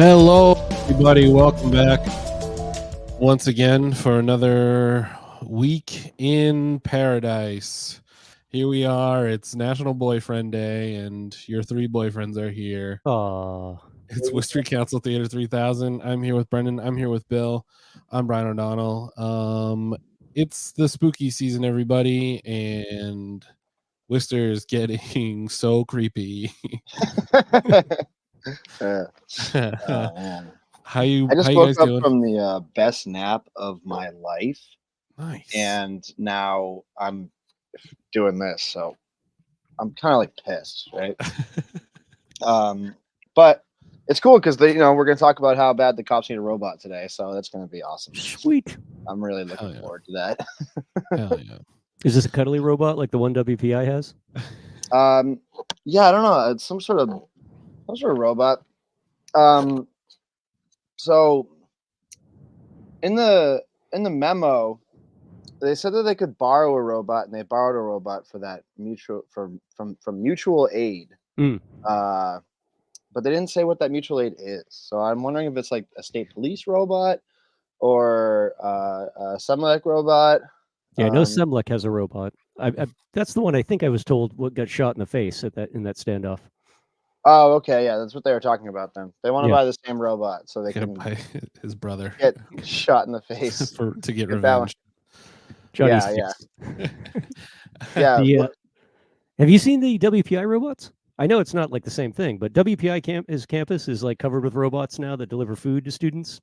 Hello, everybody. Welcome back once again for another week in paradise. Here we are. It's National Boyfriend Day, and your three boyfriends are here. It's Worcester City Council Theater 3000. I'm here with Brendan. I'm here with Bill. I'm Bryan O'Donnell. It's the spooky season, everybody, and Worcester is getting so creepy. Man. How you I just guys woke up doing? from the best nap of my life, Nice. and now I'm doing this, so I'm kind of like pissed, right? But it's cool because we're gonna talk about how bad the cops need a robot today, so that's gonna be awesome. Sweet. I'm really looking forward to that. Hell yeah. Is this a cuddly robot like the one WPI has? Yeah, I don't know. It's some sort of robot. So in the memo, they said that they could borrow a robot, and they borrowed a robot for that from mutual aid. But they didn't say what that mutual aid is. So I'm wondering if it's like a state police robot or a Semlec robot. Yeah, no, Semlec has a robot. That's the one I think I was told what got shot in the face in that standoff. Oh, okay, yeah, that's what they were talking about. Then they want to buy the same robot so they can buy his brother get shot in the face to get revenge. Johnny's yeah. Have you seen the WPI robots? I know it's not like the same thing, but WPI campus is like covered with robots now that deliver food to students.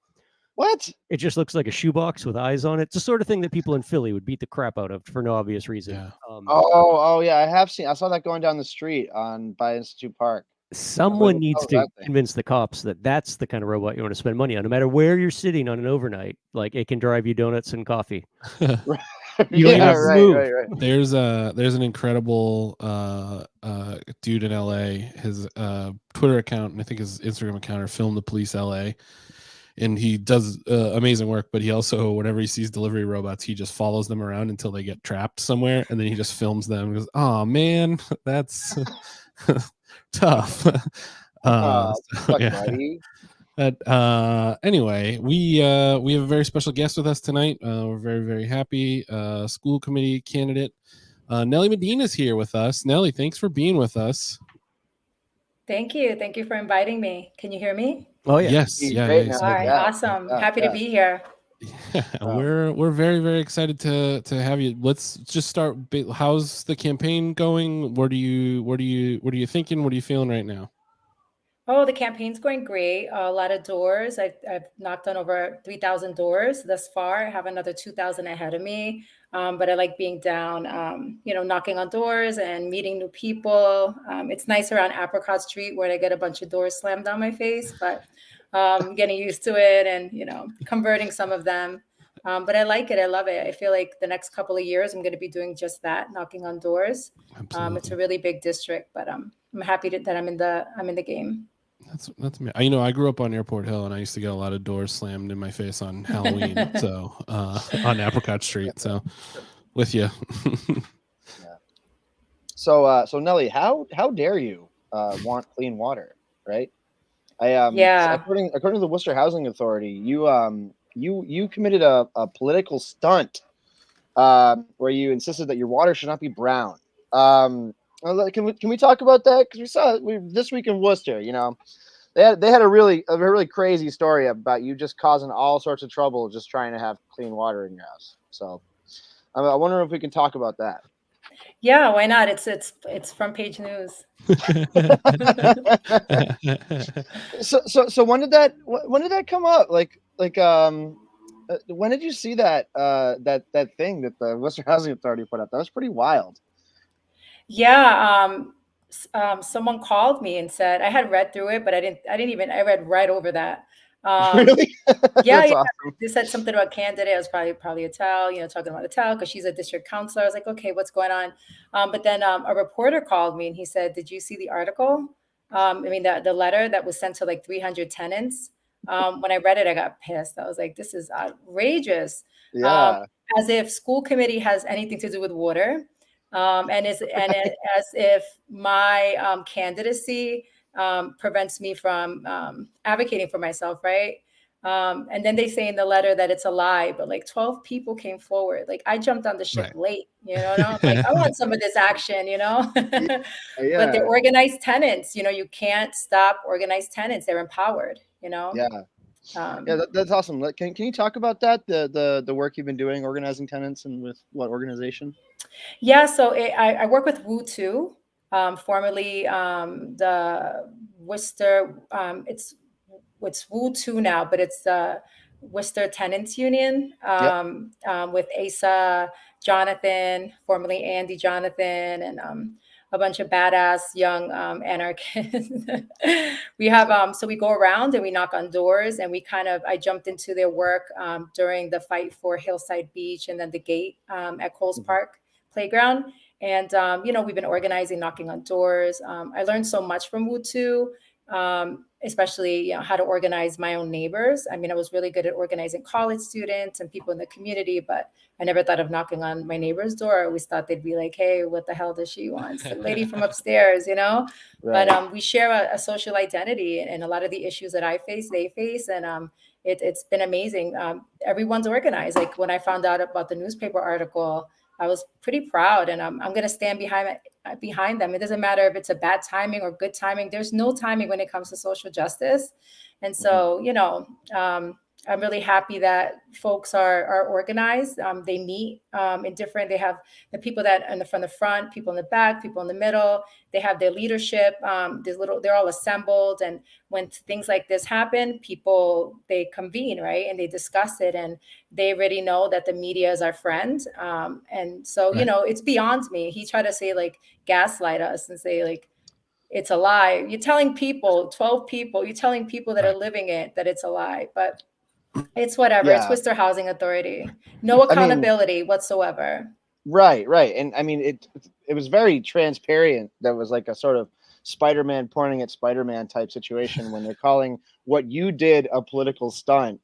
What? It just looks like a shoebox with eyes on it. It's the sort of thing that people in Philly would beat the crap out of for no obvious reason. Yeah. Oh yeah, I saw that going down the street by Institute Park. Someone needs to convince the cops that that's the kind of robot you want to spend money on, no matter where you're sitting on an overnight. Like, it can drive you donuts and coffee. You don't even move. Right. There's an incredible dude in LA. His Twitter account and I think his Instagram account are Film the Police LA, and he does amazing work. But he also, whenever he sees delivery robots, he just follows them around until they get trapped somewhere, and then he just films them and goes, "Oh man, that's tough." Anyway, we have a very special guest with us tonight. We're very, very happy. School committee candidate Nellie Medina is here with us. Nellie, thanks for being with us. Thank you for inviting me. Can you hear me? Oh yeah. Yes. Yeah. All right. Awesome. Happy to be here. Yeah, we're very, very excited to have you. Let's just start. How's the campaign going? What are you thinking? What are you feeling right now? Oh, the campaign's going great. A lot of doors. I've knocked on over 3,000 doors thus far. I have another 2,000 ahead of me. But I like being down, knocking on doors and meeting new people. It's nice around Apricot Street where I get a bunch of doors slammed on my face, but getting used to it and, converting some of them. But I like it. I love it. I feel like the next couple of years, I'm going to be doing just that, knocking on doors. It's a really big district, but I'm happy that I'm in the game. That's me. I grew up on Airport Hill, and I used to get a lot of doors slammed in my face on Halloween. So on Apricot Street. So with you. Yeah. So Nellie, how dare you want clean water, right? According to the Worcester Housing Authority, you committed a political stunt where you insisted that your water should not be brown. Can we talk about that? Because we saw this week in Worcester, they had a really crazy story about you just causing all sorts of trouble just trying to have clean water in your house. So I wonder if we can talk about that. Yeah, why not? It's front page news. So when did that come up? When did you see that thing that the Worcester Housing Authority put up? That was pretty wild. Yeah, someone called me and said I had read through it, but I read right over that. Really? Yeah. Awesome. They said something about candidate. It was probably a tell, talking about a tell because she's a district counselor. I was like, okay, what's going on? But then a reporter called me and he said, did you see the article? The letter that was sent to like 300 tenants. When I read it, I got pissed. I was like, this is outrageous. Yeah. As if school committee has anything to do with water. And as if my candidacy prevents me from advocating for myself, right? And then they say in the letter that it's a lie, but like 12 people came forward. Like I jumped on the ship late, you know, and I'm like, I want some of this action, you know. But they're organized tenants, you know, you can't stop organized tenants. They're empowered, you know. That's awesome. Can you talk about that, the work you've been doing organizing tenants, and with what organization? Yeah, so I work with Woo2, formerly the Worcester. It's Woo2 now, but it's the Worcester Tenants Union, with Asa Jonathan, formerly Andy Jonathan, and a bunch of badass young anarchists. We have so we go around and we knock on doors, and I jumped into their work during the fight for Hillside Beach and then the gate at Coles Park Playground. And you know, we've been organizing, knocking on doors. I learned so much from Woo2, especially, you know, how to organize my own neighbors. I mean, I was really good at organizing college students and people in the community, but I never thought of knocking on my neighbor's door. I always thought they'd be like, hey, what the hell does she want? The lady from upstairs, you know? Right. But we share a social identity, and a lot of the issues that I face, they face. And it's been amazing. Everyone's organized. Like when I found out about the newspaper article, I was pretty proud, and I'm going to stand behind them. It doesn't matter if it's a bad timing or good timing. There's no timing when it comes to social justice. And so, you know, I'm really happy that folks are organized. They meet in different, they have the people that from the front, people in the back, people in the middle. They have their leadership. They're all assembled. And when things like this happen, they convene, right? And they discuss it, and they already know that the media is our friend. And so, you know, it's beyond me. He tried to say, like, gaslight us and say, like, it's a lie. You're telling people, 12 people, you're telling people that are living it, that it's a lie. But it's whatever. It's Worcester Housing Authority. No accountability whatsoever. Right. And I mean, it was very transparent. That was like a sort of Spider-Man pointing at Spider-Man type situation when they're calling what you did a political stunt.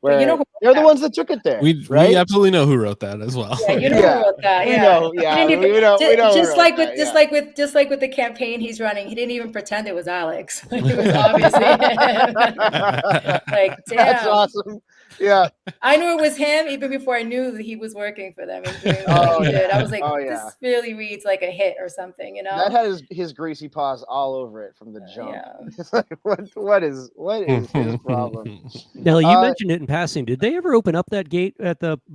Where you know they're the ones that took it there. We absolutely know who wrote that as well. Yeah, you know who wrote that. Yeah, we know. Just like with the campaign he's running, he didn't even pretend it was Alex. It was obviously him. Like, damn, that's awesome. Yeah, I knew it was him even before I knew that he was working for them. And doing what he did. I was like, this really reads like a hit or something, you know. That had his greasy paws all over it from the jump. It's like, what is his problem? Nelly, you mentioned it in passing. Did they ever open up that gate by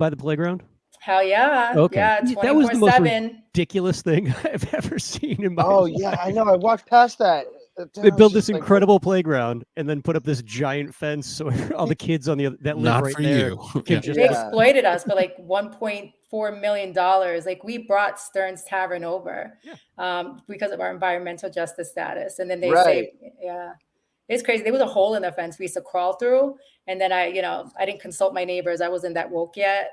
the playground? Hell yeah. Okay. Yeah, 24/7. That was the most ridiculous thing I've ever seen in my life. Yeah, I know. I walked past that. They built this incredible playground and then put up this giant fence so all the kids on that live right there. They exploited us for like $1.4 million. Like we brought Stern's Tavern over because of our environmental justice status. And then they say, it's crazy. There was a hole in the fence we used to crawl through. And then I didn't consult my neighbors. I wasn't that woke yet.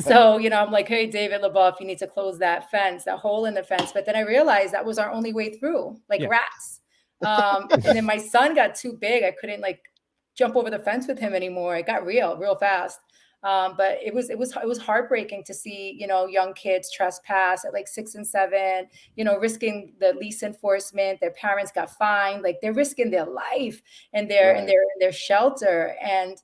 So, I'm like, hey, David LaBeouf, you need to close that fence, that hole in the fence. But then I realized that was our only way through, like rats. And then my son got too big. I couldn't jump over the fence with him anymore. It got real fast. But it was heartbreaking to see, young kids trespass at like 6 and 7, risking the lease enforcement. Their parents got fined, like they're risking their life and their shelter. And,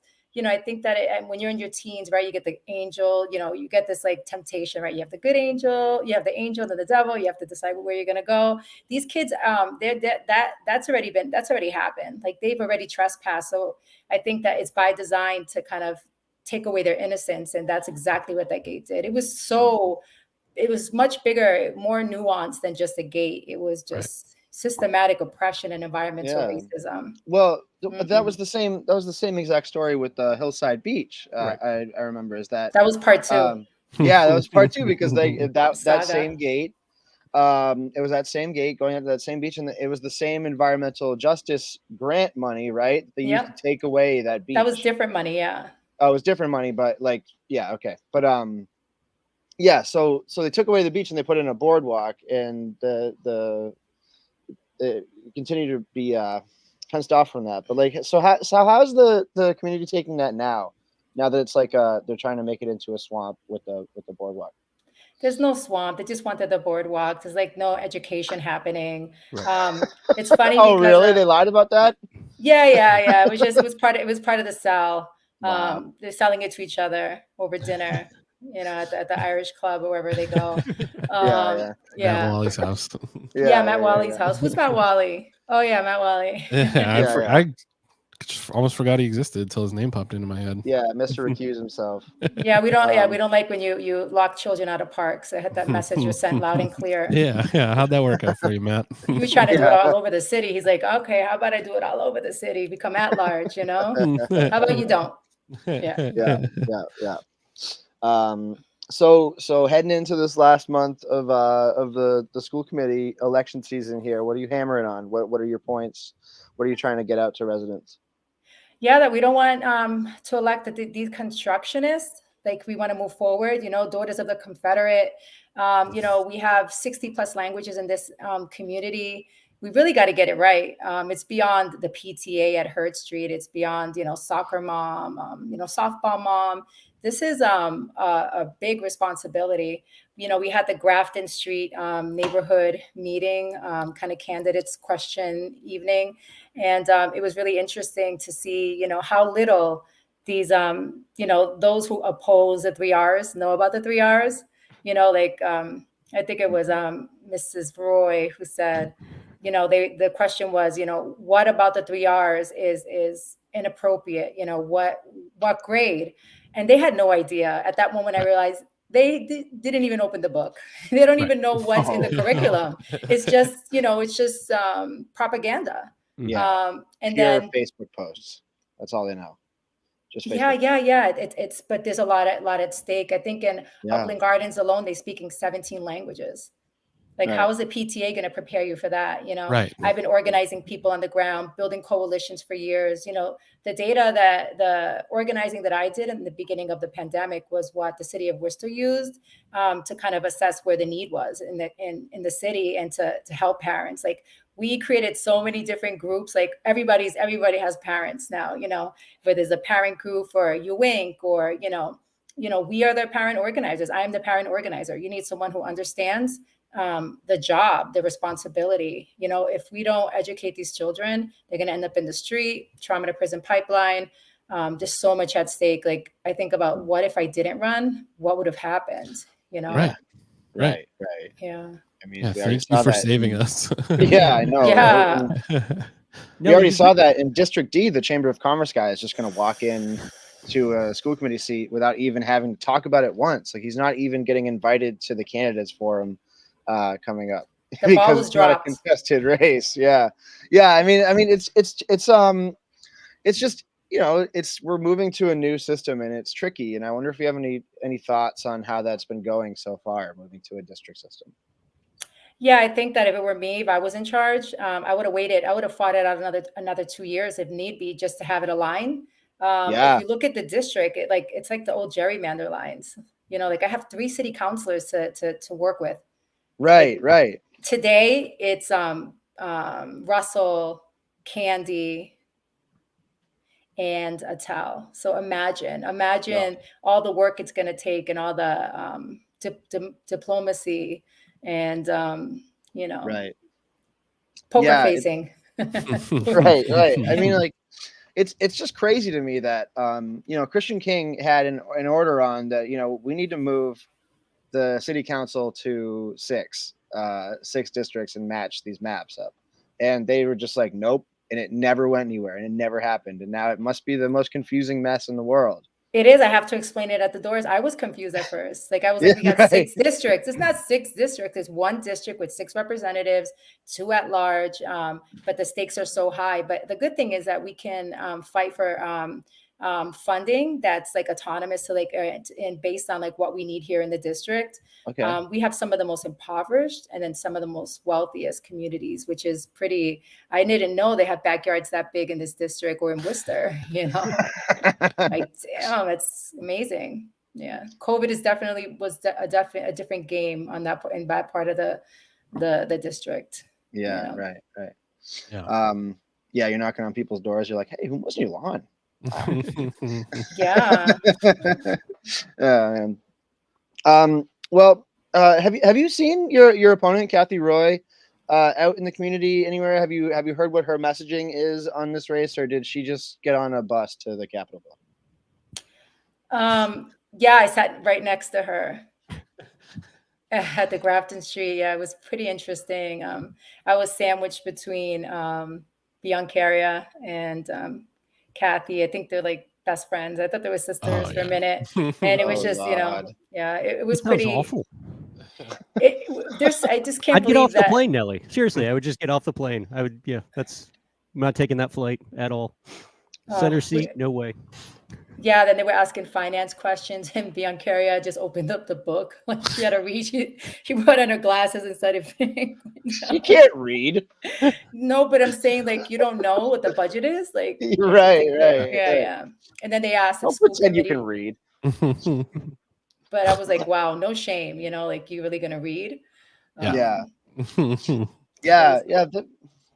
I think that when you're in your teens, right, you get the angel, you get this like temptation, right? You have the good angel, you have the angel and the devil, you have to decide where you're going to go. These kids, that's already happened. Like they've already trespassed. So I think that it's by design to kind of take away their innocence. And that's exactly what that gate did. It was much bigger, more nuanced than just a gate. It was just systematic oppression and environmental racism. Well, that was the same exact story with Hillside Beach. I remember that was part 2. That was part 2 because that same gate, it was that same gate going into that same beach, and it was the same environmental justice grant money, right? They used to take away that beach. That was different money, Oh, it was different money, but okay. But so they took away the beach and they put in a boardwalk, and it continued to be fenced off from that. But so how's the community taking that now that it's like they're trying to make it into a swamp with the boardwalk? There's no swamp. They just wanted the boardwalk. There's like no education happening. Right. It's funny Oh, because really? They lied about that? yeah. It was part of the sell. Wow. They're selling it to each other over dinner, at the Irish club or wherever they go. Yeah. Matt Wally's house. Yeah, Matt Wally's house. Who's Matt Wally? Oh yeah, Matt Wally. I almost forgot he existed until his name popped into my head. Yeah, Mr. Recuse himself. Yeah, we don't like when you lock children out of parks. I had that message was sent loud and clear. Yeah. How'd that work out for you, Matt? He was trying to do it all over the city. He's like, okay, how about I do it all over the city? Become at large, How about you don't? Yeah. So heading into this last month of the school committee election season here, what are you hammering on? What are your points? What are you trying to get out to residents? Yeah, that we don't want to elect the deconstructionists. Like we want to move forward, Daughters of the Confederate. We have 60 plus languages in this community. We really got to get it right. It's beyond the PTA at Hurd Street. It's beyond, soccer mom, softball mom. This is a big responsibility. We had the Grafton Street neighborhood meeting, kind of candidates question evening. And it was really interesting to see, how little these, those who oppose the 3 Rs know about the 3 Rs. I think it was Mrs. Roy who said, the question was, what about the 3 Rs is inappropriate? What grade? And they had no idea. At that moment, I realized they didn't even open the book. They don't even know what's in the curriculum. It's just, propaganda. Yeah. And pure then Facebook posts. That's all they know. Just Facebook. Yeah. But there's a lot at stake. I think in Yeah. Upland Gardens alone, they're speaking 17 languages. Like, Right. how is the PTA going to prepare you for that? Right. I've been organizing people on the ground, building coalitions for years. The data the organizing that I did in the beginning of the pandemic was what the city of Worcester used to kind of assess where the need was in the city and to help parents. Like, we created so many different groups. Like everybody has parents now, whether there's a parent group for UWink or, we are the parent organizers. I am the parent organizer. You need someone who understands the job, the responsibility. If we don't educate these children, they're going to end up in the street, trauma to prison pipeline. There's so much at stake. Like, I think about what if I didn't run, what would have happened, Right. Yeah. I mean, Yeah, thank you for saving us. Yeah, I know. Yeah. We already saw that in District D. The Chamber of Commerce guy is just going to walk in to a school committee seat without even having to talk about it once. Like, he's not even getting invited to the candidates forum coming up The ball was it's not a dropped. contested race. Yeah. I mean, it's just, we're moving to a new system and it's tricky. And I wonder if you have any thoughts on how that's been going so far, moving to a district system. Yeah, I think that if it were me, if I was in charge, I would have waited. I would have fought it out another 2 years if need be, just to have it align. If you look at the district, it's like the old gerrymander lines. Like, I have 3 city councilors to work with. Right. Today, it's Russell, Candy, and Atal. So imagine all the work it's going to take and all the diplomacy and Right. poker facing. Right. I mean, like, it's just crazy to me that Christian King had an order on that. We need to move the city council to 6 districts and match these maps up, and they were just like, nope, and it never went anywhere and it never happened, and now it must be the most confusing mess in the world. It is. I have to explain it at the doors. I was confused at first. Like, I was like, we got 6 districts. It's not 6 districts. It's 1 district with 6 representatives, 2 at large. But the stakes are so high. But the good thing is that we can fight for funding that's like autonomous to and based on like what we need here in the district. Okay. We have some of the most impoverished and then some of the most wealthiest communities, which is pretty. I didn't know they have backyards that big in this district or in Worcester. Like, damn, it's amazing. Yeah, COVID was a different game on that in that part of the district. Yeah, right. Yeah, you're knocking on people's doors. You're like, hey, who was your lawn? Yeah. Well, Have you seen your opponent, Kathy Roy, out in the community anywhere? Have you heard what her messaging is on this race, or did she just get on a bus to the Capitol building? Yeah, I sat right next to her at the Grafton Street. Yeah, it was pretty interesting. I was sandwiched between Biancaria and Kathy. I think they're like best friends. I thought they were sisters for a minute, and it was just yeah, it was pretty awful. I just can't. I'd get off the plane, Nelly. Seriously, I would just get off the plane. I would. Yeah, I'm not taking that flight at all. Center seat, no way. Yeah, then they were asking finance questions, and Biancaria just opened up the book. Like she had to read. She put on her glasses and started. She can't read. No, but I'm saying like you don't know what the budget is. Like right. Yeah. And then they asked. Don't pretend you can read. But I was like, wow, no shame. Like you really gonna read? Yeah.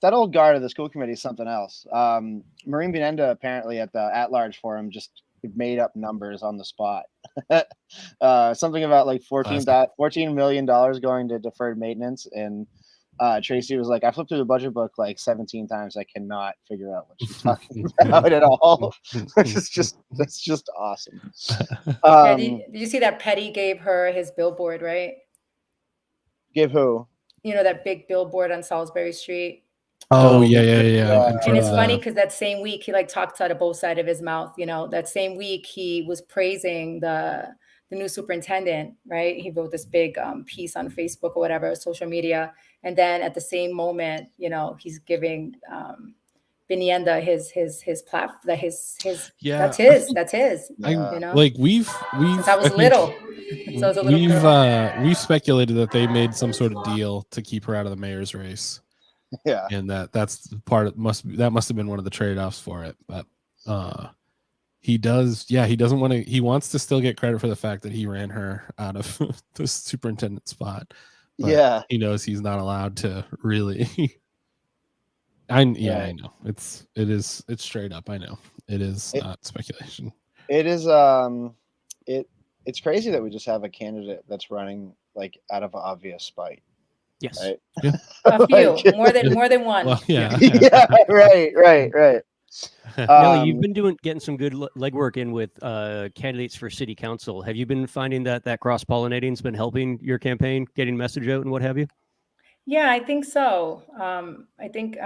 That old guard of the school committee is something else. Maureen Benenda apparently at the at-large forum just made up numbers on the spot. Something about like $14 million going to deferred maintenance, and Tracy was like, I flipped through the budget book like 17 times. I cannot figure out what she's talking about at all. That's just awesome. Did you see that Petty gave her his billboard, right? Give who? That big billboard on Salisbury Street. Oh yeah. And it's funny because that same week he like talked out of both sides of his mouth. That same week he was praising the new superintendent, right? He wrote this big piece on Facebook or whatever, social media, and then at the same moment, he's giving Benenda his platform. That's his. Like we've since I was little. So I was a little we've speculated that they made some sort of deal to keep her out of the mayor's race. Yeah, and that's part of must have been one of the trade-offs for it. But he doesn't want to. He wants to still get credit for the fact that he ran her out of the superintendent spot. But he knows he's not allowed to really. I know it's straight up. I know it is not speculation. It is it's crazy that we just have a candidate that's running like out of obvious spite. Yes. Right? Yeah. A few, more than one. Well, yeah. Right. Nelly, you've been getting some good legwork in with candidates for city council. Have you been finding that cross-pollinating's been helping your campaign, getting message out and what have you? Yeah, I think so. I think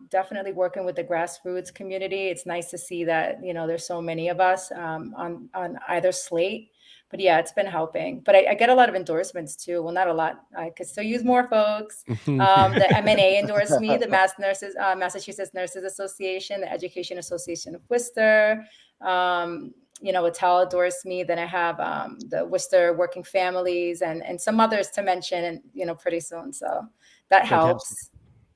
definitely working with the grassroots community. It's nice to see that there's so many of us on either slate. But yeah, it's been helping. But I get a lot of endorsements too. Well, not a lot. I could still use more folks. The MNA endorsed me, the Massachusetts Nurses Association, the Education Association of Worcester. Attell endorsed me. Then I have the Worcester Working Families and some others to mention, and pretty soon. So that helps.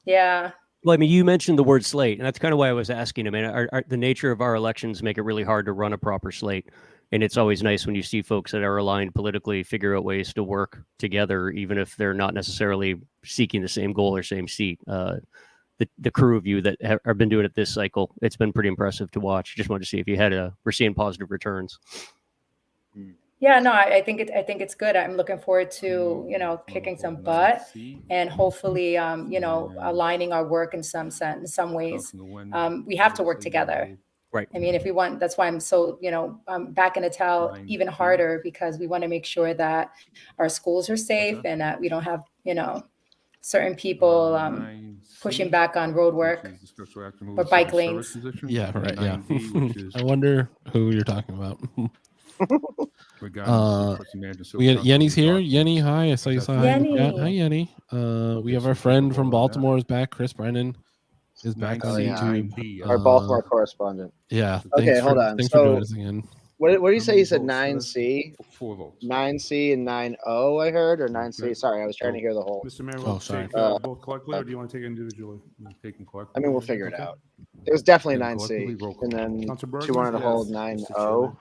Yeah. Well, I mean, you mentioned the word slate, and that's kind of why I was asking. I mean, the nature of our elections make it really hard to run a proper slate. And it's always nice when you see folks that are aligned politically figure out ways to work together, even if they're not necessarily seeking the same goal or same seat. The crew of you that have been doing it this cycle, it's been pretty impressive to watch. Just wanted to see if you we're seeing positive returns. Yeah, no, I think it's good. I'm looking forward to kicking some butt and hopefully aligning our work in some ways. We have to work together. Right. I mean, if we want, that's why I'm so, I'm backing Attell even harder, because we want to make sure that our schools are safe and that we don't have, certain people pushing back on road work or bike lanes. Yeah, right. Yeah. I wonder who you're talking about. We got Yenny's here. Yenny, hi. I saw you saw Yenny. Hi, Yenny. We have our friend from Baltimore is back. Chris Brennan is back on YouTube. Our Baltimore correspondent. Yeah. Okay, hold on. Thanks for joining us again. What do you say? You said 9C? 4 votes. 9C and 9O, I heard, or 9C. Sorry, I was trying to hear the whole. Mr. Mayor, will sorry. Take both collectively, or do you want to take it individually? Collectively. I mean, we'll figure it out. It was definitely 9C, and then she wanted to hold 9O.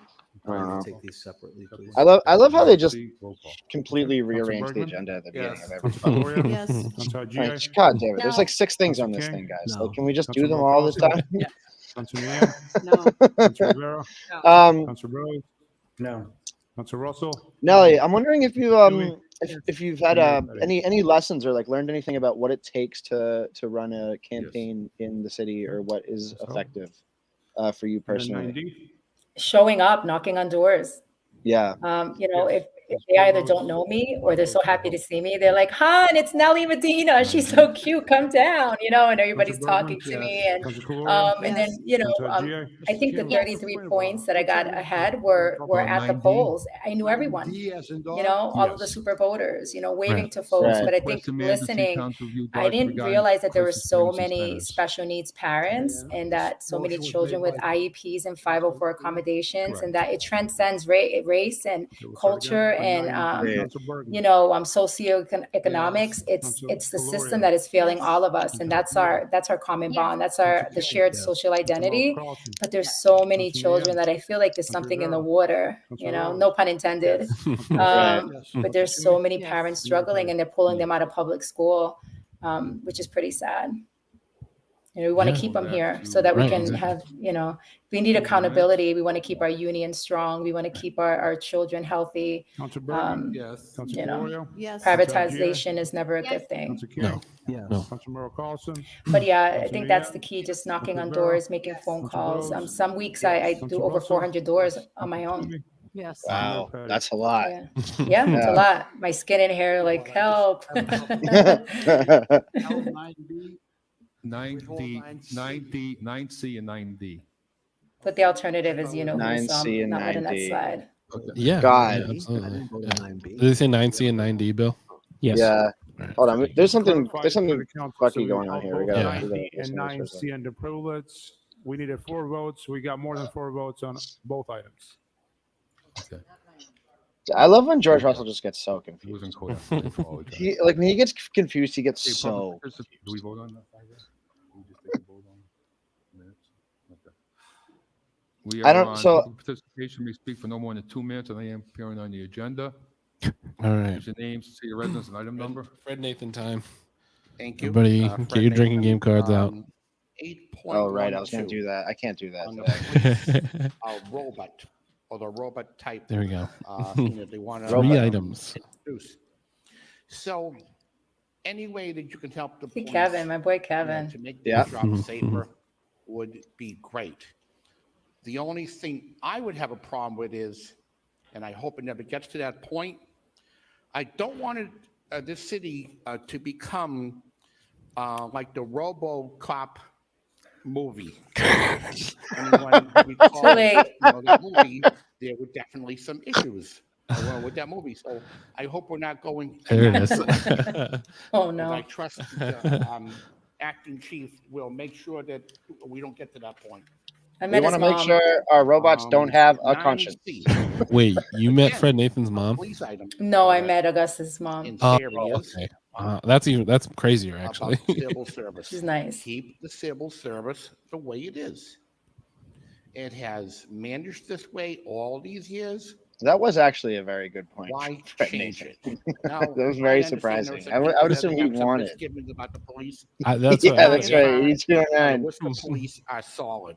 Take these separately, please. I love how they just completely rearranged the agenda at the beginning of every. Yes. God damn it! There's like 6 things on this thing, guys. Like, can we just do them all this time? No. Councilor Rivera? Councilor Rose? No. Councilor Russell? Nelly, I'm wondering if you if you've had any lessons or like learned anything about what it takes to run a campaign in the city, or what is effective for you personally. Showing up, knocking on doors. Yeah. If they either don't know me or they're so happy to see me, they're like, "Hon, it's Nellie Medina. She's so cute. Come down," and everybody's talking to me. And then, I think the 33 points that I got ahead were at the polls. I knew everyone, all of the super voters, waving to folks. But I think listening, I didn't realize that there were so many special needs parents and that so many children with IEPs and 504 accommodations, and that it transcends race and culture and socioeconomics. It's the system that is failing all of us, and that's our common bond. That's the shared social identity. But there's so many children that I feel like there's something in the water, no pun intended. But there's so many parents struggling, and they're pulling them out of public school, which is pretty sad. We want to keep them here so that we can have, we need accountability. We want to keep our union strong. We want to keep our children healthy. Privatization is never a good thing. No. But I think that's the key, just knocking on doors, making phone calls. Some weeks I do over 400 doors on my own. Yes. Wow, that's a lot. Yeah, it's a lot. My skin and hair like help. 9C and 9D. But the alternative is, 9C and not letting that 9D. slide. Yeah. God. Yeah, absolutely. Yeah. Did they say 9C and 9D, Bill? Yes. Yeah. Hold on. There's something fucky going on here. We got 9D and 9C under privilege. We needed 4 votes. We got more than 4 votes on both items. Okay. I love when George Russell just gets so confused. When he gets confused, he gets so. Do we vote on that? We just take a vote on minutes? Okay. We are on public participation. We speak for no more than 2 minutes, and I am appearing on the agenda. All right. Use your names, say your residence, and item number. Fred Nathan time. Thank you. Everybody, get your drinking game cards out. 8.12. Oh, right. I was going to do that. I can't do that. On the police, robot or the robot type. There we go. They want 3 items. So, any way that you can help the police, Kevin, my boy Kevin, to make the job safer would be great. The only thing I would have a problem with is, and I hope it never gets to that point, I don't want this city to become like the RoboCop movie. That movie, there were definitely some issues with that movie. So I hope we're not going. There it is. Oh no! I trust acting chief will make sure that we don't get to that point. We want to make sure our robots don't have a conscience. Wait, you met Fred Nathan's mom? No, I met Augustus' mom. Okay. That's crazier actually. Civil service. She's nice. Keep the civil service the way it is. It has managed this way all these years. That was actually a very good point. Why change it? Now, that was very surprising. I would assume he wanted. About the police. That's right. Each the police are solid.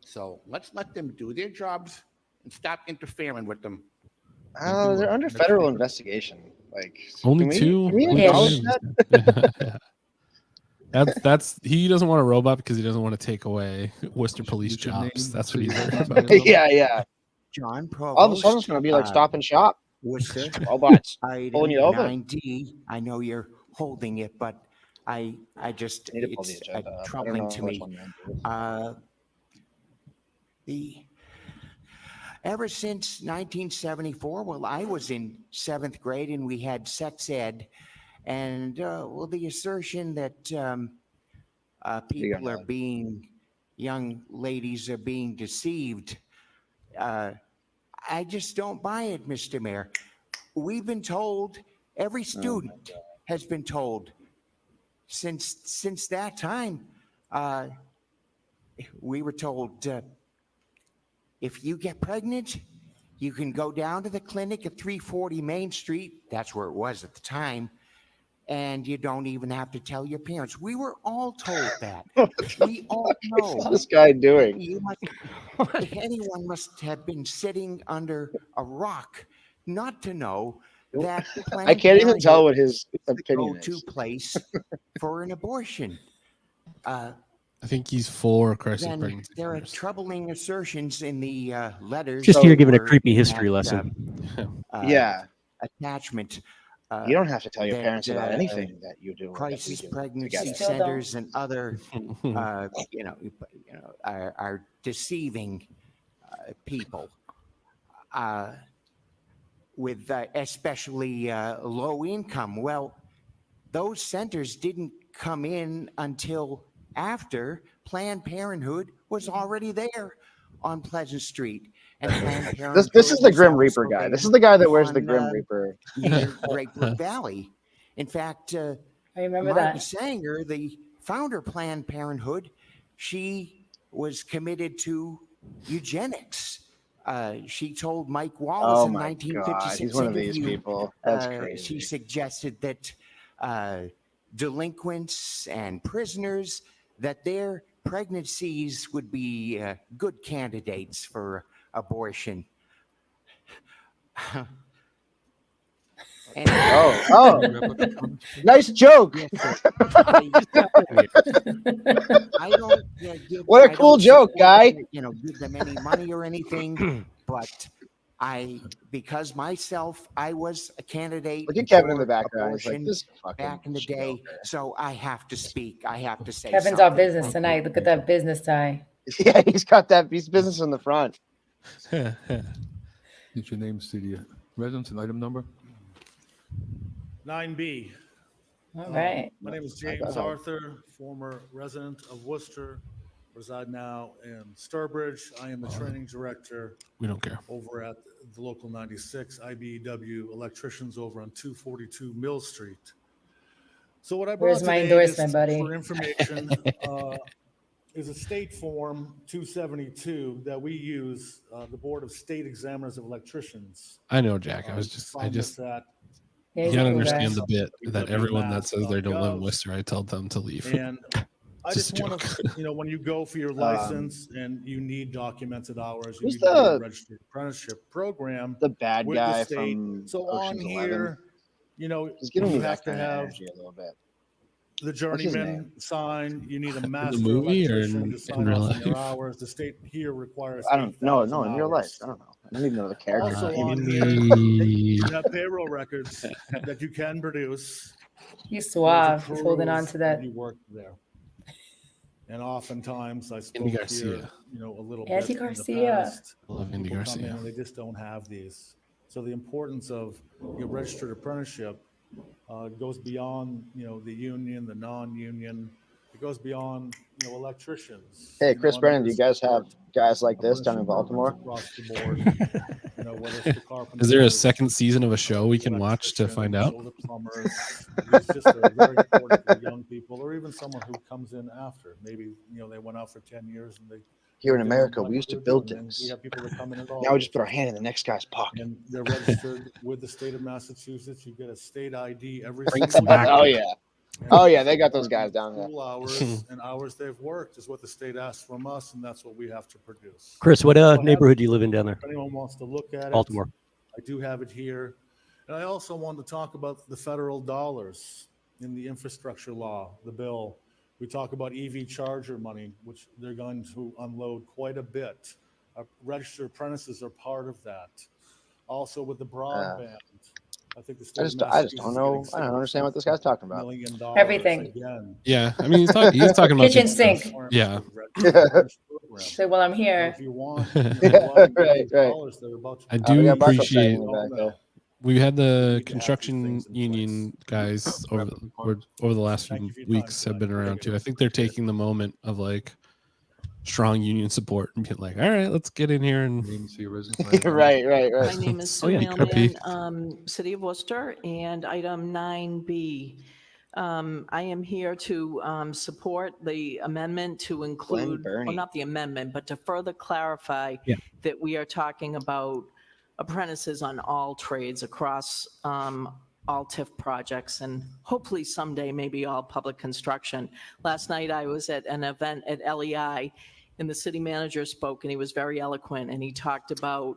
So let's let them do their jobs and stop interfering with them. They're under federal investigation. Like only 2. Can we acknowledge that? That's he doesn't want a robot because he doesn't want to take away Worcester police jobs. That's what he's worried about. Yeah. John Provost. All of a sudden it's going to be like Stop and Shop. Worcester. Robots pulling you over. 9D. I know you're holding it, but I just it's troubling to me. Ever since 1974, I was in 7th grade and we had sex ed, and the assertion that young ladies are being deceived, I just don't buy it, Mr. Mayor. We've been told, every student has been told since that time, we were told, if you get pregnant, you can go down to the clinic at 340 Main Street. That's where it was at the time. And you don't even have to tell your parents. We were all told that. We all know. What's this guy doing? Anyone must have been sitting under a rock not to know that I Planned can't even tell Parenthood what his is the opinion go-to is. place for an abortion. I think he's for crisis Then pregnancy there are centers. troubling assertions in the letters. Just So- here giving a or creepy in history that, lesson. Yeah, attachment. you don't have to tell your that, parents about anything that you do. or that we Crisis do pregnancy together. Still don't. centers and other, are deceiving people with especially low income. Well, those centers didn't come in until after Planned Parenthood was already there on Pleasant Street. And Planned Parenthood This is the was Grim also Reaper guy. This there is the guy that wears the on, Grim Reaper. near Great Brook Valley. In fact, I remember Martin that. Sanger, the founder of Planned Parenthood, she was committed to eugenics. She told Mike Wallace Oh in my 1956 God, he's one of these interview, people. That's she crazy. suggested that delinquents and prisoners, that their pregnancies would be good candidates for abortion. And- Oh, nice joke. Yes, sir. I don't What a I cool don't joke, support, guy. give them any money or anything, but because myself, I was a candidate. Look at Kevin in for the background. He's like, abortion this fucking back in the shit day, over. so I have to speak. I have to say Kevin's something. all business tonight. Look at that business tie. Yeah, he's got that piece of business in the front. Get your name, city, residence, and item number. 9B. All right. My name is James Arthur, former resident of Worcester, reside now in Sturbridge. I am the training director We don't care. over at the local 96 IBEW electricians over on 242 Mill Street. So what I brought Where's my today endorsement, is buddy? for information is a state form 272 that we use, the Board of State Examiners of Electricians. I know, Jack. I Find just us at Yeah, you he's a gotta cool guy. understand the bit that everyone that says they don't live in Mass.gov. Worcester, I tell them to leave. And I It's just just a want to, when you go for your license and you need documented hours, you who's need to do the- a registered apprenticeship program. The bad with the guy state. from So on Ocean's here, 11. He's giving me you that have to kind of have energy a little bit. the his journeyman name? sign. You need a master movie or electrician in to sign real off on your life? hours. The state here requires. I don't know. 8,000 No, in real life. hours. I don't know. I don't even know the character. Also name. on in here, the- you have payroll records that you can produce. He's Those suave. He's holding on accruals to that. You worked there. And oftentimes I spoke Andy here, Garcia. a little Andy bit in the Garcia. past. I love Andy People come in Garcia. and they just don't have these. So the importance of your registered apprenticeship goes beyond, the union, the non-union. It goes beyond, electricians. Hey, Chris Brennan, do you guys have guys like this down in Apprenticeship Baltimore? programs across the board. Whether it's the Is there a carpenters, second season of a show we can watch to find out? or the plumbers. It's just very important for young people, or even someone who comes in after. Maybe they went out for 10 years and they. Here in didn't America, like we what used to they're build doing, and things. We have people that come in at all. Now we just put our hand in the next guy's pocket. And they're registered with the state of Massachusetts. You get a state ID every Bring single some back. Oh day. yeah. And Oh yeah, they got those guys down there. School hours and hours they've worked is what the state asks from us, and that's what we have to produce. Chris, what So I have- neighborhood do you live in down there? If anyone wants to look at it, Baltimore. I do have it here. And I also want to talk about the federal dollars in the infrastructure law, the bill. We talk about EV charger money, which they're going to unload quite a bit. Our registered apprentices are part of that. Also with the broadband. I think the state I of just don't Massachusetts know. is I getting don't understand what this guy's talking about. $6 million Everything. again. Yeah, I mean he's talking about Kitchen big stuff. sink. Yeah. So, well, I'm here. If you want, Right. dollars, they're about to I we do got backup appreciate. saying in the back there. We had We the need to have construction these things in union place. guys over the last Thank few you for your time weeks have tonight. been around Take it too. I easy. think they're Appreciate it. taking the moment of like strong union support and being like, all right, let's get in here and Name, city, residence, and item number. Right. My name is Oh, Sue yeah, Mailman, City of Worcester, and item 9B. I am here to support the amendment to include, Bernie. well, not the amendment, but to further clarify Yeah. that we are talking about apprentices on all trades across all TIF projects, and hopefully someday maybe all public construction. Last night I was at an event at LEI, and the city manager spoke, and he was very eloquent, and he talked about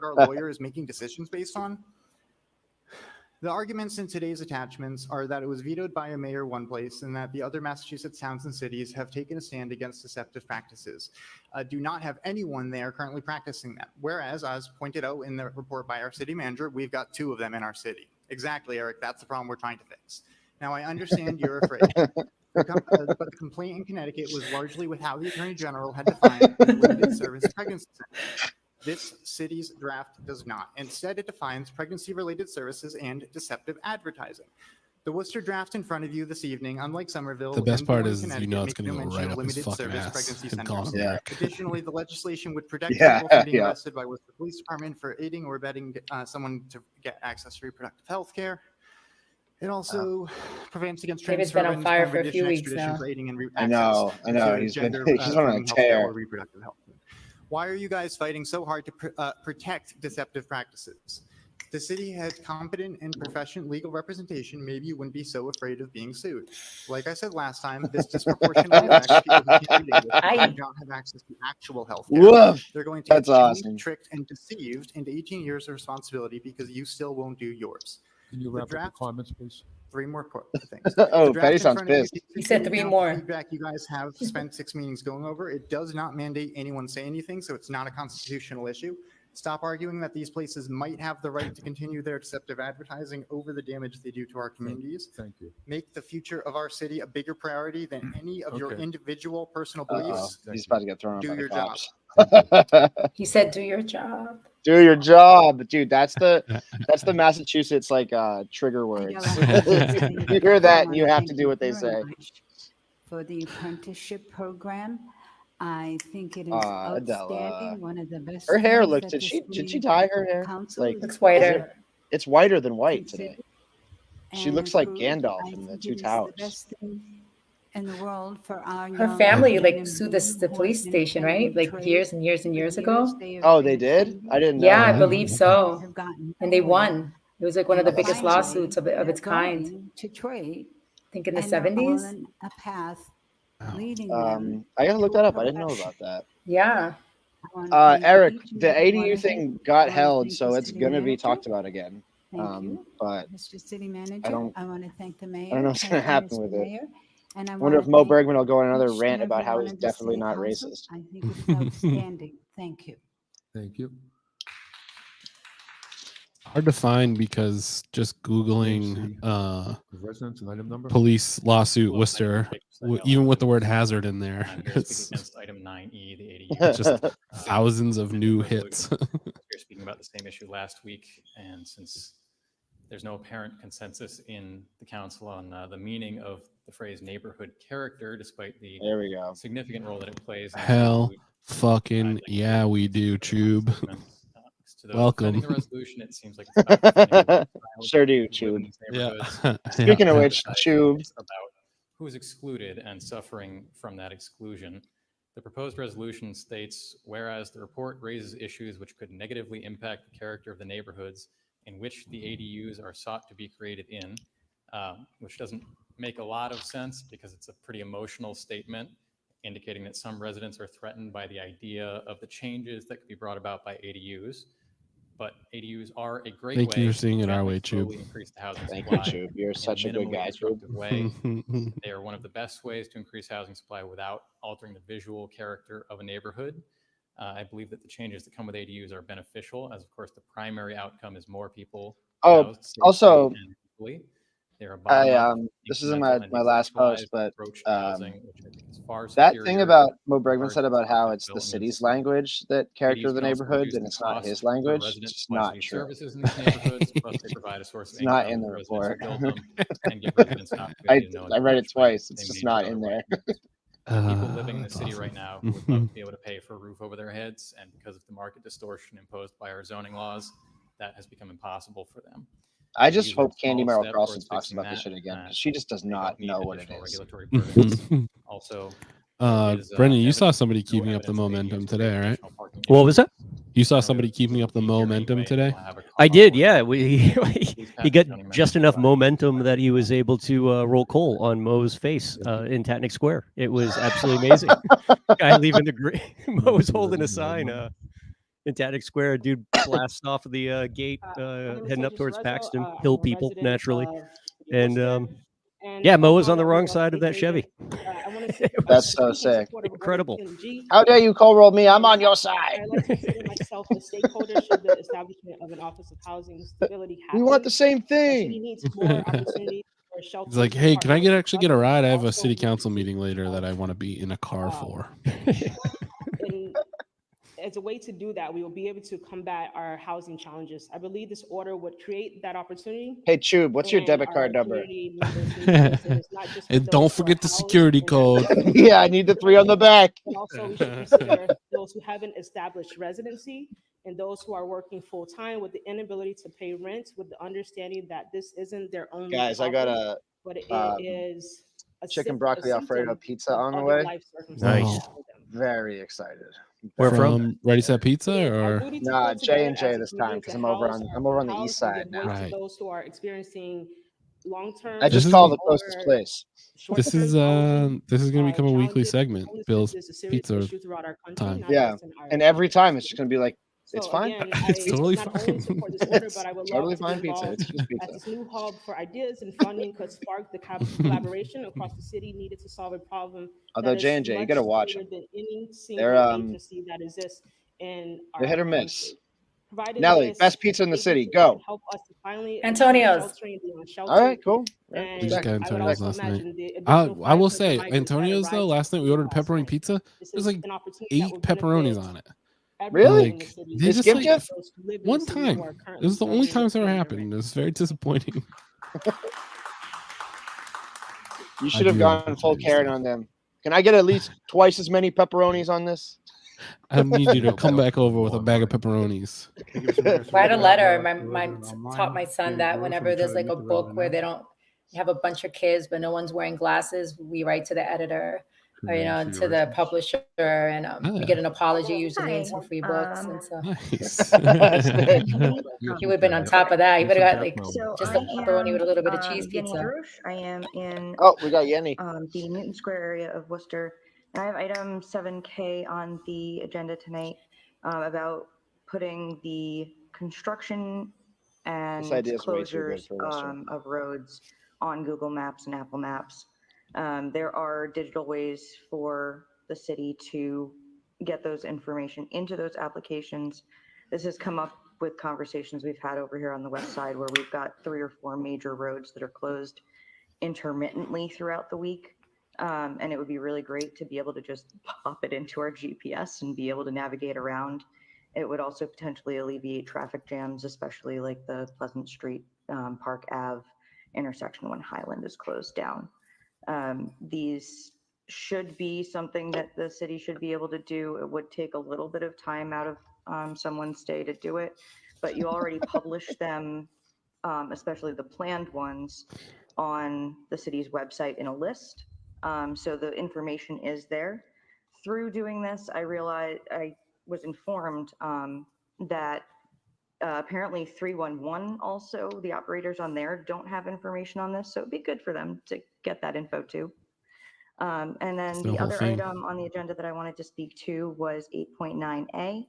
what our lawyer is making decisions based on. The arguments in today's attachments are that it was vetoed by a mayor one place and that the other Massachusetts towns and cities have taken a stand against deceptive practices. Do not have anyone there currently practicing them. Whereas, as pointed out in the report by our city manager, we've got 2 of them in our city. Exactly, Eric. That's the problem we're trying to fix. Now, I understand you're afraid. But the complaint in Connecticut was largely with how the Attorney General had defined a limited service pregnancy center. This city's draft does not. Instead, it defines pregnancy-related services and deceptive advertising. The Worcester draft in front of you this evening, unlike Somerville, The best and part one in is, Connecticut, it's make going to no go mention right of up his limited fucking service ass pregnancy and call centers. him Eric. Additionally, the legislation would protect Yeah, people from being yeah. arrested by Worcester Police Department for aiding or abetting someone to get access to reproductive health care. It also prevents against David's transfer been on and fire for a extradition, few weeks extradition now. for aiding and I know. to He's been gender he's on a affirming health care tear. or reproductive health. Why are you guys fighting so hard to protect deceptive practices? If the city had competent and professional legal representation, maybe you wouldn't be so afraid of being sued. Like I said last time, this disproportionately affects people who can't read English and do not have access to actual health care. Woof. They're going to get That's awesome. tricked and deceived into 18 years of responsibility because you still won't do yours. Can you wrap up the comments, please? 3 more things. Oh, The draft Patty in sounds front of you pissed. takes He said into 3 account more. the feedback you guys have spent 6 meetings going over. It does not mandate anyone say anything, so it's not a constitutional issue. Stop arguing that these places might have the right to continue their deceptive advertising over the damage they do to our communities. Thank you. Make the future of our city a bigger priority than any of your Okay. individual personal Uh-oh. beliefs. He's about to get thrown out Do by the your job. cops. He said, "Do your job." Do your job, dude. That's the Massachusetts trigger words. You hear that, and you have to do what they say. For the apprenticeship program, I think it is Adela. outstanding. One of the best. Her hair things looks. that Did this she city dye her hair? council Like is Looks whiter. doing it's whiter than white today. considered She and looks like approved. Gandalf I in the think Two it is the Towers. best thing in the world for our Her young family men like and sued women the who police have been station, right? holding Like trade years and years and for years years. ago. They have Oh, been they did? offended. I didn't know. Yeah, I that. believe so. Have gotten And they nowhere. won. It was like one of the And biggest finally, lawsuits of they're its kind. going to trade, I think in the and they're 70s. on a path Wow. leading them I gotta look to that a up. I didn't know profession. about that. Yeah. I wanna thank Eric, each and the every one ADU of you. thing I got wanna held, thank so the it's city gonna be manager. talked about again. Thank you, But Mr. City Manager. don't- I want to thank the mayor. I don't know what's Thank gonna you, happen Mr. with it. Mayor, and I I wonder want if to Mo thank Bergman will go on another each rant and about every how one he's of the definitely city not council. racist. I think it's outstanding. Thank you. Thank you. Hard to find because just Googling The residence and item number? police lawsuit Well, Worcester, item six, even with the word hazard in there, I'm here it's, speaking against item 9E, the ADU. it's just thousands of new resolution. hits. We're speaking about the same issue last week, and since there's no apparent consensus in the council on the meaning of the phrase neighborhood character, despite the There we go. significant role that it plays. in Hell food, fucking I'd like to yeah, we make do, some Tube. statements. To those Welcome. defending the resolution, it seems like it's about defending the child Sure do, who live in Tube. these Yeah. neighborhoods. Speaking of Yeah. which, Tube. It's about who is excluded and suffering from that exclusion. The proposed resolution states, whereas the report raises issues which could negatively impact the character of the neighborhoods in which the ADUs are sought to be created in, which doesn't make a lot of sense because it's a pretty emotional statement indicating that some residents are threatened by the idea of the changes that could be brought about by ADUs. But ADUs are a great Thank way you for seeing to it our gently, way, Tube. slowly increase the housing Thank you, supply Tube. You're in such a good minimally guy, Tube. disruptive way. They are one of the best ways to increase housing supply without altering the visual character of a neighborhood. I believe that the changes that come with ADUs are beneficial, as of course the primary outcome is more people Oh, housed safely also, and equally. They're a bottom-up, this isn't incremental, and my last post, decentralized but approach to housing, which I think is far that superior thing about to Mo Bergman large said about how development it's the developments. city's language that character of ADUs the can also neighborhood, reduce and the it's not cost his to the language. resident It's just who buys not these true. services in these neighborhoods, plus they provide a source of It's not income in to the the residents who report. build them and give residents an opportunity to know and I read it approach by the twice. It's same just means or not other in way. there. People living in the That's city awesome. right now would love to be able to pay for a roof over their heads, and because of the market distortion imposed by our zoning laws, that has become impossible for them. I just These are a hope Candy small Merrill step Carlson towards talks fixing about this that, shit again, because and she just does they don't not need know what it additional is. regulatory burdens. Also, Brendan, you saw evidence- somebody no keeping up the evidence of momentum ADUs today, right? additional parking What was issues. that? You saw Generally, somebody those keeping would up the be here momentum anyway, today? we'll have a I car did, for yeah. them. He Please got pass the zoning just amendment enough by. momentum that he was able to roll coal on Mo's face in Tatnick Square. It was absolutely amazing. Guy leaving the Mo was holding a sign. in Taddock Square, a dude blasts off of the gate, heading up towards Paxton. Hill people, naturally. And yeah, Mo was on the wrong side of that Chevy. That's so sick. Incredible. How dare you call roll me? I'm on your side. I like to consider myself a stakeholder should the establishment of an Office of Housing and Stability happen. We want the same The city thing. needs more opportunities for shelters. It's like, and hey, can I part-time actually get a housing. ride? I have a Also, city we council need meeting later that I want to be in a car for. in, as a way to do that, we will be able to combat our housing challenges. I believe this order would create that opportunity. Hey, Chube, what's your debit card number? And don't forget the security code. Yeah, I need the 3 on the back. But also, we should consider those who haven't established residency and those who are working full time with the inability to pay rent, with the understanding that this isn't their only Guys, I got a but it is a chicken a broccoli Alfredo symptom pizza on the of way. life circumstances Nice. for them. Very excited. Where from? Ready Set Pizza or? Nah, J&J this time because I'm over on the east side now. Right. Those who are experiencing long-term. I just called the closest place. This is gonna become a weekly segment. Bill's Pizza time. Yeah, and every time it's just gonna be like, it's fine. Again, It's totally not only fine. support this order, but I would Totally love to fine be pizza. involved It's just pizza. as this new hub for ideas and funding could spark the collaboration across the city needed to solve a problem. Although that is J&J, you much gotta watch greater them. than any They're single agency that exists in they're hit or our miss. country. Providing Nelly, this best pizza in the city. agency Go. would help us to finally Antonio's. sheltering the All unsheltered. right, cool. And We just got I would Antonio's also last night. imagine the additional I will 500 say, migrants that Antonio's though. arrived Last night we ordered last pepperoni night. pizza. This There's is like an opportunity 8 that will pepperonis benefit on it. everyone Really? in the city. They This just gift like gift? Those who live in one the city time. who are It currently was the only struggling time it's ever with happened. rent. It was very disappointing. You should have gone full Karen on them. Can I get at least twice as many pepperonis on this? I need you to come back over with a bag of pepperonis. Write a letter. My taught my son that whenever there's like a book where they don't have a bunch of kids but no one's wearing glasses, we write to the editor or to the publisher, and we get an apology usually and some free books and stuff. Nice. He would have been on top of that. He would have got like So just I a pepperoni with a little bit of am, cheese Yenny pizza. Drush. I am in Oh, we got Yenny. the Newton Square area of Worcester. And I have item 7K on the agenda tonight about putting the construction and This idea is way too good closures for Worcester. of roads on Google Maps and Apple Maps. There are digital ways for the city to get those information into those applications. This has come up with conversations we've had over here on the west side where we've got 3 or 4 major roads that are closed intermittently throughout the week. And it would be really great to be able to just pop it into our GPS and be able to navigate around. It would also potentially alleviate traffic jams, especially like the Pleasant Street, Park Ave intersection when Highland is closed down. These should be something that the city should be able to do. It would take a little bit of time out of someone's day to do it, but you already publish them, especially the planned ones, on the city's website in a list. So the information is there. Through doing this, I realized I was informed that apparently 311 also, the operators on there don't have information on this, so it'd be good for them to get that info too. And then the other item on the agenda that I wanted to speak to was 8.9A.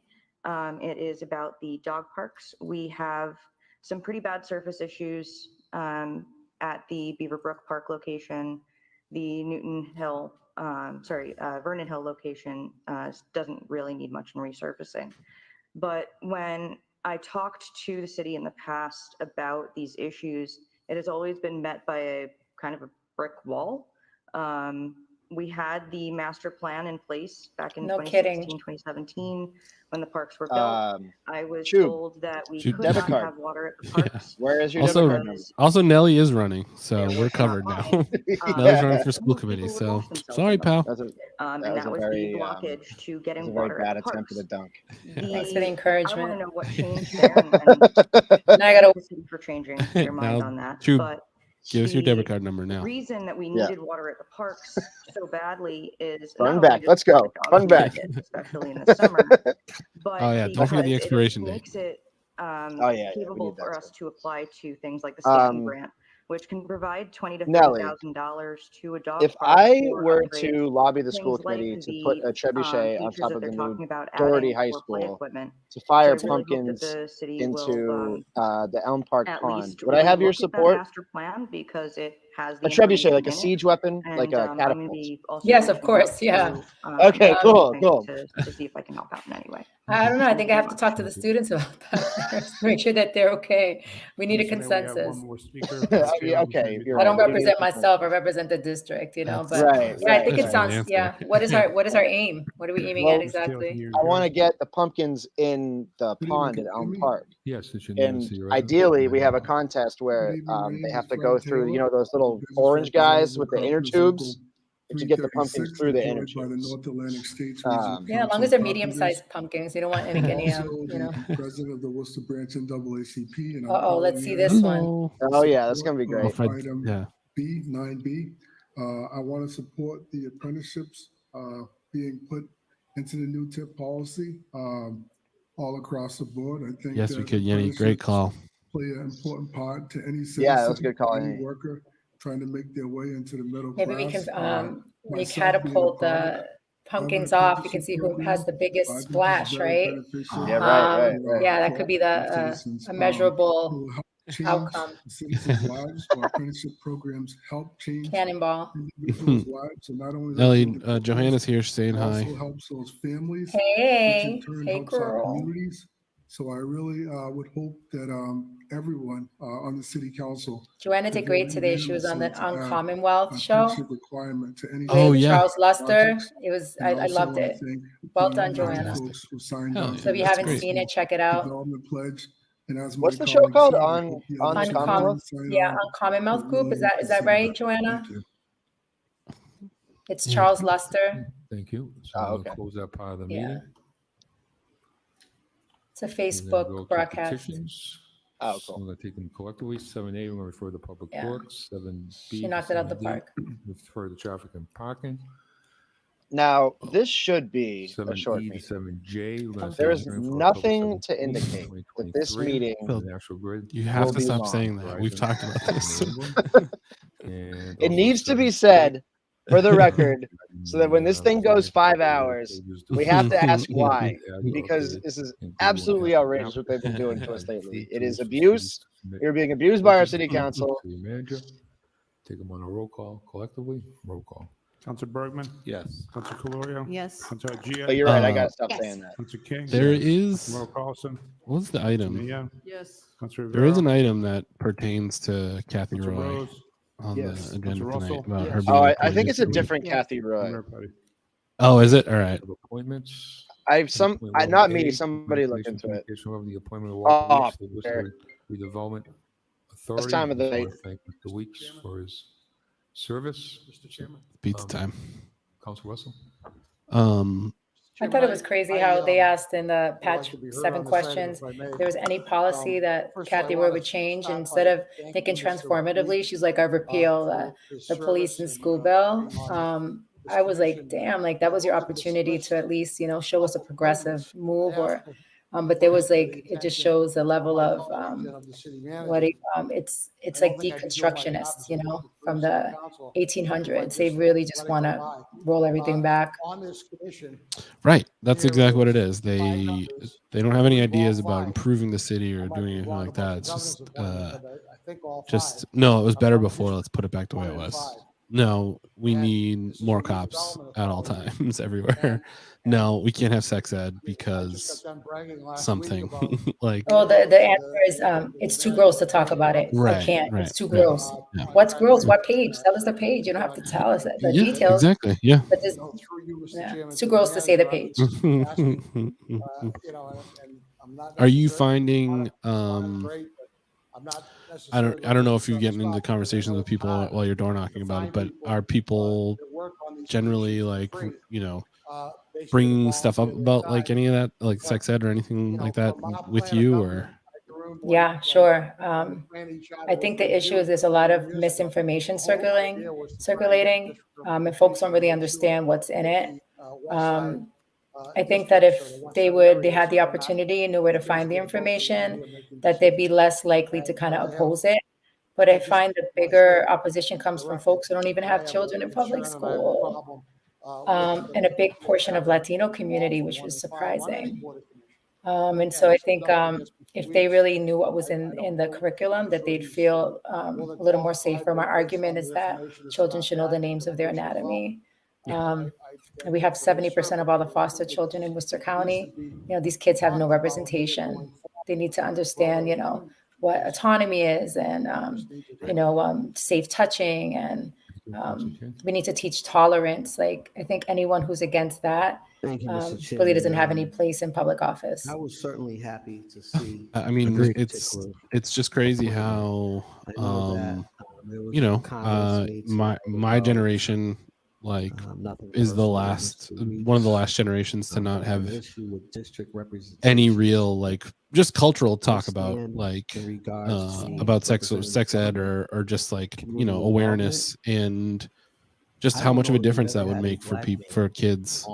It is about the dog parks. We have some pretty bad surface issues at the Beaverbrook Park location. The Vernon Hill location doesn't really need much in resurfacing. But when I talked to the city in the past about these issues, it has always been met by a kind of a brick wall. We had the master plan in place back in 2016, 2017 when the parks were built. I was told that we could not have water at the parks. Where is your debit card number? Also, Nelly is running, so we're covered now. Nelly's running for school committee, so sorry, pal. And that was the blockage to getting water at the parks. Attempt at a dunk. Thanks for the encouragement. I want to know what changed there, and Now I gotta the city for changing their mind on that. Chube, But give us your debit card number now. the reason that we needed water at the parks so badly is Run not back. only just Let's go. the Run dogs back. need it, especially in the summer, but Oh yeah, don't forget the because expiration it date. makes it we capable need that for too. us to apply to things like the safety grant. which can provide $20,000 to Nelly, $30,000 to a dog if park I for were upgrades, to lobby the school things like committee to the put a trebuchet on features top that of they're the new talking about Doherty adding High for play School equipment. to So I fire really hope that pumpkins the city into will the Elm Park at pond, least would I have your relook at that support? master plan because it has A the trebuchet, information like a in it. siege weapon, like And a I'm going to catapult. be also Yes, of reaching out course. Yeah. to, Okay, the cool, committee cool. to see if I can help out in any way. I don't know. I think I Thank you have to very talk to the students about that first, make sure that they're okay. We need a Mr. Mayor, we have one consensus. more speaker. Oh, yeah, okay, you're I right. don't We do need represent consensus. myself. I represent the district, you know, but Right, yeah, I right, think it right. sounds, yeah. What is our aim? What are we aiming Well, at exactly? I want to get the pumpkins in the pond at Elm Park. Yes, it's And unanimously right. ideally, we have a contest where they have to go through, you know, those little orange guys with the inner tubes to get the pumpkins through the inner tubes. Yeah, as long as they're medium-sized pumpkins, you don't want any, you know. President of the Worcester branch NAACP. And Uh-oh, let's see this one. Oh yeah, that's gonna be great. Item Yeah. B, 9B. I want to support the apprenticeships being put into the new tip policy all across the board. I think Yes, we that could, Yenny. Great call. play an important part to any citizen, Yeah, that's a good call, any Yenny. worker trying to make their way into the middle Maybe we class. can Myself being a catapult product the of pumpkins an off. You can apprenticeship see who program, has the biggest I think it's splash, very right? beneficial. Yeah, right. Yeah, that could be the Citizens, a it measurable will help change outcome. citizens' lives. Our apprenticeship programs help change Cannonball. individuals' lives. So not only does it Nelly, benefit Johanna's us, here saying it hi. also helps those families, which Hey, in turn hey, helps our girl. communities. So I really would hope that everyone on the city council. Joanna did could great vote today. She was on the unanimously to add Commonwealth an show apprenticeship requirement to any Oh, with yeah. Charles Luster. projects. It was And I also loved wanna it. thank Well the done, many Joanna. folks who signed Hell on yeah. to So if you this haven't great. seen it, council check it out. development pledge. And as my What's the show colleague called? said, I On hope the on others the who didn't Commonwealth? sign Yeah, on on Commonwealth will Group. really Is that consider right, it. Joanna? Thank you. It's Charles Luster. Thank you. So Oh, we'll okay. close that part of the Yeah. meeting. It's a We're gonna go Facebook to broadcast. petitions. Oh, So cool. we're gonna take them collectively. 7A, we're gonna refer to public Yeah. works. 7B. She knocked it out the 7D, park. refer to traffic and parking. Now this should be a 7E short to meeting. 7J. We're gonna There say is adjourn for October nothing 17th, to indicate that this 2023, meeting for the National Grid. You have will to be stop long. saying that. We've Verizon, talked about this. New England, and It also needs to be 7A, said for the record, so that when the, this thing goes financial 5 data hours, pages we do have to not ask be why, added, because updated, this is and do absolutely have outrageous an what they've been doing to us app lately. free It is tools for abuse. cities to submit We're being abused by our budgets city council. to your manager. Take them on a roll call collectively. Roll call. Councilor Bergman? Yes. Councilor Calorio? Yes. Councilor Gia? Oh, you're right. I Uh, gotta stop Yes. saying that. Councilor King? There Yes. is. Councilor Carlson? What's the item? Mia? Yes. Councilor There is Rivera? an item that pertains to Kathy Councilor Roy Rose? on Yes. the agenda Councilor tonight Russell? about her Yes. being Oh, I appointed. think it's a different Yes. Kathy Roy. Everybody. Oh, is it? All right. Of appointments. Not me. 7.1A, Somebody looked information into it. communication of the appointment of Walter Oh, Weeks to the Worcester Redevelopment Authority. time of the I just night. want to thank Mr. Weeks for his service. Mr. Chairman? Pizza time. Council Russell. I thought it was crazy how they asked in the patch 7 questions, there was any policy that Kathy Roy would change. Instead of thinking transformatively, she's like, I repeal the police and school bill. I was like, damn, like that was your opportunity to at least, you know, show us a progressive move or, but there was like, it just shows the level of it's like deconstructionists, you know, from the 1800s. They really just want to roll everything back. Right. That's exactly what it is. They don't have any ideas about improving the city or doing anything like that. It's just no, it was better before. Let's put it back the way it was. No, we need more cops at all times everywhere. No, we can't have sex ed because something like. Well, the answer is it's too gross to talk about it. Right, I can't. right, It's too right. gross. Yeah. What's gross? What page? Tell us the page. You don't have to tell us the Yeah, details. exactly. Yeah. But it's too gross to say the page. Are you finding? I don't know if you're getting into conversations with people while you're door knocking about it, but are people generally like, you know, bringing stuff up about like any of that, like sex ed or anything like that with you or? Yeah, sure. I think the issue is there's a lot of misinformation circulating, and folks don't really understand what's in it. I think that if they had the opportunity and knew where to find the information, that they'd be less likely to kind of oppose it. But I find the bigger opposition comes from folks who don't even have children in public school. And a big portion of Latino community, which was surprising. And so I think if they really knew what was in the curriculum, that they'd feel a little more safer. My argument is that children should know the names of their anatomy. And we have 70% of all the foster children in Worcester County. These kids have no representation. They need to understand, what autonomy is and, safe touching. And we need to teach tolerance. Like, I think anyone who's against that really doesn't have any place in public office. I was certainly happy to see. I mean, it's just crazy how, my generation, like, is one of the last generations to not have any real, like, just cultural talk about, like, about sex ed or just, like, awareness and just how much of a difference that would make for kids,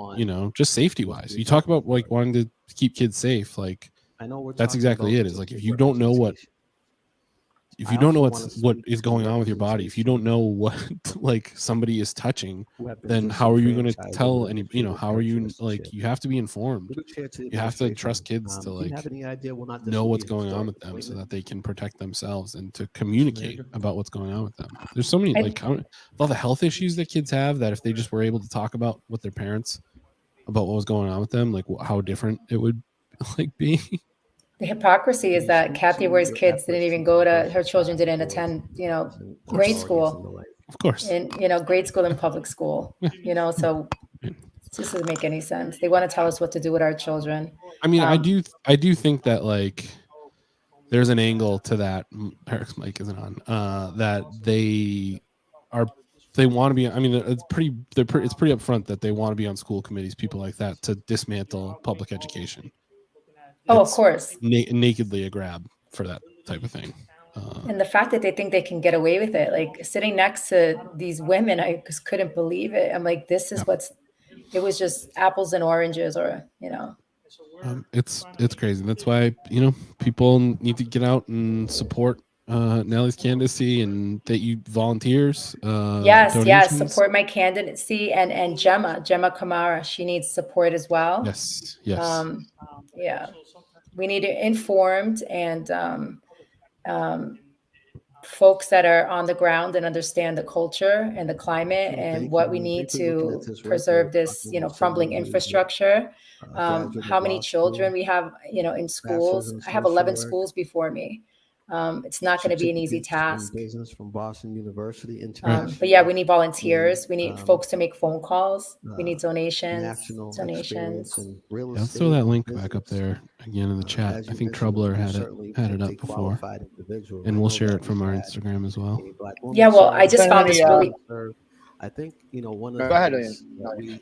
just safety wise. You talk about, like, wanting to keep kids safe. Like, that's exactly it. Is like, if you don't know what is going on with your body, if you don't know what, like, somebody is touching, then how are you going to tell any, how are you, like, you have to be informed. You have to trust kids to, like, know what's going on with them so that they can protect themselves and to communicate about what's going on with them. There's so many, like, all the health issues that kids have, that if they just were able to talk about with their parents about what was going on with them, like, how different it would, like, be. The hypocrisy is that Kathy Ware's kids didn't even her children didn't attend, grade school. Of course. And, grade school and public school, so it just doesn't make any sense. They want to tell us what to do with our children. I mean, I do think that, like, there's an angle to that. Eric's mic isn't on, that they want to be, I mean, it's pretty upfront that they want to be on school committees, people like that, to dismantle public education. Oh, of course. Nakedly a grab for that type of thing. And the fact that they think they can get away with it, like, sitting next to these women, I just couldn't believe it. I'm like, this is it was just apples and oranges, or, it's crazy. That's why, people need to get out and support Nellie's candidacy, and that you volunteers. Yes, support my candidacy, and Gemma Kamara, she needs support as well. Yes. We need informed and folks that are on the ground and understand the culture and the climate and what we need to preserve this, crumbling infrastructure. How many children we have, in schools. I have 11 schools before me. It's not going to be an easy task. Business from Boston University. But yeah, we need volunteers. We need folks to make phone calls. We need donations. Let's throw that link back up there again in the chat. I think Troubler had it up before, and we'll share it from our Instagram as well. Yeah, well, I just found this really. I think, one of Go ahead,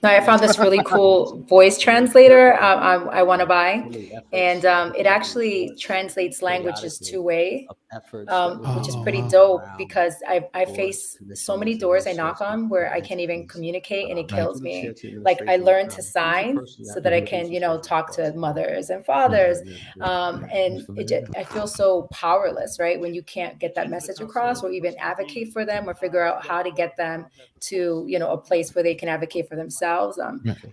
I found this really cool voice translator I want to buy. And it actually translates languages two-way, which is pretty dope, because I face so many doors I knock on where I can't even communicate, and it kills me. Like, I learned to sign so that I can, talk to mothers and fathers. And I feel so powerless, right? When you can't get that message across, or even advocate for them, or figure out how to get them to, a place where they can advocate for themselves.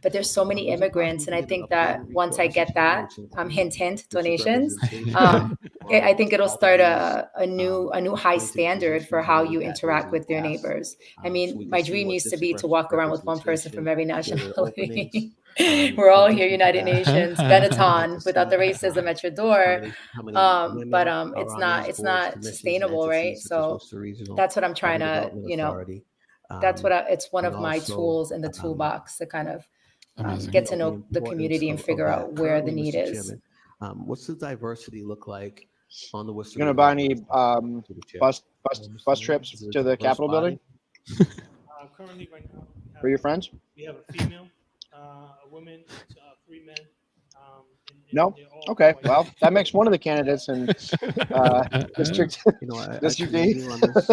But there's so many immigrants. And I think that once I get that, hint, donations, I think it'll start a new high standard for how you interact with your neighbors. I mean, my dream used to be to walk around with one person from every nationality. We're all here, United Nations, Benetton, without the racism at your door. But it's not sustainable, right? So that's what I'm trying to, it's one of my tools in the toolbox to kind of get to know the community and figure out where the need is. What's the diversity look like on the Worcester? You gonna buy any bus trips to the Capitol building? Currently, right now, For your friends? we have a female, a woman, 3 men, No. Okay. Well, that makes one of the candidates in district. District D. On this,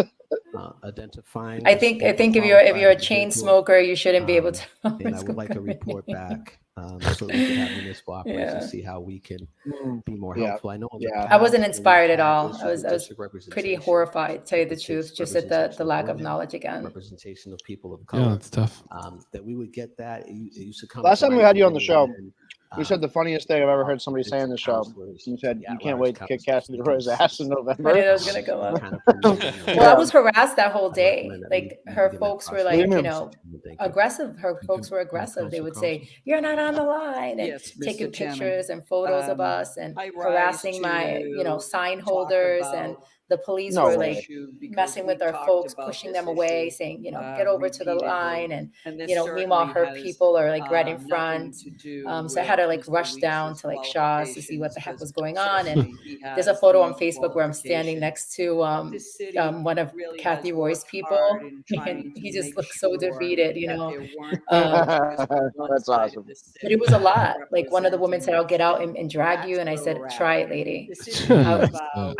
identifying. I think if you're a chain smoker, you shouldn't be able to. And I would like a report back so that we can have municipal operations see how we can be more helpful. I know. I wasn't inspired at all. I was pretty horrified, to tell you the truth, just at the lack of knowledge again. Representation of people of color. Yeah, it's tough. That we would get that. It used to come. Last time we had you on the show, you said the funniest thing I've ever heard somebody say on the show. You said you can't wait to kick Cassidy Roy's ass in November. I knew that was gonna go up. Well, I was harassed that whole day. Like her folks were like, aggressive. Her folks were aggressive. They would say, "You're not on the line," and taking pictures and photos of us and harassing my, sign holders, and the police were like messing with our folks, pushing them away, saying, get over to the line, and meanwhile her people are like right in front. So I had to like rush down to like Shaw's to see what the heck was going on. And there's a photo on Facebook where I'm standing next to one of Kathy Roy's people, and he just looks so defeated, That's awesome. But it was a lot. Like one of the women said, "I'll get out and drag you," and I said, "Try it, lady." I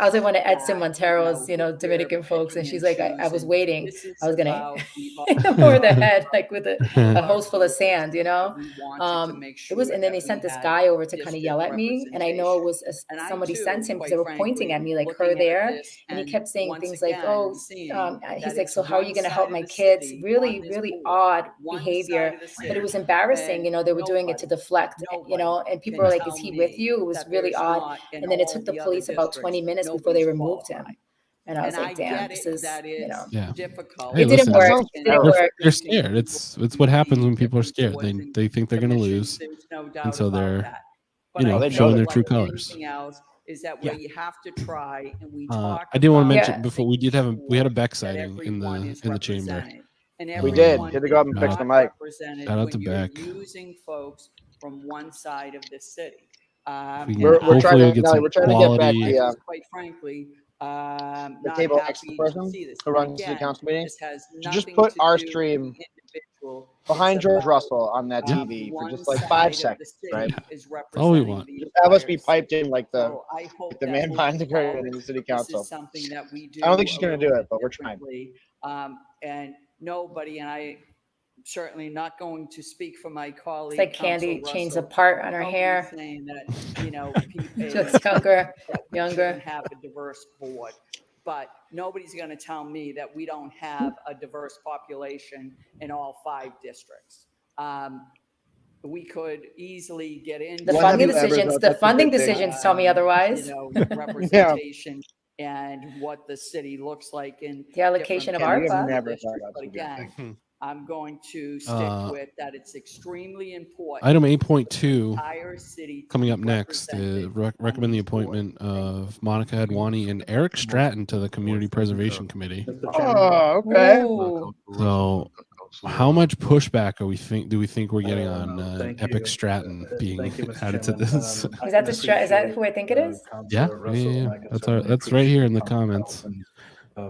was like one of Edson Montero's, Dominican folks, and she's like, I was waiting. I was gonna hit them over the head, like with a hose full of sand, It was, and then they sent this guy over to kind of yell at me, and I know it was somebody sent him because they were pointing at me, like her there, and he kept saying things like, "Oh," he's like, "So how are you gonna help my kids?" Really, really odd behavior, but it was embarrassing. They were doing it to deflect, and people were like, "Is he with you?" It was really odd, and then it took the police about 20 minutes before they removed him. And I was like, "Damn, this is, difficult." It didn't work. It didn't work. They're scared. It's what happens when people are scared. They think they're going to lose, and so they're, showing their true colors. Is that where you have to try, and we talk. I did want to mention before we had a Beck sighting in the chamber. We did. You had to go up and fix the mic. Shout out to Beck. Using folks from one side of the city. We're trying to get back the quite frankly. The table next to the person who runs the council meeting. Just put our stream behind George Russell on that TV for just like 5 seconds, right? All we want. Just have us be piped in like the man behind the curtain in the city council. Something that we do. I don't think she's going to do it, but we're trying. And nobody, and I certainly not going to speak for my colleague. It's like Candy changed the part on her hair. Saying that, people she looks younger. Have a diverse board, but nobody's going to tell me that we don't have a diverse population in all 5 districts. We could easily get into the funding decisions. The funding decisions tell me otherwise. Representation and what the city looks like in the allocation of ARPA. But again, I'm going to stick with that. It's extremely important. Item 8.2 coming up next. Recommend the appointment of Monica Hadwani and Eric Stratton to the Community Preservation Committee. Oh, okay. So, how much pushback do we think we're getting on Epic Stratton being added to this? Is that who I think it is? Yeah. That's right here in the comments.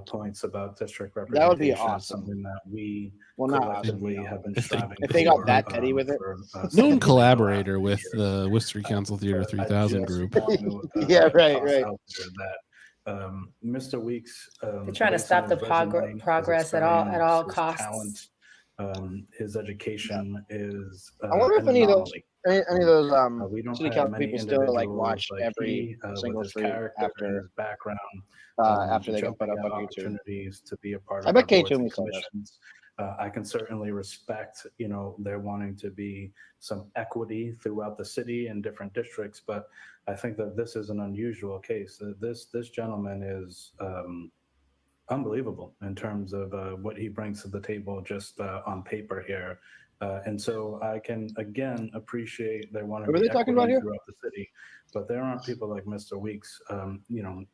Points about district representation. That would be awesome. Something that we collectively have been striving if they got that petty with it. Known collaborator with the Worcester Council Theater 3000 group. Yeah, right. Mr. Weeks. They're trying to stop the progress at all costs. Talent, his education is. I wonder if any of those city council people still like watch every single stream after his background. After they get put up on YouTube. Opportunities to be a part of. I bet K2 commissions. I can certainly respect, there wanting to be some equity throughout the city and different districts, but I think that this is an unusual case. This gentleman is unbelievable in terms of what he brings to the table just on paper here. And so I can, again, appreciate they want to be equity throughout the city, but there aren't people like Mr. Weeks,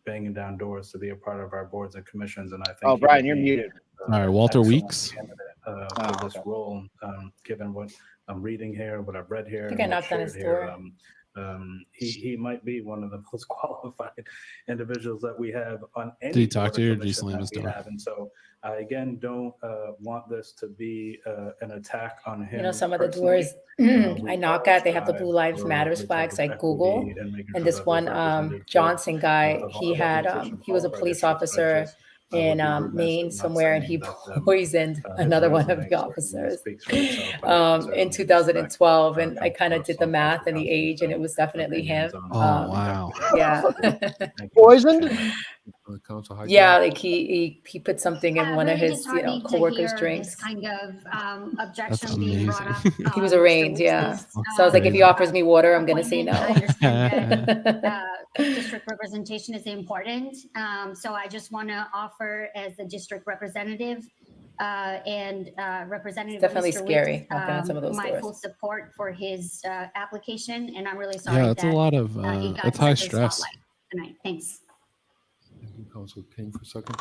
banging down doors to be a part of our boards and commissions. And I think. Oh, Brian, you're muted. All right, Walter Weeks. For this role, given what I'm reading here, what I've read here. I think I knocked on his door. He might be one of the most qualified individuals that we have on any Did he talk to you or did you commission slam that his we door? have. And so I, again, don't want this to be an attack on him. You know, some of the personally. doors We I knock all at, they have the strive Blue Lives for Matters the type flags, of like equity Google. and making And sure this that one there's representative Johnson guy, of he all the had positions, he was a all of our police districts, not officer just in would be remiss Maine in not somewhere, and saying he that poisoned his another one of resume the certainly officers speaks for itself, but I in certainly respect 2012. And I kind Councilor of did the Saul math and the Councilor age, and it was definitely him. opinions on Oh, wow. Yeah. Poisoned? Yeah, like he put something in one of Very his, you know, disheartening to coworkers' hear drinks. this kind of That's objection being brought amazing. up. He was Mr. arraigned, Weeks yeah. is, So I was like, if he Crazy. offers me water, I'm gonna say no. I understand that district representation is important. So I just want to offer as the district representative and Representative Definitely Mr. scary Weeks, knocking on some of those my doors. full support for his application, and I'm really sorry Yeah, it's a that lot of, he got it's high such a stress. spotlight tonight. Thanks. Thank you, Councilor King, for second.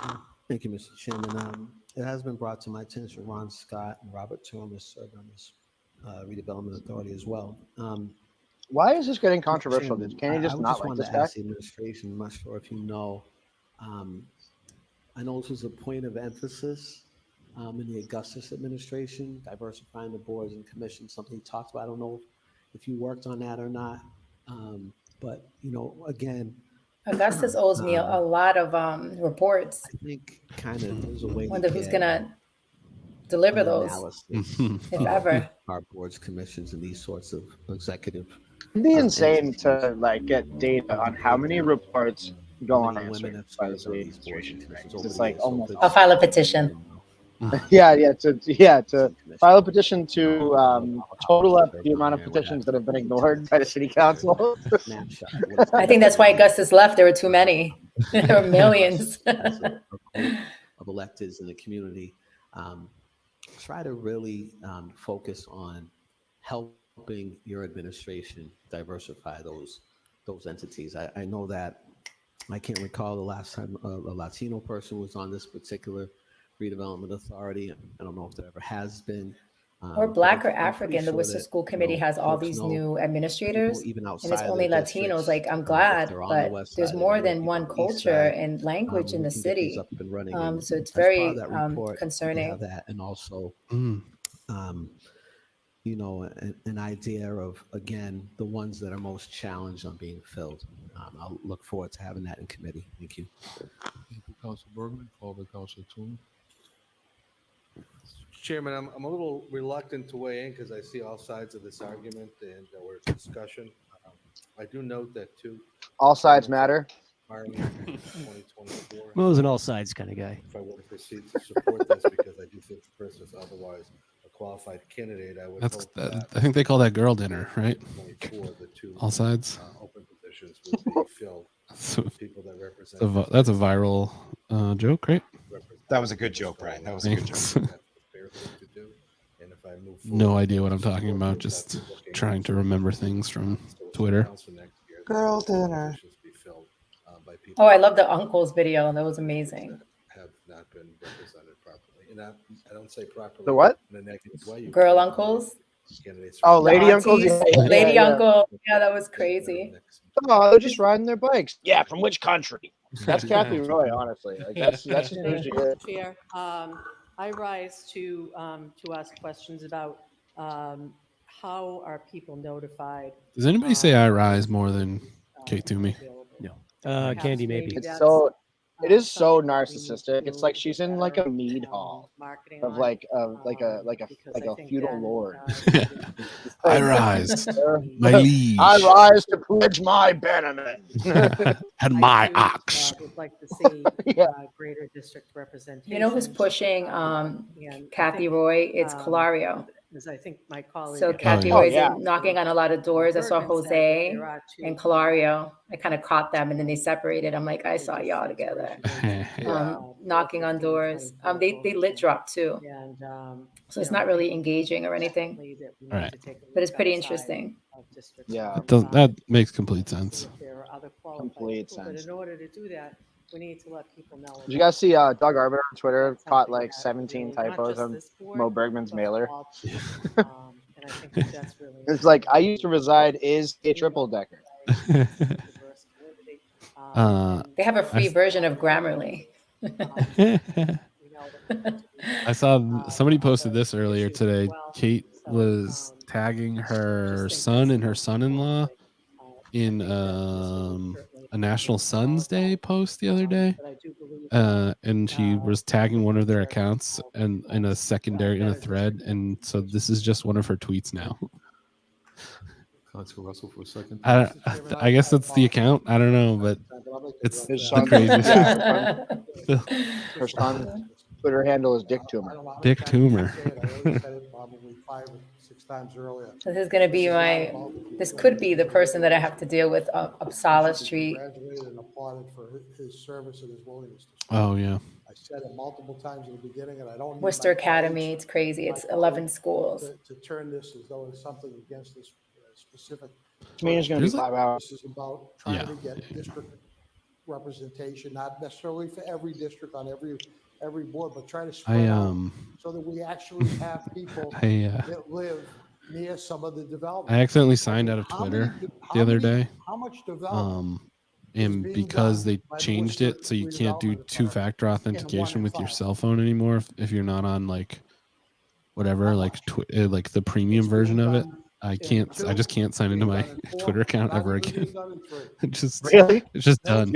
Thank you, Mr. Chairman. It has been brought to my attention, Ron Scott and Robert Thomas served on this redevelopment authority as well. Why is this getting Mr. controversial? Chairman, Can you I just would not just like wanted this to guy? ask the administration, I'm not sure if you know, I know this was a point of emphasis in the Augustus administration, diversifying the boards and commissions, something he talked about. I don't know if you worked on that or not, but, you know, again, Augustus owes me a lot of reports. I think kind of there's a way Wonder to who's get gonna deliver an those, analysis if of ever. our boards, commissions, and these sorts of executive. It'd be insane to like get data on how many reports go unanswered by the city administration. Right? It's like almost. I'll file a petition. Yeah, to file a petition to total up the amount of petitions that have been ignored by the city council. I think that's why Augustus left. There were too many. There were millions. As a group of electeds in the community, try to really focus on helping your administration diversify those entities. I know that I can't recall the last time a Latino person was on this particular redevelopment authority. I don't know if there ever has been. Or Black or I'm pretty African. The sure Worcester that, School Committee you know, has all folks these know new administrators, people even and it's outside of only their Latinos. districts, Like, I'm if glad, they're on the but west there's side, more and there are than people one on the east culture side, and language in we the can get these city. up and running. And So it's as part very of that report, we concerning. have that, and also, you know, an idea of, again, the ones that are most challenged on being filled. I'll look forward to having that in committee. Thank you. Thank you, Councilor Bergman, followed by Councilor Toon. Chairman, I'm a little reluctant to weigh in because I see all sides of this argument and we're in discussion. I do note that too. All sides matter. 2024. Well, I was an all sides kind of guy. If I were to proceed to support this, because I do think the person is otherwise a qualified candidate, I would hope that I think they call that girl dinner, right? 24, the two All sides. open positions would be filled. So, People that represent. that's a viral joke, right? That was a good joke, Brian. That was a good Thanks. And joke. if I move No idea what I'm talking about. Just trying to remember things from Twitter. Girl dinner. Oh, I love the uncles video. That was amazing. Have not been represented properly, and I don't say properly. The what? In a negative way. Girl uncles. Candidates Oh, from- lady uncles. Yeah, Lady yeah. uncle. Yeah, that was crazy. Oh, they're just riding their bikes. Yeah, from which country? That's Kathy Roy, honestly. Like, that's just who she is. Chair, I rise to ask questions about how are people notified? Does anybody say I rise more than Kate Toomey? No. Candy, maybe. It's so. It is so narcissistic. It's like she's in like a mead hall of like a feudal lord. I rise, my liege. I rise to pledge my bannerment. And my ox. Would like to see greater district representation. You know who's pushing Kathy Roy? It's Colario. As I think my colleague. So Kathy Roy's knocking on a lot lot of doors. I saw Jose and Colario. I kind of caught them, and then they separated. I'm like, I saw y'all together, knocking on doors. They lit drop too, so it's not really engaging or anything. All right. But it's pretty interesting. Yeah, That makes complete sense. There are other complete qualified people, but sense. in order to do that, we need to let people know. Did you guys see Doug Arbiter on Twitter caught like 17 typos on Mo Bergman's mailer? And I think that that's really. It's like I used to reside is a triple decker. They have a free version of Grammarly. I saw somebody posted this earlier today. Kate was tagging her son and her son-in-law in a National Sons Day post the other day, and she was tagging one of their accounts and in a thread, and so this is just one of her tweets now. Council Russell for a second. I guess that's the account. I don't know, but it's the craziest. Her son's Twitter handle is Dick Tumor. Dick Tumor. Probably 5 or 6 times earlier. This is going to be this could be the person that I have to deal with up Sala Street. Graduated and applauded for his service and his willingness to serve. Oh, yeah. I said it multiple times in the beginning, and I don't. Worcester Academy, it's crazy. It's 11 schools. To turn this as though it's something against this specific. To me, it's going to be 5 hours. This is about trying to get district representation, not necessarily for every district on every board, but try to spread out so that we actually have people that live near some of the development. I accidentally signed out of Twitter the other day. How much development? And because they changed it so you can't do 2-factor authentication with your cell phone anymore if you're not on like whatever, like the premium version of it. I just can't sign into my Twitter account ever again. It's just done.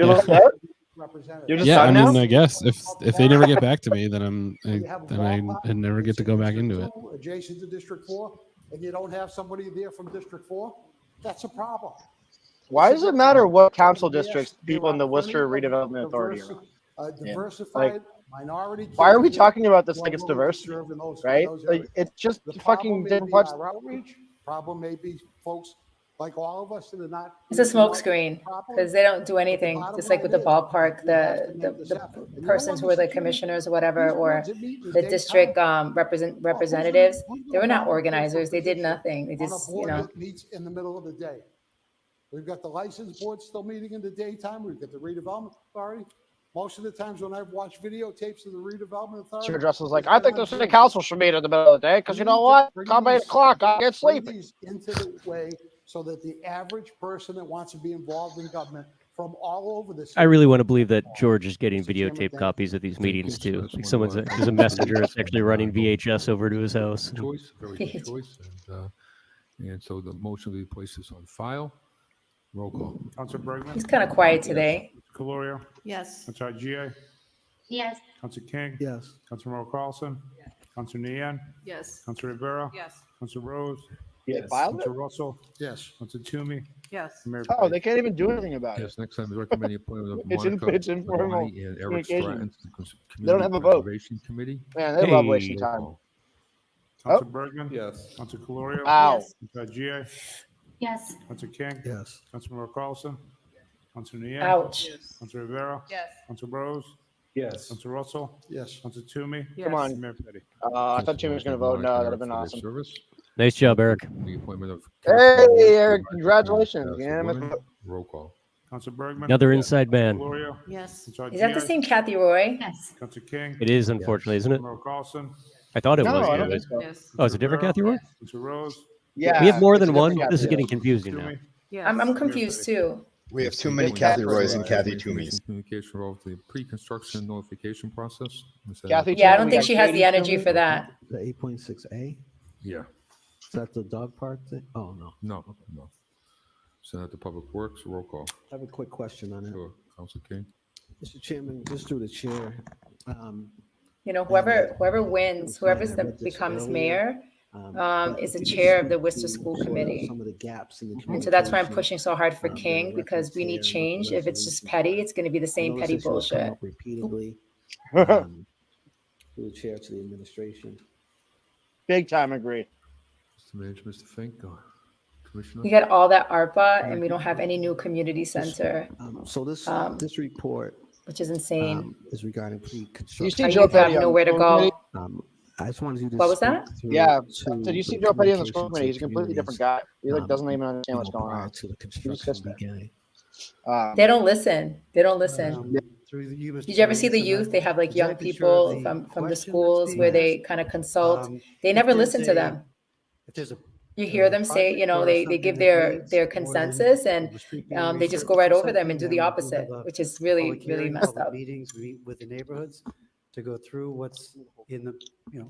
Yeah, I mean, I guess if they never get back to me, then I never get to go back into it. Adjacent to District 4, and you don't have somebody there from District 4, that's a problem. Why does it matter what council districts people in the Worcester Redevelopment Authority are on? Diversified minority. Why are we talking about this like it's diverse? Right? Like, it's just fucking different parts. Outreach problem may be folks like all of us that are not. It's a smokescreen because they don't do anything. Just like with the ballpark, the persons who are the commissioners or whatever, or the district representatives, they were not organizers. They did nothing. They just, meets in the middle of the day. We've got the license board still meeting in the daytime. We've got the redevelopment authority. Most of the times when I've watched videotapes of the redevelopment authority, Chair Dressler's like, I think the city council should meet in the middle of the day because you know what? Come 8 o'clock, I get sleepy. Into the way so that the average person that wants to be involved in government from all over the city. I really want to believe that George is getting videotape copies of these meetings too. Like there's a messenger that's actually running VHS over to his house. Very good choice. And so the motion will be placed on file. Roll call. Councilor Bergman. He's kind of quiet today. Calorio. Yes. Councilor Gia. Yes. Councilor King. Yes. Councilor Merrill Carlson. Yes. Councilor Nian. Yes. Councilor Rivera. Yes. Councilor Rose. Yes. Councilor Russell. Yes. Councilor Toomey. Yes. Mayor Oh, they can't even do anything about it. Yes, next time, the recommended appointment of It's Monica informal Maloney and Eric communication. Stratton to the They don't have a vote. Conservation Committee. Man, they love wasting time. Councilor Bergman. Yes. Councilor Calorio. Ow. Councilor Gia. Yes. Councilor King. Yes. Councilor Merrill Carlson. Councilor Nian. Ouch. Councilor Rivera. Yes. Councilor Rose. Yes. Councilor Russell. Yes. Councilor Toomey. Yes. Come on. Mayor Petty. I thought Toomey was going to vote no. That would have been awesome. Service. Nice job, Eric. The appointment of. Hey, Eric, congratulations. Unanimous vote. Roll call. Councilor Bergman. Another inside man. Calorio. Yes. Councilor Is that the Gia. same Kathy Roy? Yes. Councilor King. It is, unfortunately, isn't it? Merrill Carlson. I thought it No, was. I yeah. don't think so. Yes. Oh, is it different, Kathy Roy? Councilor Rose. Yeah. We have more it's a than one. different This is Kathy. getting confusing now. Toomey. Yes. I'm confused too. We have too many Kathy Roys and Kathy Communication Toomeys. Communication relative to the pre-construction notification process. Is that- Kathy Yeah, I Toomey, don't we think got she has Katie the energy Toomey. for that. The 8.6A? Yeah. Is that the dog park thing? Oh, no. No. Send it to Public Works. Roll call. I have a quick question on it. Sure. Council King. Mr. Chairman, just through the chair. Whoever wins, becomes mayor, is the chair of the Worcester School Committee. Some of the gaps in the And so that's why I'm pushing so hard for King, because we need change. If it's just petty, it's going to be the same petty bullshit. Repeatedly. Through the chair to the administration. Big time agree. Mr. Manager, Mr. Fink, Commissioner. We got all that ARPA and we don't have any new community center, So this report which is insane. is regarding You pre-construction. Our see Joe youth have Petty on nowhere to the go. school committee? I just wanted you to. What was that? speak Yeah. through Did you see the Joe Petty on the school communications committee? He's a to completely different communities, guy. He like doesn't even understand what's going prior on. to the He was construction pissed at beginning. They don't listen. They don't listen. Through you, Mr. Did you ever see the Chairman, youth? They have like young exactly people sure the from the question schools that's where being they kind of consult. They if never there's listen to a- them. If there's a You hear them say, you know, they give their consensus and they just go right over them and do the opposite, which is really, really messed up. Meetings, we meet with the neighborhoods to go through what's in the,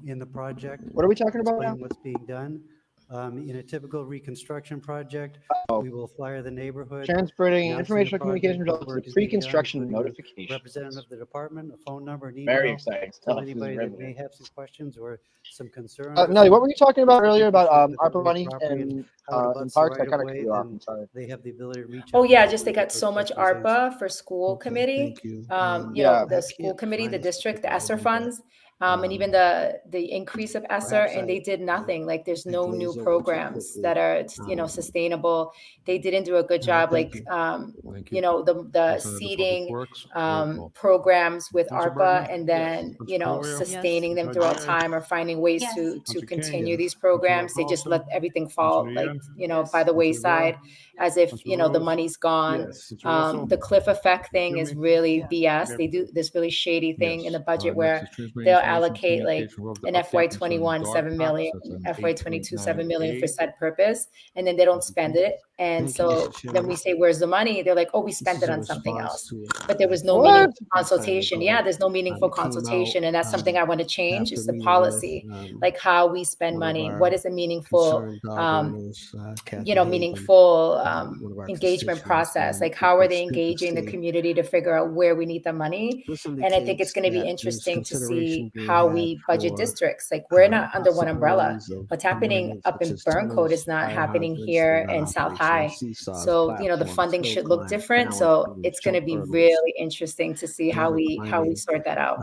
in the project. What are we talking about now? What's being done. In a typical reconstruction project, we will flyer the neighborhood. Transferring information communication results to the pre-construction notification. Representative of the department, a phone number, an email. Very exciting stuff. To anybody that may have some questions or some concerns. Nelly, what were you talking about earlier about ARPA money and parks? I kind of cut you off. I'm sorry. They have the ability to reach. Oh yeah, just they got so much ARPA for school committee. You know, the school committee, the district, the ESSER funds. And even the increase of ESSER, and they did nothing. Like there's no new programs that are, you know, sustainable. They didn't do a good job. Like, you know, the seeding programs with ARPA, and then, you know, sustaining them throughout time or finding ways to continue these programs. They just let everything fall, like, you know, by the wayside, as if, you know, the money's gone. The cliff effect thing is really BS. They do this really shady thing in the budget where they'll allocate like an FY21 7 million, FY22 7 million for said purpose, and then they don't spend it. And so then we say, where's the money? They're like, oh, we spent it on something else. But there was no meaningful consultation. Yeah, there's no meaningful consultation. And that's something I want to change, is the policy, like how we spend money. What is a meaningful, you know, meaningful engagement process? Like how are they engaging the community to figure out where we need the money? And I think it's going to be interesting to see how we budget districts. Like we're not under one umbrella. What's happening up in Burncoat is not happening here in South High. So, you know, the funding should look different. So it's going to be really interesting to see how we sort that out.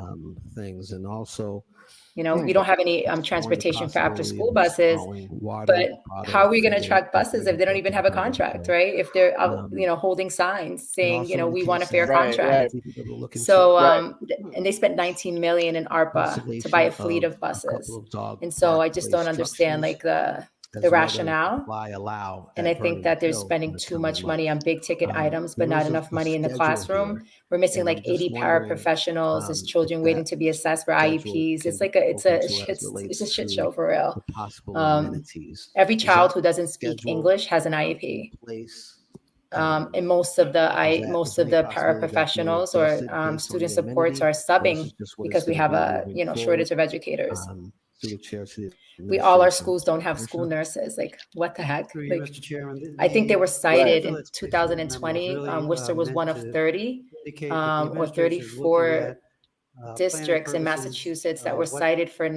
Things, and also, you know, we don't have any transportation for after school buses, but how are we going to attract buses if they don't even have a contract, right? If they're, you know, holding signs saying, you know, we want a fair contract. So, and they spent 19 million in ARPA to buy a fleet of buses. And so I just don't understand like the rationale. And I think that they're spending too much money on big ticket items, but not enough money in the classroom. We're missing like 80 paraprofessionals. There's children waiting to be assessed for IEPs. It's like it's a shit show for real. Every child who doesn't speak English has an IEP. And most of the paraprofessionals or student supports are subbing because we have a, you know, shortage of educators. All our schools don't have school nurses. Like, what the heck? Like, I think they were cited in 2020. Worcester was one of 30 or 34 districts in Massachusetts that were cited for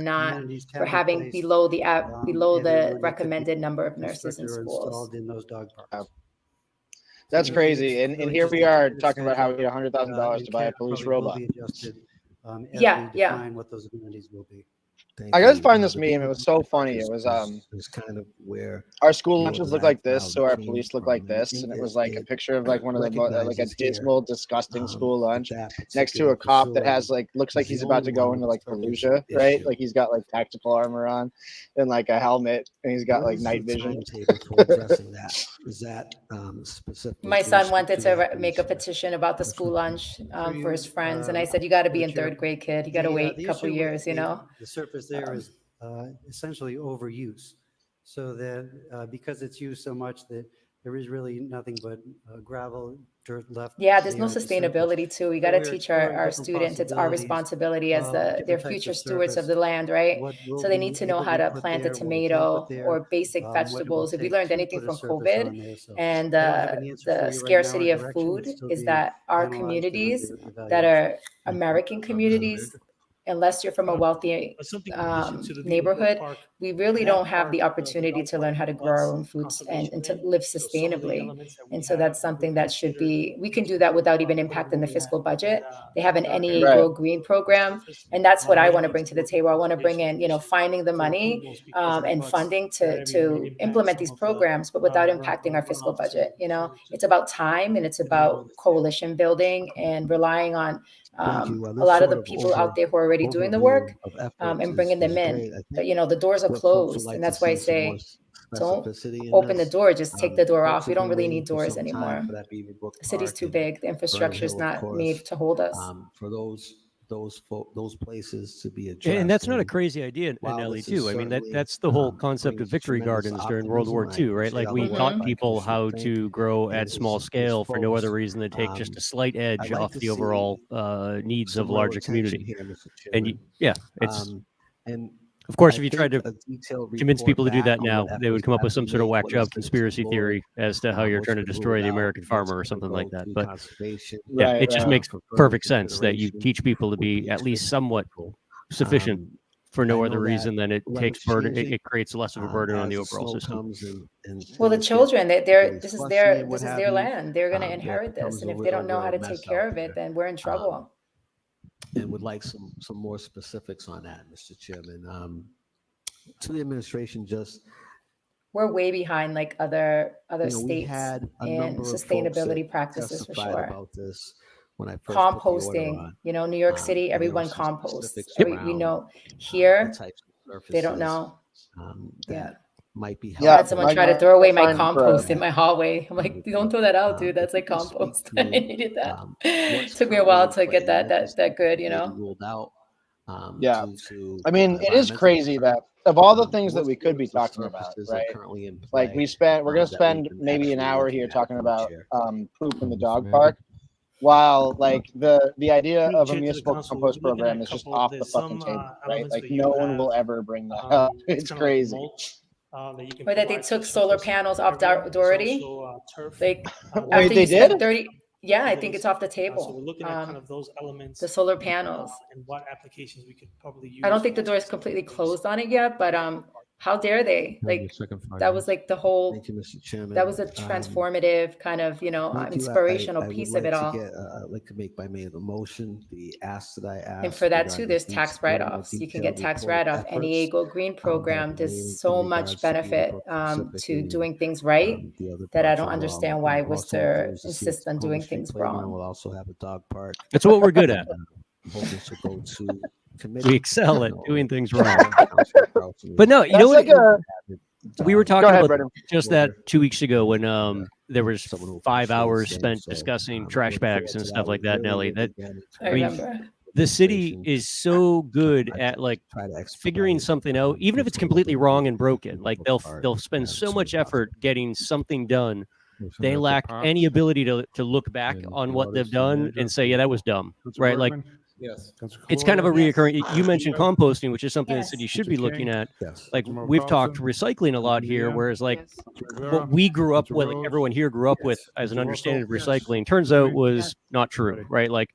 having below the recommended number of nurses in schools. That's crazy. And here we are talking about how we get $100,000 to buy a police robot. Yeah. What those amenities will be. I gotta find this meme. It was so funny. It was it's kind of where our school lunches look like this, so our police look like this, and it was like a picture of like one of the like a dismal, disgusting school lunch next to a cop that has like looks like he's about to go into like Fallujah, right? Like he's got like tactical armor on and like a helmet, and he's got like night vision. My son wanted to make a petition about the school lunch for his friends, and I said, you got to be in third grade, kid. You got to wait a couple years, you know. The surface there is essentially overuse, so that because it's used so much that there is really nothing but gravel, dirt left. Yeah, there's no sustainability too. We got to teach our students. It's our responsibility as their future stewards of the land, right? So they need to know how to plant a tomato or basic vegetables. If we learned anything from COVID and the scarcity of food, is that our communities that are American communities, unless you're from a wealthy neighborhood, we really don't have the opportunity to learn how to grow our own foods and to live sustainably. And so that's something that should be, we can do that without even impacting the fiscal budget. They have an NEA Grow Green program. And that's what I want to bring to the table. I want to bring in, you know, finding the money and funding to implement these programs, but without impacting our fiscal budget. You know, it's about time and it's about coalition building and relying on a lot of the people out there who are already doing the work and bringing them in. But, you know, the doors are closed. And that's why I say, don't open the door, just take the door off. We don't really need doors anymore. The city's too big. The infrastructure is not made to hold us. For those those places to be addressed. And that's not a crazy idea, Nelly, too. I mean, that's the whole concept of victory gardens during World War II, right? Like we taught people how to grow at small scale for no other reason than take just a slight edge off the overall needs of a larger community. And yeah, it's and of course, if you tried to convince people to do that now, they would come up with some sort of whack job conspiracy theory as to how you're trying to destroy the American farmer or something like that. But yeah, it just makes perfect sense that you teach people to be at least somewhat sufficient for no other reason than it takes burden. It creates less of a burden on the overall system. Well, the children, this is their land. They're going to inherit this, and if they don't know how to take care of it, then we're in trouble. And would like some more specifics on that, Mr. Chairman. To the administration, we're way behind like other states in sustainability practices for sure. About this when I first composting, New York City, everyone composts. We know here they don't know. Might be I had someone try to throw away my compost in my hallway. I'm like, don't throw that out, dude. That's like compost. I needed that. It took me a while to get that good, Ruled out. Yeah, I mean, it is crazy that of all the things that we could be talking about, right? Like we're going to spend maybe an hour here talking about poop in the dog park, while like the idea of a municipal compost program is just off the fucking table, right? Like no one will ever bring that up. It's crazy. Or that they took solar panels off Doherty. Like wait, they did? 30. Yeah, I think it's off the table. So we're looking at kind of those elements, the solar panels, and what applications we could probably use. I don't think the door is completely closed on it yet, but how dare they? Like that was like the whole. Thank you, Mr. Chairman. That was a transformative kind of inspirational piece of it all. I'd like to make by way of a motion the ask that I asked. And for that too, there's tax write-offs. You can get tax write-off. NEA Go Green program. There's so much benefit to doing things right that I don't understand why Worcester insists on doing things wrong. We'll also have a dog park. That's what we're good at. Hoping to go to committee. We excel at doing things wrong. But no, you know what? We were talking about just that 2 weeks ago when there was 5 hours spent discussing trash bags and stuff like that, Nelly. I mean, the city is so good at like figuring something out, even if it's completely wrong and broken. Like they'll spend so much effort getting something done. They lack any ability to look back on what they've done and say, yeah, that was dumb, right? Like, yes, it's kind of a reoccurring. You mentioned composting, which is something the city should be looking at. Like we've talked recycling a lot here, whereas like what we grew up with, like everyone here grew up with as an understanding of recycling, turns out was not true, right? Like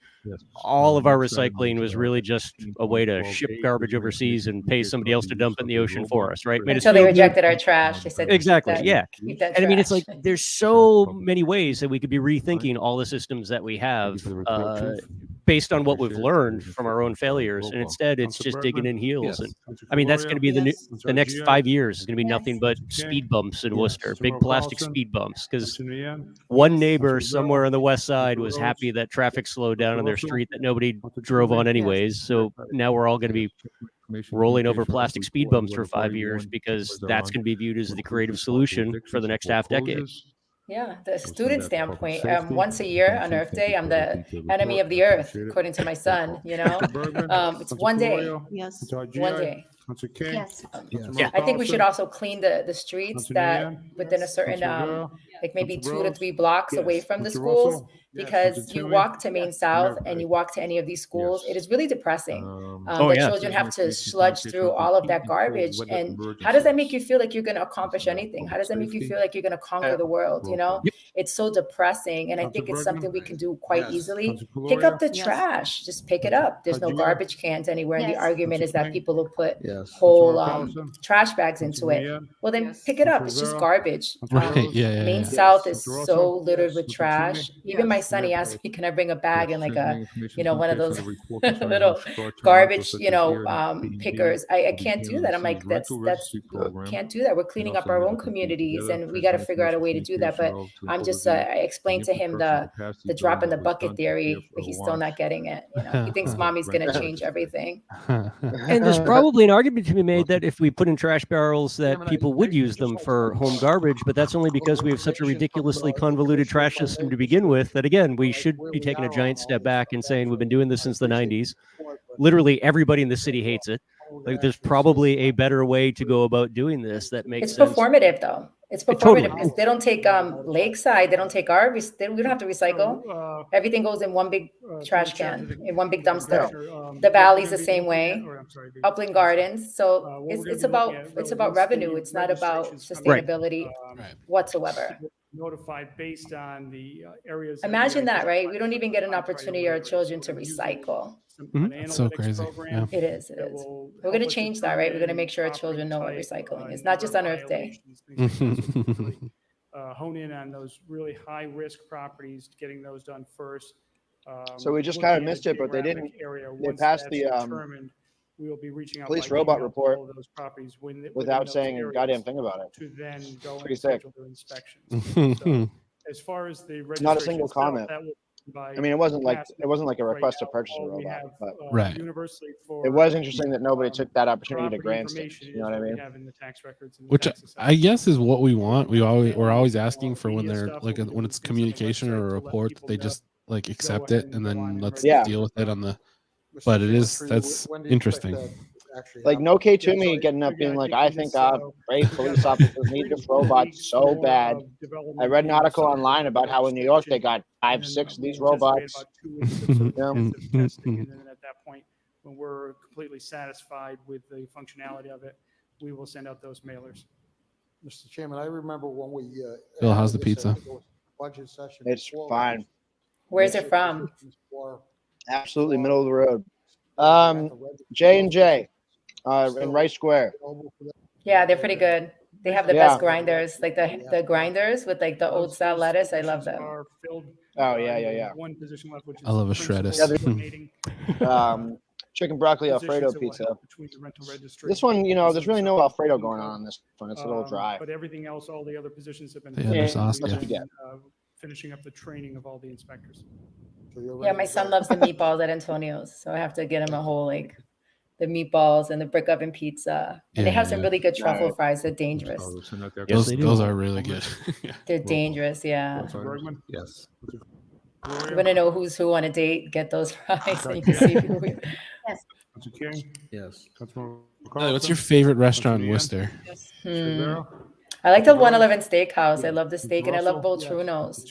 all of our recycling was really just a way to ship garbage overseas and pay somebody else to dump it in the ocean for us, right? Until they rejected our trash, they said exactly, yeah. And I mean, it's like there's so many ways that we could be rethinking all the systems that we have based on what we've learned from our own failures, and instead it's just digging in heels. And I mean, that's going to be the next 5 years is going to be nothing but speed bumps in Worcester, big plastic speed bumps, because one neighbor somewhere on the west side was happy that traffic slowed down on their street that nobody drove on anyways. So now we're all going to be rolling over plastic speed bumps for 5 years because that's going to be viewed as the creative solution for the next half decade. Yeah, the student standpoint. Once a year on Earth Day, I'm the enemy of the Earth, according to my son. It's one day. Yes. One day. Yes. I think we should also clean the streets that within a certain like maybe 2 to 3 blocks away from the schools, because you walk to Main South and you walk to any of these schools, it is really depressing. The children have to sludge through all of that garbage. And how does that make you feel like you're going to accomplish anything? How does that make you feel like you're going to conquer the world? It's so depressing. And I think it's something we can do quite easily. Pick up the trash. Just pick it up. There's no garbage cans anywhere. And the argument is that people will put whole trash bags into it. Well, then pick it up. It's just garbage. Main South is so littered with trash. Even my son, he asked me, can I bring a bag and like a, one of those little garbage, pickers. I can't do that. I'm like, that's can't do that. We're cleaning up our own communities and we got to figure out a way to do that. But I'm just, I explained to him the drop in the bucket theory, but he's still not getting it. He thinks mommy's going to change everything. And there's probably an argument to be made that if we put in trash barrels that people would use them for home garbage, but that's only because we have such a ridiculously convoluted trash system to begin with that again, we should be taking a giant step back and saying we've been doing this since the 90s. Literally everybody in the city hates it. Like there's probably a better way to go about doing this that makes sense. It's performative though. It's performative Totally. because they don't take Lakeside. They don't take we don't have to recycle. Everything goes in one big trash can, in one big dumpster. The Valley's the same way. Upland Gardens. So it's about revenue. It's not about sustainability whatsoever. Notified based on the areas. Imagine that, right? We don't even get an opportunity, our children, to recycle. It's so crazy. Yeah. It is. We're going to change that, right? We're going to make sure our children know what recycling is, not just on Earth Day. Hone in on those really high risk properties, getting those done first. So we just kind of missed it, but they didn't. They passed the we will be reaching out police robot report those properties without saying a goddamn thing about it. To then go pretty and sick. schedule their inspections. So, as far as the Not a single itself, comment. that will be by I mean, it wasn't like a request to purchase a robot, but it was interesting that nobody took that opportunity to grandstand. You know what I mean? Which I guess is what we want. We're always asking for when they're like when it's communication or a report, they just like accept it and then let's deal with it on the. But that's interesting. Like no K to me getting up being like, I think brave police officers need this robot so bad. I read an article online about how in New York they got 5-6 of these robots. And then at that point, when we're completely satisfied with the functionality of it, we will send out those mailers. Mr. Chairman, I remember when we Bill, how's the pizza? Budget session. It's fine. Where's it from? Absolutely middle of the road. J&J in Rice Square. Yeah, they're pretty good. They have the best grinders, like the grinders with like the old style lettuce. I love them. Oh yeah. One position left, which is I love a shreddis. Chicken broccoli Alfredo pizza. This one, there's really no Alfredo going on this one. It's a little dry. But everything else, all the other positions have been finishing up the training of all the inspectors. Yeah, my son loves the meatballs at Antonio's, so I have to get him a whole the meatballs and the brick oven pizza. And they have some really good truffle fries. They're dangerous. Those are really good. They're dangerous. Yeah. Yes. You want to know who's who on a date? Get those fries, and you can see who. Yes. What's your favorite restaurant in Worcester? I like the 111 Steakhouse. I love the steak, and I love Voltruno's.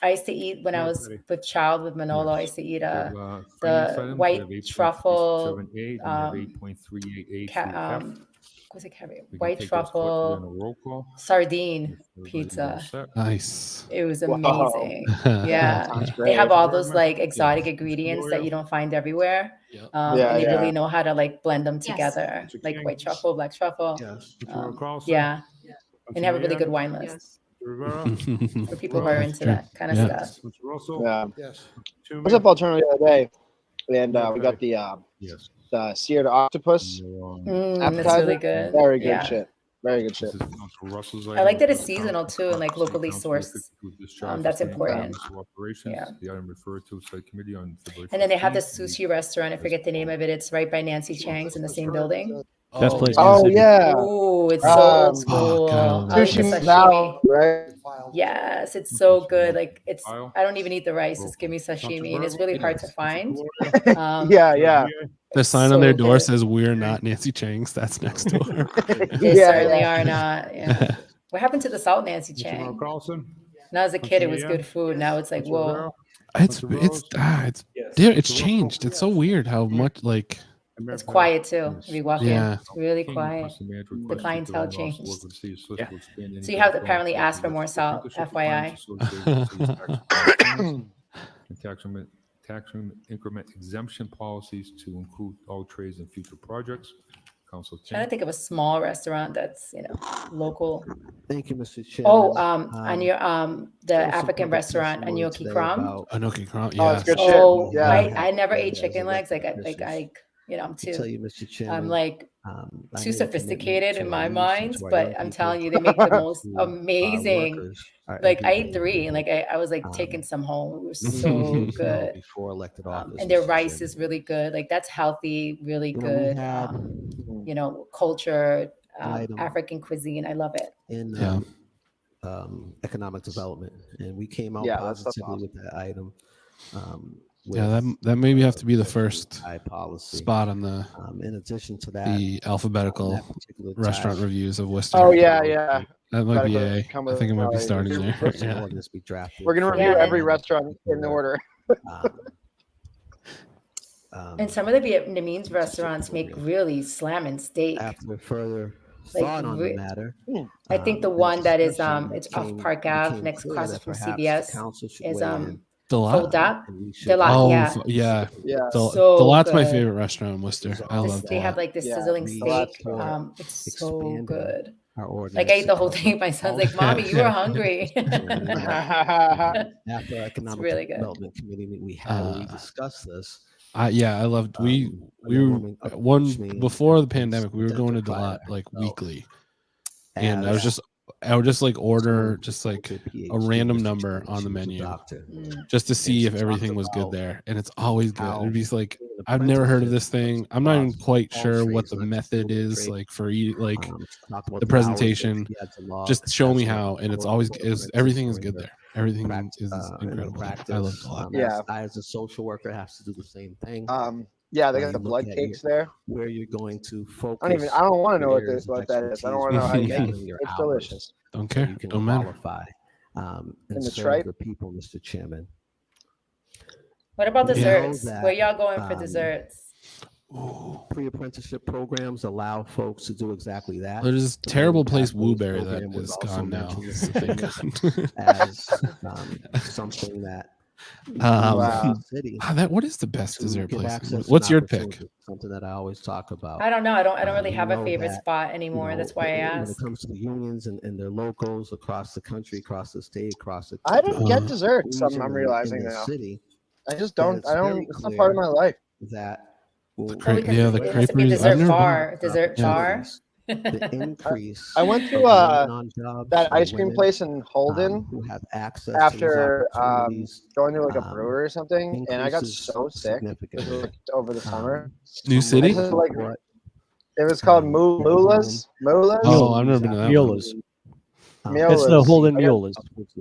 I used to eat when I was with Manolo. I used to eat the white truffle. White truffle sardine pizza. Nice. It was amazing. Yeah, they have all those like exotic ingredients that you don't find everywhere. And they really know how to like blend them together, like white truffle, black truffle. Yeah, and have a really good wine list for people who are into that kind of stuff. Yeah. I was up Alternative the other day, and we got the seared octopus appetizer. That's really good. Very good shit. Very good shit. I like that it's seasonal too and like locally sourced. That's important. Yeah. And then they have this sushi restaurant. I forget the name of it. It's right by Nancy Chang's in the same building. Best place. Oh yeah. Oh, it's so old school. Sushi now, right? Yes, it's so good. Like I don't even eat the rice. Just give me sashimi, and it's really hard to find. Yeah. The sign on their door says "We're not Nancy Chang's." That's next door. They certainly are not. Yeah. What happened to the Salt Nancy Chang? Now as a kid, it was good food. Now it's like whoa. It's changed. It's so weird how much like. It's quiet too. If you walk in, it's really quiet. The clientele changed. Yeah. So you have to apparently ask for more salt, FYI. Tax increment exemption policies to include all trades and future projects. Council trying to think of a small restaurant that's local. Thank you, Mr. Chair. Oh, on your the African restaurant, Anoki Kram. Anoki Kram, yeah. Oh, it's good shit. Yeah. I never ate chicken legs. I'm too. I'm like too sophisticated in my mind, but I'm telling you, they make the most amazing. Like I ate 3, and like I was like taking some home. It was so good. Before elected office, and their rice is really good. Like that's healthy, really good. Culture, African cuisine. I love it. In economic development, and we came out that's positively awesome. with that item. That maybe have to be the first policy. spot on the in addition to that, the alphabetical restaurant reviews of Worcester. Oh yeah. That might be A. Come I think it might be with- starting there. Yeah. We're gonna review every restaurant in order. And some of the Vietnamese restaurants make really slamming steak. After further Like, thought on the matter, I think the and one that is discussion, it's it off became- Park became Ave, next clear across that from perhaps the CBS, council should is weigh in. Delat? Delat. And we should- Delat, Oh, yeah. Yeah. So Delat's my good. favorite restaurant in Worcester. I love They have Delat. like this Yeah, sizzling Delat's steak. killer. It's so good. Our ordinance Like I ate the whole to thing. My son's like, cover all- "Mommy, you were hungry." After our economic really good. development committee meeting we had, we discussed this. I loved we were before the pandemic. We were going to Delat like weekly, and I would just like order just like a random number on the menu just to see if everything was good there, and it's always good. It'd be like, I've never heard of this thing. I'm not even quite sure what the method is like for the presentation. Just show me how, and it's always everything is good there. Everything is incredible. I love Delat. Yeah. I, as a social worker, have to do the same thing. Yeah, they got the blood cakes there. Where you're going to focus. I don't want to know what areas of that is. I don't expertise want to know how you within make it. your It's hours delicious. Don't so care. you can Don't matter. qualify and And the serve tripe? the people, Mr. Chairman. What about We know desserts? that, Where y'all going for desserts? Pre-apprenticeship programs allow folks to do exactly that. There's this The terrible Learning place, Pathways Wooberry, program that was is also gone now. mentioned It's the thing as something that city. What is the best dessert give place? access What's and your pick? opportunity, something that I always talk about. I don't know. I don't really We have a know favorite that, spot anymore. That's why I when it asked. comes to the unions and their locals across the country, across the state, across the I don't get desserts. region I'm in realizing the now. city. I just don't. It's I don't. very It's not part of my clear life. That The It has to be a creperie. I've dessert never bar. been. Dessert bar. the increase. I went to of women on jobs that or ice cream women, place in Holden who have access after to these opportunities, going to like a brewery or something, and I got increases so sick significantly. over the summer. New City? This is like, it was called Mula's. Oh, I've never been to that one. Mulas. Mulas. It's the Holden I got- Mulas.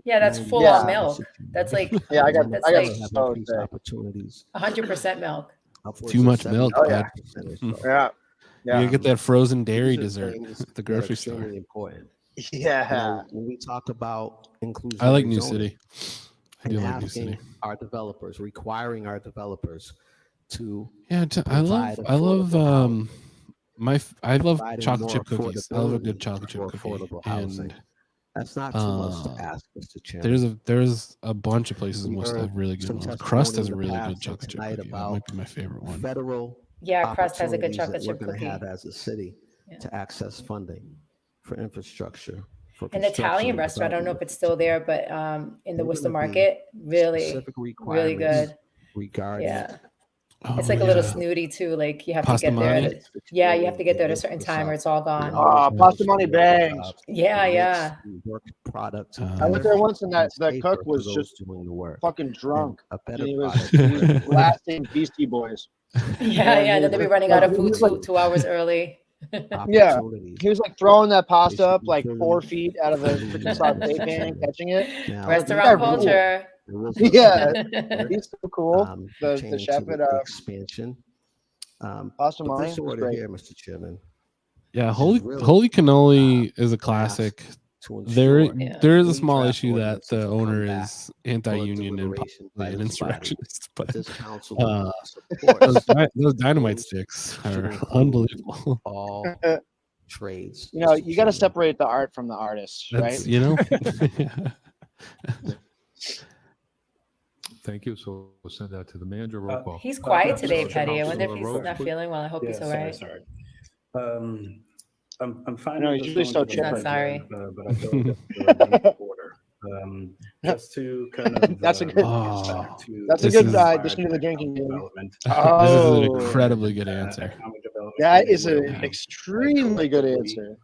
Yeah, that's full on milk. That's like Yeah, I got. that's I got like so sick. opportunities. 100% milk. Too much milk. Oh yeah. bud. Yeah. You get that frozen dairy These are dessert things at the that are grocery store. extremely important. Yeah. When we talk about inclusion, I like New City. I do and like New asking City. our developers, requiring our developers to Yeah, I love I love I love providing chocolate more chip cookies. I love a good affordability chocolate chip for cookie. affordable housing. And That's not too much to ask, Mr. Chairman. there's a bunch of places in We Worcester that heard have really good some ones. testimony Crust has in a the really past good chocolate chip tonight cookie. That about might be my favorite one. Federal Yeah, Crust has a good opportunities chocolate that chip we're going cookie. to have as a city to access funding for infrastructure. For An construction Italian and restaurant. I don't know if development. it's still there, but in the There are Worcester gonna be Market, really, specific really requirements good. regarding Yeah. Oh, It's like a little snooty too. Like you have to get there. Pastamani? Yeah, you have to get there at a certain time or it's all gone. Oh, Pastamani bangs. Yeah. work product. I went there once, and that cook was just doing the work. fucking drunk. A better He was, product. he was blasting Beastie Boys. Yeah. Then they'll be running out of food He was like- 2 hours early. Yeah, he was like throwing that pasta up like 4 feet out of the freaking saute pan and catching it. Restaurant culture. Yeah, he's so cool. The change chef to at the expansion. Pastamani This was order great. here, Mr. Chairman. Yeah, holy cannoli is a classic. There is a small issue that the owner is anti-union and possibly an insurrectionist, but those dynamite sticks are unbelievable. All trades. You know, you got to separate the art from the artist, right? That's, you know. Thank you. So we'll send that to the manager. Roll call. He's quiet today, Mr. Petty. I wonder if Councilor he's not Rose, feeling well. I hope he's all right. Sorry. I'm fine. No, with he's this usually going so to the chipper. Sorry. but I feel like it's the order. Just to kind of That's a good. back to That's a This good is- addition to the drinking game. development. This is Oh, an incredibly good answer. Economic development that is will an extremely good answer.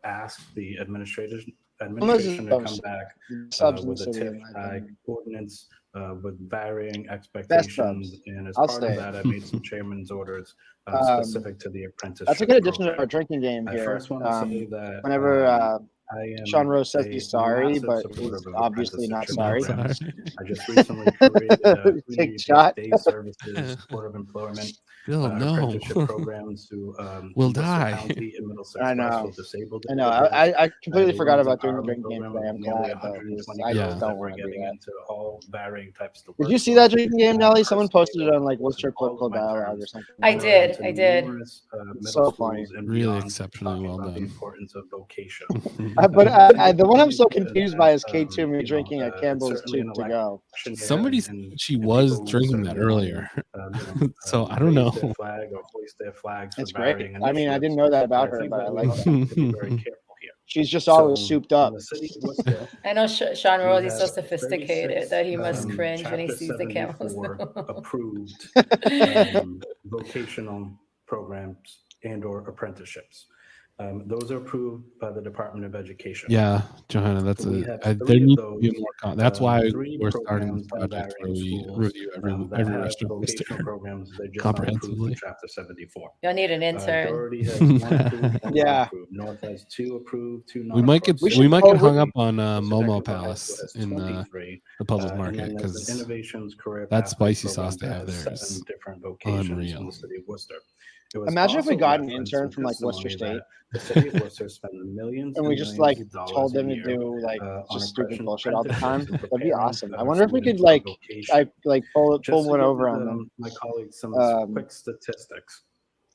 ask the administration Unless it's to come subs- back substance with a of it, TIF in my tag opinion. ordinance with varying expectations. And as I'll part stay. of that, I made some chairman's orders specific to the apprenticeship. That's a good addition to program. our drinking game I here. first want to say that Whenever Shaun Rose says he's sorry, but he's obviously not sorry. I just recently created a Take shot. day services, Board of Employment, Bill, no. apprenticeship programs to We'll Worcester die. County and Middlesex I West know. with disabled I know. individuals. I completely They forgot run about an doing the hourly drinking game program today. I'm with nearly glad, though, 120 because I girls just that don't we're want to do getting that. into all varying types of Did you see that drinking game, Nelly? Someone posted it on like Worcester Political Dialogue or something. I did. I did. It's so funny. Really exceptionally well the done. importance of vocation. But the one I'm so confused by is K2 me drinking a Campbell's soup to go. Somebody said she was drinking that earlier. So I don't know. It's great. I mean, I didn't know that about her, but I like that. She's just always souped up. I know Sean Rose is so sophisticated that he must cringe when he sees the camels. Approved vocational programs and/or apprenticeships. Those are approved by the Department of Education. Yeah, Johanna, that's there needs to be more. That's why we're starting this project where we review every restaurant in Worcester comprehensively. Chapter 74. You'll need an intern. Doherty has one approved, one Yeah. approved. North has 2 approved, 2 not We might get approved. we might get hung up on Momo Palace in the public market because Innovations Career that Pathway spicy sauce they program have has there 7 is different vocations unreal. in the city of Worcester. It was Imagine if we also got an referenced intern in from like Worcester testimony State. that the city of Worcester spends millions and we just like told them to do like just stupid bullshit all the time. That'd be awesome. I wonder if we could like pull one over on them. My colleagues some quick statistics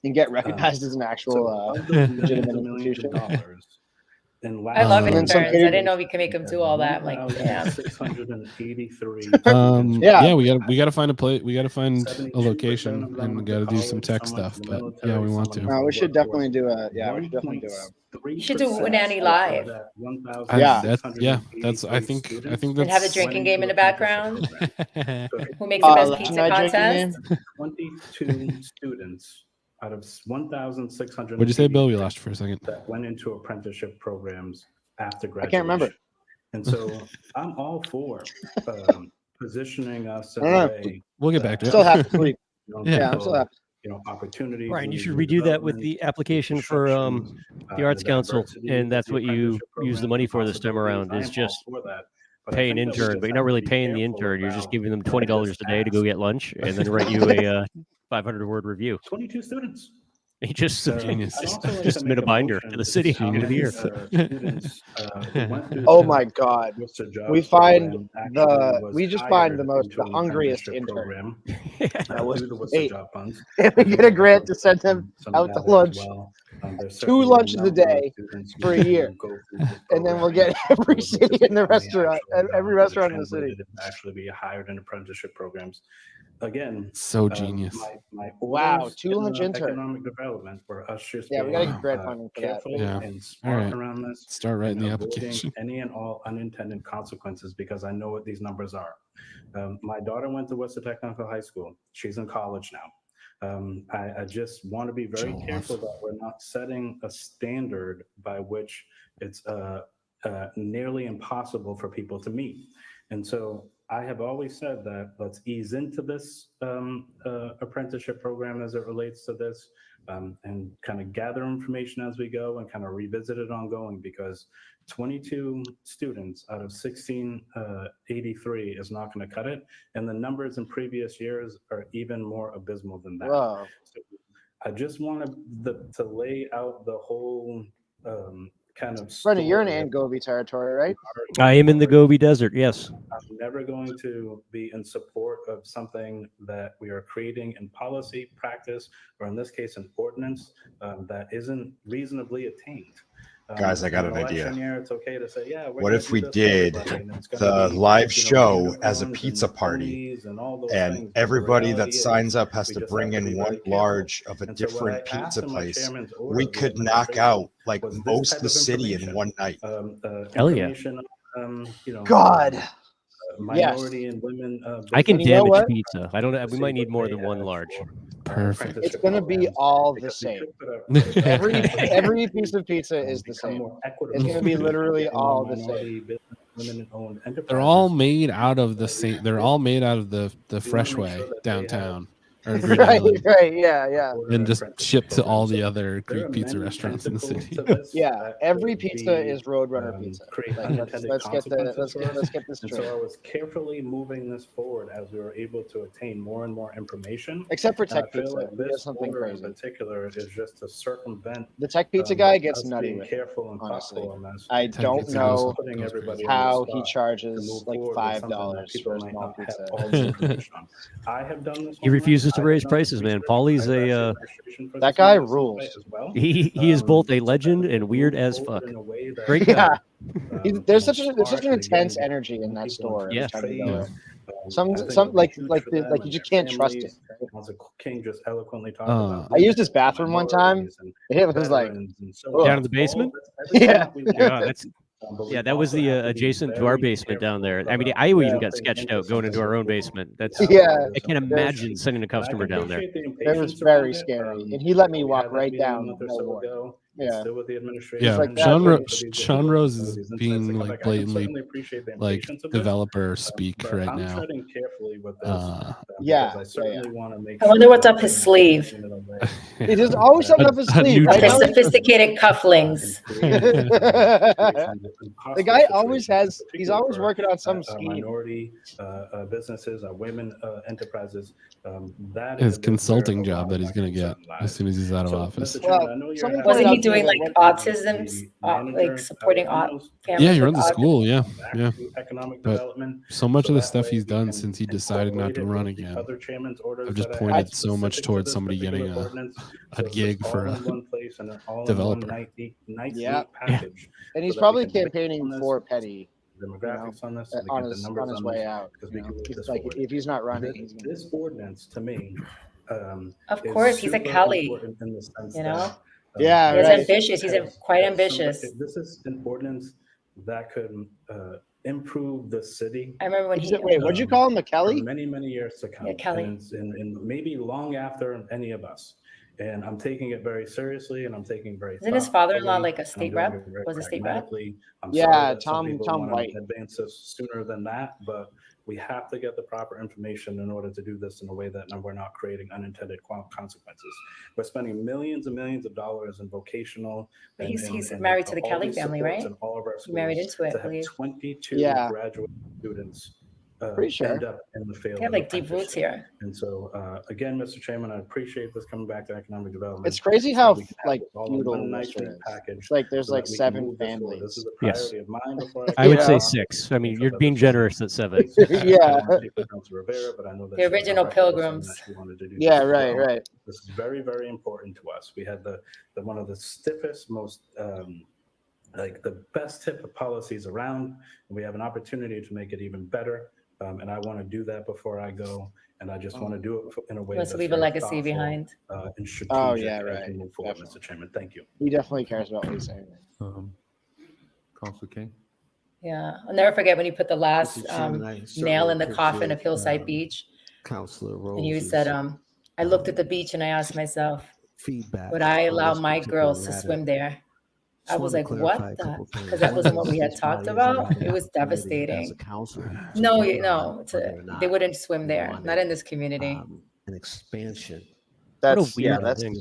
and get recognized as an actual legitimate institution. I love interns. I didn't know we can make them do all that. I'm like, damn. 683. Yeah, we gotta find a place. We gotta find a location, and we gotta do some tech stuff. But yeah, we want to. We should definitely do a. Yeah, we should definitely do a. You should do Nanny Live. That's. I think that's. And have a drinking game in the background. Who makes the best pizza contest? 22 students out of 1,600. What'd you say, Bill? We lost you for a second. That went into apprenticeship programs after graduation. I can't remember. And so I'm all for positioning us in a way. We'll get back to it. Still have to sleep. Yeah, I'm still happy. Opportunities. Brian, you should redo that with the application for the Arts Council, and that's what you use the money for this time around. Is just pay an intern, but you're not really paying the intern. You're just giving them $20 a day to go get lunch, and then write you a 500-word review. 22 students. He just submit a binder to the city at the end of the year. Oh my God! We just find the hungriest intern. That was 8. And we get a grant to send them out to lunch, 2 lunches a day for a year, and then we'll get every city in the restaurant, every restaurant in the city. Actually, be hired in apprenticeship programs. Again, so genius. Wow, 2 lunch interns. Economic development for us just we gotta get grant funding for that. And smart around this. Start writing the application. Any and all unintended consequences, because I know what these numbers are. My daughter went to Worcester Technical High School. She's in college now. I just want to be very careful that we're not setting a standard by which it's nearly impossible for people to meet. And so I have always said that let's ease into this apprenticeship program as it relates to this, and kind of gather information as we go and kind of revisit it ongoing, because 22 students out of 1683 is not going to cut it. And the numbers in previous years are even more abysmal than that. Wow. So I just wanted to lay out the whole kind of. Brendan, you're in Angovi territory, right? I am in the Gobi Desert, yes. I'm never going to be in support of something that we are creating in policy, practice, or in this case, an ordinance that isn't reasonably attained. Guys, I got an idea. Year, it's okay to say, yeah, what if we did the live show as a pizza party, and everybody that signs up has to bring in one large of a different pizza place? We could knock out like most of the city in one night. Hell yeah. God. Minority and women. I can damage pizza. I don't. We might need more than one large. Perfect. It's gonna be all the same. Every piece of pizza is the same. It's gonna be literally all the same. They're all made out of the same. They're all made out of the Freshway downtown. or Great Right, Island, right, yeah. and just shipped to all the other Greek pizza restaurants in the city. Yeah, every pizza is Roadrunner pizza. Create Like, unintended let's get consequences for us. let's get this And straight. so I was carefully moving this forward as we were able to attain more and more information. Except for And I Tech feel Pizza, like he does this something order in crazy. particular is just to circumvent The Tech Pizza guy gets us nutty being with it, careful and honestly. thoughtful on this. I and don't just know putting everybody on the how he spot charges to move like forward with something that $5 people for a might small not have pizza. all the information on. I have done this. He refuses to raise prices, man. Paulie's a That guy rules. he is both a legend and weird as fuck. Great guy. Yeah. There's such an intense energy in that store every time you go in. Some like you just can't trust it. King just eloquently talked about. I used his bathroom one time, and it was like down in the basement. Yeah. That was the adjacent to our basement down there. I mean, I even got sketched out going into our own basement. That's Yeah. I can't imagine sending a customer down there. It was very scary, and he let me walk right down. No warning. Yeah. Still with the administration. Yeah, like, Sean Rose is being like blatantly like developer speak right I'm now. treading carefully with this. Yeah, I certainly want to make I wonder what's up his sleeve. He just always something up his sleeve. Like Right? the sophisticated cufflinks. The guy always has. He's always working on some scheme. Minority businesses, women enterprises. That His consulting job that he's gonna get as soon as he's out of office. Wasn't he doing like autism, like supporting families? Yeah, he with runs a autism? school. Yeah. Economic But development. so much of the stuff he's done since he decided not to run again, Other chairman's orders I've just that I pointed had so much specific to towards this somebody getting particular a ordinance. gig for a one place and an all developer. Yeah. package. And he's so that probably we can campaigning for Petty. demographics on this, on his way out. It's like if he's not running, he's gonna... This ordinance to me. Of course, he's a Kelly. You know. Yeah, he's right. ambitious. He's quite ambitious. This is an ordinance that could improve the city. I remember when he. Wait, what'd you call him, a Kelly? For many years to come. Yeah, Kelly. And maybe long after any of us. And I'm taking it very seriously, and I'm taking very. Isn't his father-in-law like a state rep? Was a state rep? Yeah, Tom White. Advance this sooner than that, but we have to get the proper information in order to do this in a way that we're not creating unintended consequences. We're spending millions and millions of dollars in vocational. But he's married to the Kelly family, right? All of our schools married into it, to I have believe. 22 graduate students. Pretty sure. End up in the field. They have like deep roots here. And so, again, Mr. Chairman, I appreciate this coming back to economic development. It's crazy how We can have like this all in feudal one nice Worcester is. package It's like there's so like that we can 7 move this forward. families. This is a Yes. priority of mine before I would say Yeah. 6. I mean, you're being generous at 7. Yeah. Rivera, but I know that The she was original a reference and Pilgrims. that she wanted to do Yeah, this as right, well. right. This is very, very important to us. We had the one of the stiffest, most like the best tip of policies around, and we have an opportunity to make it even better. And I want to do that before I go, and I just want to do it in a way Wants to that's leave a very legacy thoughtful, behind. and strategic Oh, yeah, as right. we move forward, Mr. Chairman. Thank you. He definitely cares about what he's saying. Councilor King. Yeah, I'll never forget when he put the last Mr. Chairman, I nail in the certainly coffin of appreciate, Hillside Beach, Councilor Rose. and you said, "I looked at the beach and I asked myself, feedback. would I on allow this my particular girls to matter. swim there?" I was wanna like, clarify "What a the?" couple things. Because that wasn't what we had This talked body is about. not It was committed as devastating. a council to No, vote no, on whether or not they wouldn't swim we there. wanted, Not in this community. an expansion. That's weird yeah, that's thing.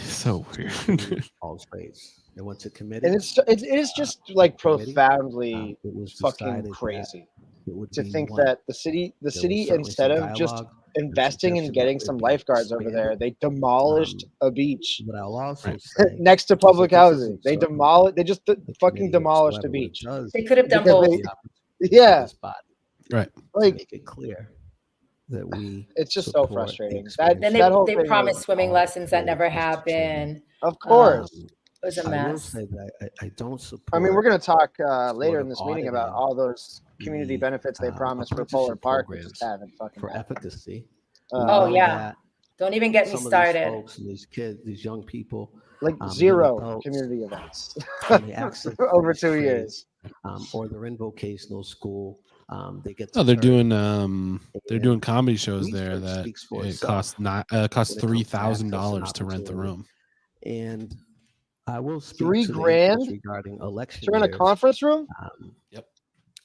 So weird. All space. It went to committee. and it is just like committee, profoundly it was fucking decided that crazy it would to be think one. that the city was instead certainly of some just dialogue investing in suggestion getting that some it be lifeguards over there, expanded. they demolished a beach But I'll also say next to public this housing. isn't They certain. demolished. They just The fucking committee demolished a whatsoever, what it beach. does They could have done Because both. they- the opportunity Yeah, for this body Right. to like make it clear that we it's just so support the frustrating. expansion. Then That whole they thing promised was- swimming all lessons that roads, never Mr. Chairman. happened. Of course. It was a I will mess. say that I don't support. I mean, we're going to talk later sort in of this meeting about auditing all those community the, benefits they promised for apprenticeship Polar Park, which programs just haven't fucking for happened. efficacy. Uh, We Oh know yeah. that Don't even get me some of these started. folks and these kids, these young people, Like young zero adults, community events when they access over these 2 trades, years. or they're in vocational school, they get. Oh, they're to doing learn. they're doing comedy shows there Research that speaks for it itself costs when it comes to $3,000 to rent the opportunity. room. And I will speak $3 to the grand issues regarding election to rent a years. conference room? Um, Yep.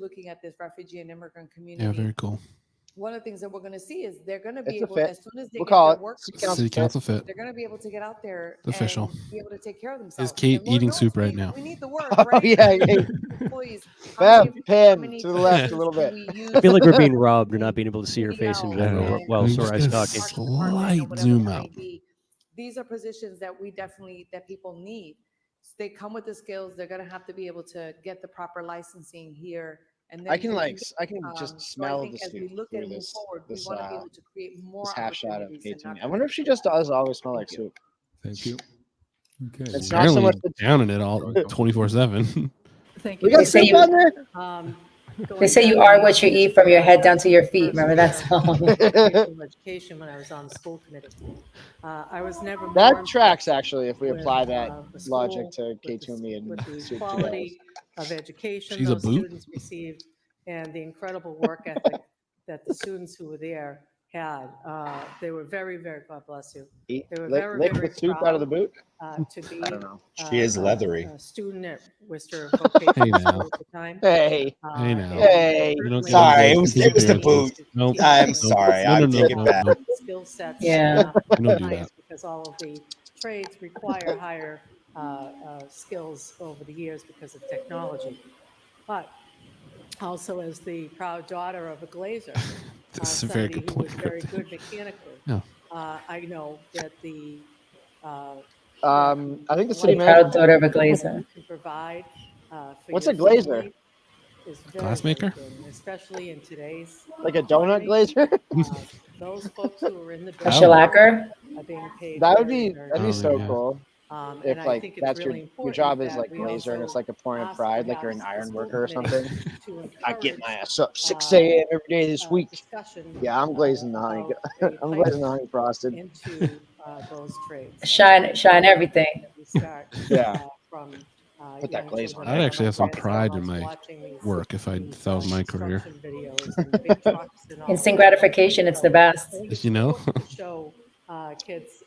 looking at this refugee and immigrant community. Yeah, very cool. one of the things that we're going to see is they're going to be It's a able, fit. as soon as they We'll get call their it work, City Council fit. they're going to be able to get out there Official. and be able to take care of Is themselves. Kate And Lord eating knows soup right now? We need the work, Oh, right? yeah, We yeah. need employees. Bam, How pan many to the left a positions little can bit. we use I feel like we're being robbed or not being able to see her face in video general and while Let me Sorai's just get a talking. slight whatever zoom that out. may be? These are positions that we definitely, that people need. So they come with the skills. They're going to have to be able to get the proper licensing here. And then I can we just so I smell think the as we soup look through and move this forward, we this want to be able to create more this half shot of opportunities Kate and to me. not I wonder if she just does always smell like soup. Thank you. Okay. It's not so Apparently much the down in it all 24/7. Thank We you. got soup on there. They say you are what you eat from your head down to your feet. Remember that song? Education when I was on the school committee. I was never more That impressed tracks actually if we with, apply that the logic school, to K2 and me and with the soup quality of education She's a those boot? students received and the incredible work ethic that the students who were there had. They were very, very, God bless you. Eat, They were lick, very, lick very the soup proud out of the boot. to be I don't know. She is leathery. a student at Worcester Vocational Hey now. School at the time. Hey. Hey now. And Hey. You don't get Sorry, involved it in was the conspiracies. boot. Nope. I'm Nope. sorry. No, I no, take no, it no, back. no. skill sets. Yeah. We don't do that. Because all of the trades require higher skills over the years because of technology. But also as the proud daughter of a glazer, This is a very somebody good who was point. very good mechanically, Yeah. I know that the I think the city The manager. proud daughter of a glazer. you can provide for What's your a glazer? family is very, Glass very maker? good, and especially in today's Like a donut economy. glazer? Those folks who are in the A business shellacker? are being paid That would very, be very that'd be well. so yeah. cool. If And I like think it's that's really your important job is that like we glazer and it's also like a point of ask pride, like you're an perhaps the iron school worker or committee something. to I get my encourage, ass up 6 a.m. every day this week. discussion Yeah, I'm glazing the honey. about the I'm high glazing the school honey frosted. into those trades. Shine everything. We start Yeah. from Put that young glaze children. on I'd it. actually have some Grandson pride in loves my watching these- work if these, that was my career. construction videos and the big trucks and all Instant of that. gratification. It's the So best. I think it's You know? important to show kids,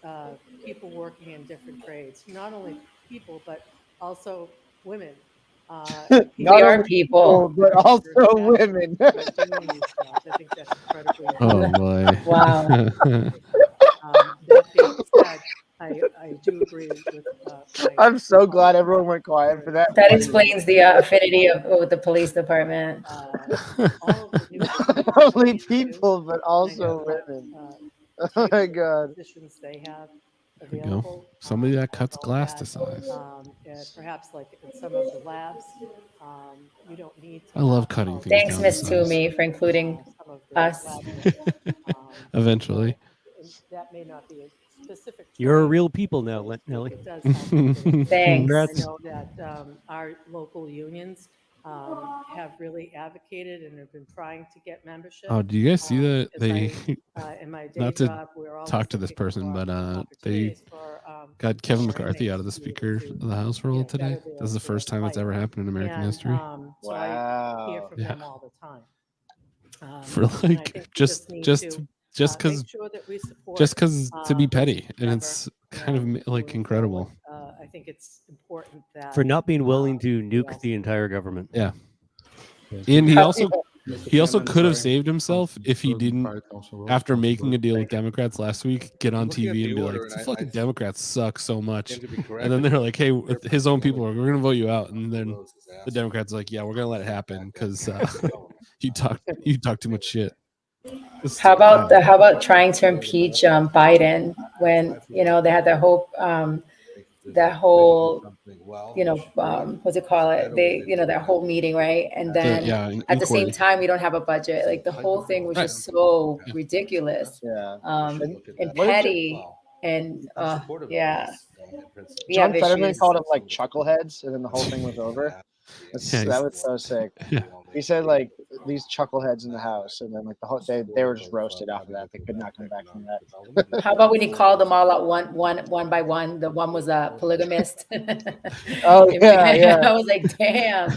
people working in different trades, not only people, but also women. Not We are only people. but also women. Doing these jobs. I think that's incredibly Oh important. boy. Wow. That being said, I do agree with my I'm so glad everyone went quiet for that. That explains the affinity of with the police department. all of the new Not only people, but also that, women. Oh my god. positions they have There you go. available. Somebody that cuts know glass that, to size. Perhaps like in some of the labs, you don't need to I love have cutting all things Thanks, down to Miss size. Toomey, for including some of the us. lab work. Eventually. That may not be a specific. You're a trade, real people now, Nelly. it does help you get- Thanks. I Congrats. know that our local unions have really advocated and have been trying to get membership. Oh, do you guys see that because they in my day not to job, we're always talk to this looking person, for but they opportunities for, got Kevin for McCarthy out of the inmates to be able Speaker to, of the House role today. better their- This is the first their time it's life. ever happened in American And, history. So I hear Wow. from Yeah. them all the time. For and I like think we just need just to, just make because sure that we support, just because to be petty, and member, it's kind of like moving incredible. forward. I think it's important that For not being willing to nuke the entire government. Yeah. And he also Mr. he also Chairman, could have sorry. saved himself if he didn't, Prior Council Rose, after Council making a Rose. deal with Democrats last week, get on Looking at TV the and be like, order, and "The I- fucking Democrats suck so much," And to be and corrected, then they're like, "Hey, Chairperson his own people Miller are we're gonna vote you out," and then Rose is the asking Democrats are like, "Yeah, we're gonna let it happen because development. you talk too much shit." How about trying to impeach Biden when they had the hope that whole what's it call it, they that whole meeting, right? And then at the same inquiry. time we don't have a budget. Like the whole thing was just so ridiculous, Yeah. and What did petty, and yeah, we John have Fetterman issues. called them like chuckleheads, and then the whole thing was over. That was so sick. He said like these chuckleheads in the house, and then like the whole they were just roasted after that. They could not come back from that. How about when he called them all out one by one? The one was a polygamist. Oh yeah, yeah. I was like, damn.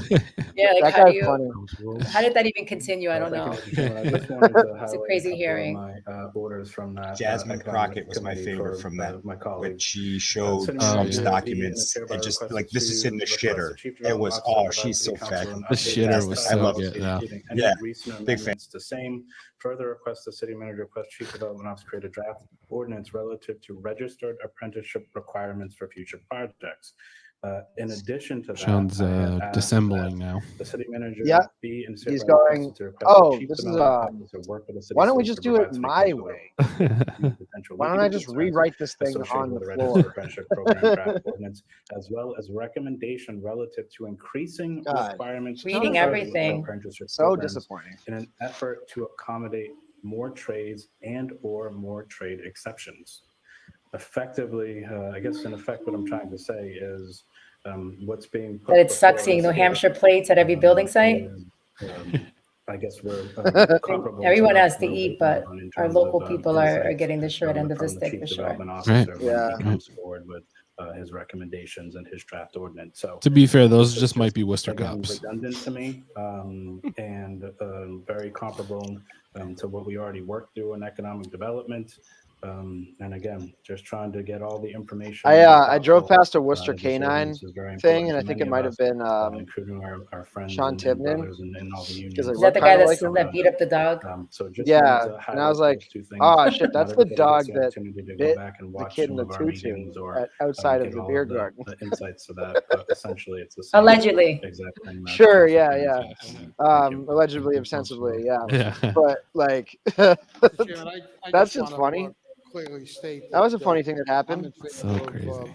Yeah, like That how do guy's you? funny. How did that even continue? I don't know. I just wanted to It's a highlight crazy couple hearing. of my orders from that. Jasmine economic Crockett was my committee favorite for, from that, my when colleagues. she showed City Trump's manager documents hereby and just requests like, this is in the request the shitter. Chief It Development was, Officer oh, provide she's so City Council an The updated shitter was fantastic. I so love good. it. Yeah. including any Yeah, recent big fan. amendments to same. Further request the city manager request Chief Development Officer create a draft ordinance relative to registered apprenticeship requirements for future projects. In addition to that, Shaun's I had asked dissembling that now. the city manager Yeah, be and he's hereby requested going. to request the Oh, Chief this is Development Officer work with the city why don't we solicitor just to do it provide city my council with way? any potential Why don't legal I just concerns rewrite this thing associated on with the the registered floor? apprenticeship program draft ordinance, as well as recommendation relative to increasing God, requirements reading for everything. apprenticeship So programs disappointing. in an effort to accommodate more trades and or more trade exceptions. Effectively, I guess in effect, what I'm trying to say is what's being put But it sucks before seeing us New here, Hampshire plates at every building site. I guess we're comparable. Everyone to has to what we're eat, waiting but on in our terms local of, people are insights, getting the short end of the from the stick Chief for sure. Development Officer when Yeah. he comes forward with his recommendations and his draft ordinance. So To be fair, those this is just might be Worcester again, cops. redundant to me, and very comparable to what we already worked through in economic development. And again, just trying to get all the information. I drove past a Worcester This Canine ordinance is very thing, important and I to think many it of might have us, been including our friends Sean and Tibnan, brothers and all the unions. because I Is that look the guy kind of like him. that beat up the dog? So just Yeah, wanted to and I highlight was like, those two things. oh shit, Not that's the everybody dog gets the that opportunity to go bit back and the watch kid some in the of our tutu meetings or outside of get the all beer of garden. the insights to that. But essentially, it's the same Allegedly. exact thing. Sure, yeah, yeah. Thank you. Allegedly, ostensibly, yeah. Yeah. But like, Mr. Chairman, I that's just just want funny. to clearly state That was a that, funny thing that I'm happened. in favor So crazy. of,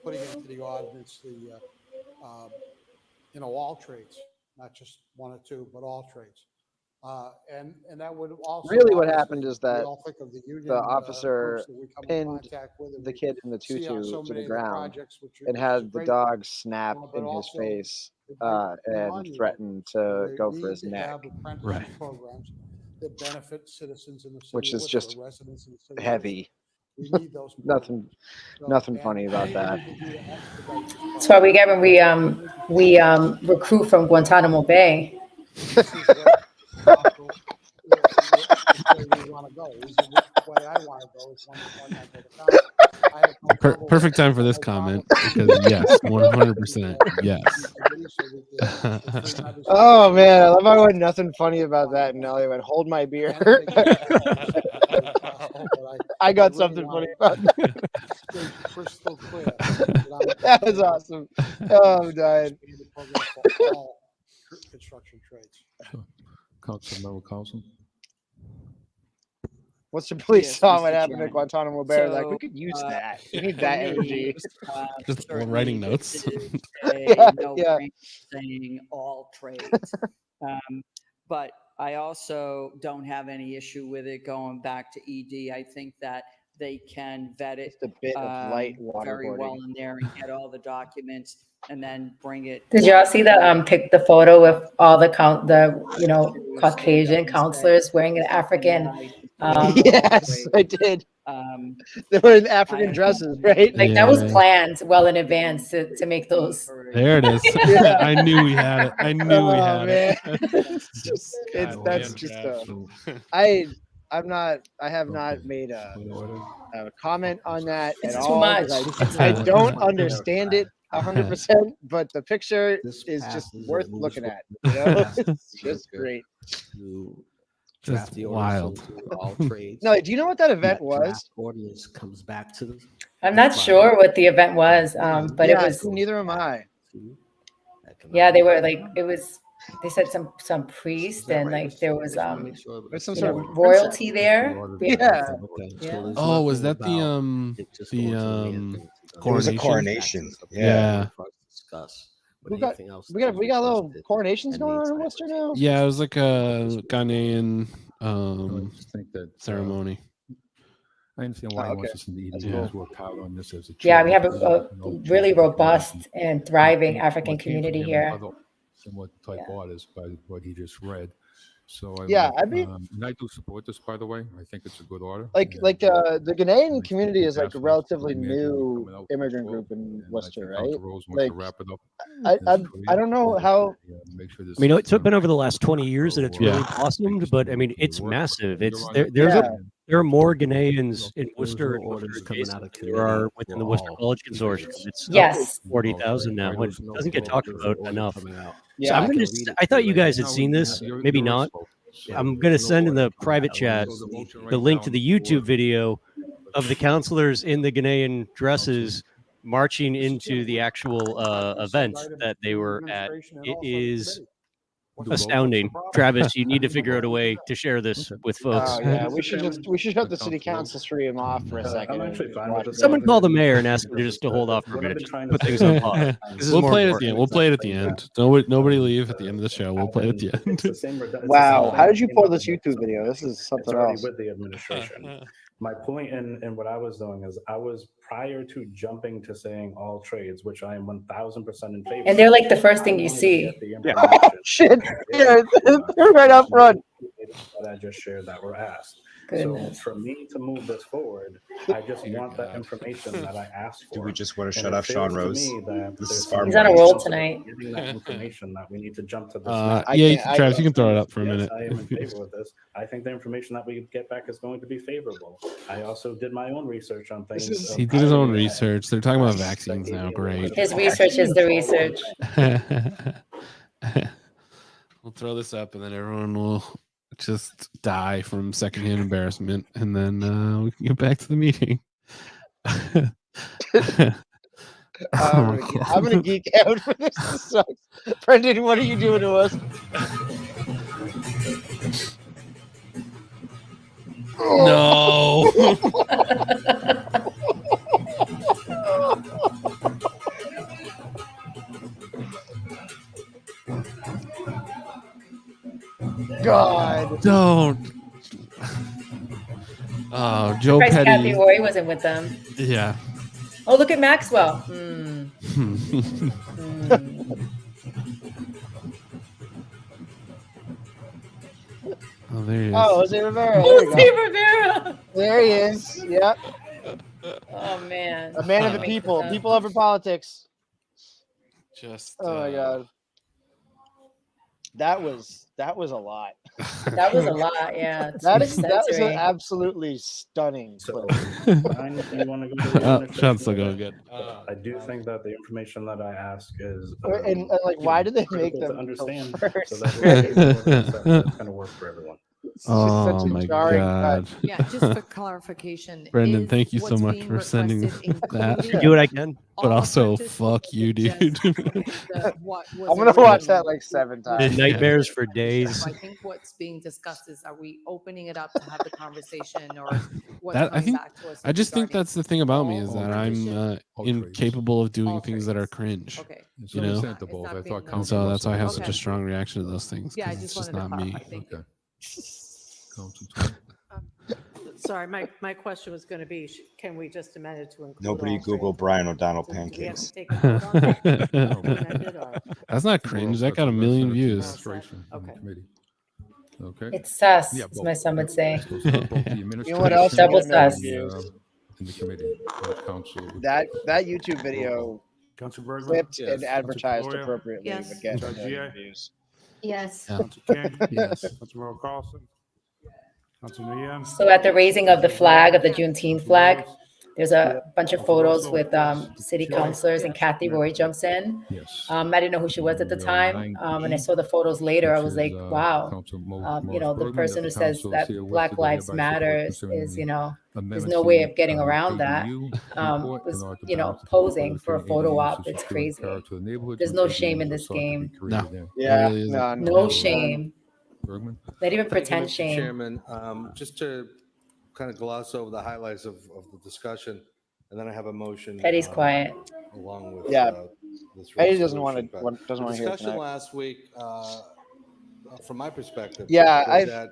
putting into the ordinance all trades, not just one or two, but all trades. And that would also. Really, what obviously, happened is we that all think of the union, the officer groups that we come in pinned contact with and the we kid in the see on tutu so to many the of the ground projects, which and is a had the great dog thing. snap But in his also, face it might and remind you that threatened to we go for need his to neck, have apprenticeship Right. programs that benefit citizens in the city which of is Worcester, just residents in the city of heavy. Worcester. We need those programs. Nothing So, funny and about that. anything we can do to expedite this That's what we get when process. we recruit from Guantanamo Bay. This is what possible, which way we want to go. Which way I want to go is one member of the council. I have no trouble Perfect with- time for I have this no comment problem because yes, 100% yes. Oh man, I love how I went nothing funny about that, and Nelly went, "Hold my beer." I got something funny about that. Crystal clear. That was awesome. Oh, I'm dying. Construction trades. Councilmember Council. What's the police Yes, saw Mr. what happened at Chairman. Guantanamo Bay? Like, we So, could use that. We need for that me, energy. Just certainly writing this notes. is a Yeah, no yeah. brainer saying all trades. But I also don't have any issue with it going back to ED. I think that they can vet it Just a bit of light very well waterboarding. in there and get all the documents and then bring it. Did y'all back see to the photo with all the so it Caucasian doesn't say counselors wearing an something African that all Yes, trades. I did. Um, They were in I African have dresses, no right? like that was Yeah. planned well in advance to make those. There it is. Yeah. I knew we had it. I knew we Oh had man, it. it's that's Goddamn just Trav. I have not made a comment on that It's at too all much. because I don't understand it 100%. But the picture This is just passes worth and moves looking forward. at. You know, Passes it's the just liquor great. To Just draft the wild. ordinance into all trades. No, do you know what that event That was? draft ordinance comes back to the. I'm not sure what the event was, but it Yeah, was. neither am I. Yeah, they were like it was. They said some priest that and right, like Mr. there Chairman? was Just wanna make sure There's some it's sort in of order. royalty there. Yeah. Okay, so Yeah. there's Oh, was nothing that the about it just going to the main thing. It was a coronation? coronation. Yeah. For us to discuss. But We got anything else we got that we was got little requested coronations and going needs on in Worcester now. Yeah, it was like a Ghanaian I just think that ceremony. I understand why he okay. wants us to need That's to cool. work hard on this as a Yeah, we chair, have because a there's no really chair robust recommendation. and thriving What African came from community him, here. other similar type artists by what he just read. So I mean, and I do support this, by the way. I think it's a good order. the Ghanaian community is like a relatively coming in, new coming out immigrant control, group in and I Worcester, think right? Council Rose wants to Like, wrap it up. I don't know how. Make sure this I mean, it's is, been over the last 20 years that it's really Yeah. blossomed, but I mean, it's massive. It's You're there are more Ghanaians in Worcester and Worcester orders coming out adjacent of than there are committee within for the Worcester all College Consortium. areas. It's Yes. 40,000 now, and it doesn't get talked about enough. So Yeah, I'm gonna. I thought you guys had seen this, maybe not. I'm gonna send in the private chat the link to the YouTube video of the counselors in the Ghanaian dresses marching into the actual event that they were at. It is astounding. Travis, you need to figure out a way to share this with folks. Oh yeah, we should shut the city council stream off for a second. I'm actually fine with this. Someone call the mayor and ask him just to hold off for a minute. Just put things on pause. We'll play it at the end. We'll play it at the end. Nobody leave at the end of the show. We'll play it at the end. Wow, how did you pull this YouTube video? This is something else. With the administration. My point in what I was doing is I was prior to jumping to saying all trades, which I am 1,000% in favor. And they're like the first thing you see. Oh shit! Yeah, they're right up front. That I just shared that were asked. Goodness. So for me to move this forward, I just want that information that I asked for. Do we just want to shut off Shaun Rose? This is He's on a roll tonight. Getting that information that we need to jump to this. Travis, you can throw it up for a minute. I am in favor with this. I think the information that we get back is going to be favorable. I also did my own research on things. He did his own research. They're talking about vaccines now. Great. His research is the research. We'll throw this up, and then everyone will just die from secondhand embarrassment, and then we can get back to the meeting. I'm gonna geek out for this. This sucks. Brendan, what are you doing to us? No. God. Don't. Oh, Joe Surprised Petty. Kathy Roy wasn't with them. Yeah. Oh, look at Maxwell. Oh, there he is. Oh, Jose Rivera. Jose Rivera. There he is. Yep. Oh man. A man of the people. People over politics. Just. Oh my God. That was a lot. That was a lot, yeah. That was an absolutely stunning clip. Sean's still going good. I do think that the information that I ask is and like, why did they make them to understand first? so that it's going to work for everyone. Oh my God. Yeah, just for clarification. Brendan, is thank you so what's much being for sending requested that. including Do what I can. But all also, apprentice fuck you, dude. what was I'm gonna watch originally- that like 7 times. Nightmares for days. I think what's being discussed is, are we opening it up to have the conversation, or what's That, I coming think back to us? I just think that's the thing about me is all that I'm incapable of doing things that are cringe. Okay. You know, Understandable. I thought and so that's why I have such Okay. a strong reaction to those things. Yeah, I 'cause it's just just wanted not to me. clarify. Thank you. Sorry, my question was going to be, can we just amend it to include Nobody all Google trades? Bryan O'Donnell Do we have to pancakes. take a vote on that? Amend it, or- That's not cringe. That got 1 million views. Okay. Okay. It's sus, Yeah, as my son would say. both the You know what else? Double is gonna sus. be used? in the committee, council. That YouTube video Council Bergman? clipped Yes. and advertised Council Gloria? appropriately Yes. would get Council million GA? views. Yes. Council King? Yes. Councilmember Carlson? Councilman Ian? So at the raising of the flag, of the Juneteenth flag, there's a bunch of photos with city councilors, and Kathy Roy jumps in. Yes. I didn't know who she was at the time. And I saw the photos later. I was like, wow. You know, the person who says that Black Lives Matter is, you know, there's no way of getting around that. Was, you know, posing for a photo op. It's crazy. There's no shame in this game. No. Yeah, really isn't. no, No shame. Bergman? Not even Thank you, pretend Mr. shame. Chairman, just to kind of gloss over the highlights of the discussion, and then I have a motion. Petty's quiet. Along with Yeah. this Petty doesn't want resolution, to but doesn't the want to hear it discussion tonight. last week, from my perspective, Yeah, was I- that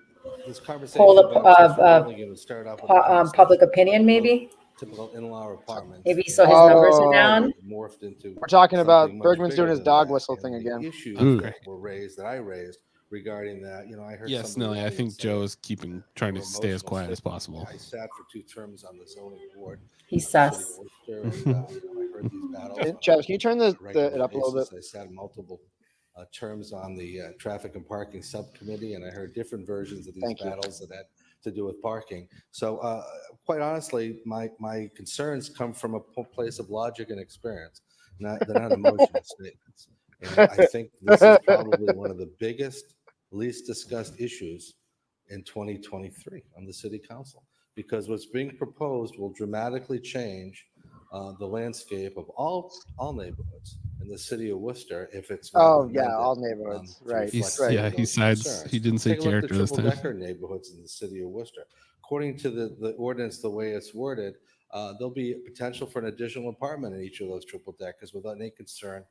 this conversation Poll of about multifamily would start off with a conversation public opinion, maybe. typical in-law apartments. Maybe so his numbers are Oh. down. Morphed into We're talking about something much Bergman's doing bigger his than dog that, whistle and thing the again. Issues Ooh. that were raised, that I raised, regarding that. I heard Yes, some of the Nelly. I think audience Joe is trying to were stay as emotional quiet as statement. possible. I sat for 2 terms on the zoning board. He's of the city of sus. Worcester, and I heard these battles on Travis, can you turn a it regular up a little bit? basis. I sat multiple terms on the traffic and parking subcommittee, and I heard different versions of these battles that had to do with parking. So quite honestly, my concerns come from a place of logic and experience. They're not emotional statements. And I think this is probably one of the biggest, least discussed issues in 2023 on the city council, because what's being proposed will dramatically change the landscape of all neighborhoods in the city of Worcester if it's all neighborhoods, right? He sides. He didn't say Take a look at character the this triple time. decker neighborhoods in the city of Worcester. According to the ordinance, the way it's worded, there'll be potential for an additional apartment in each of those triple deckers without any concern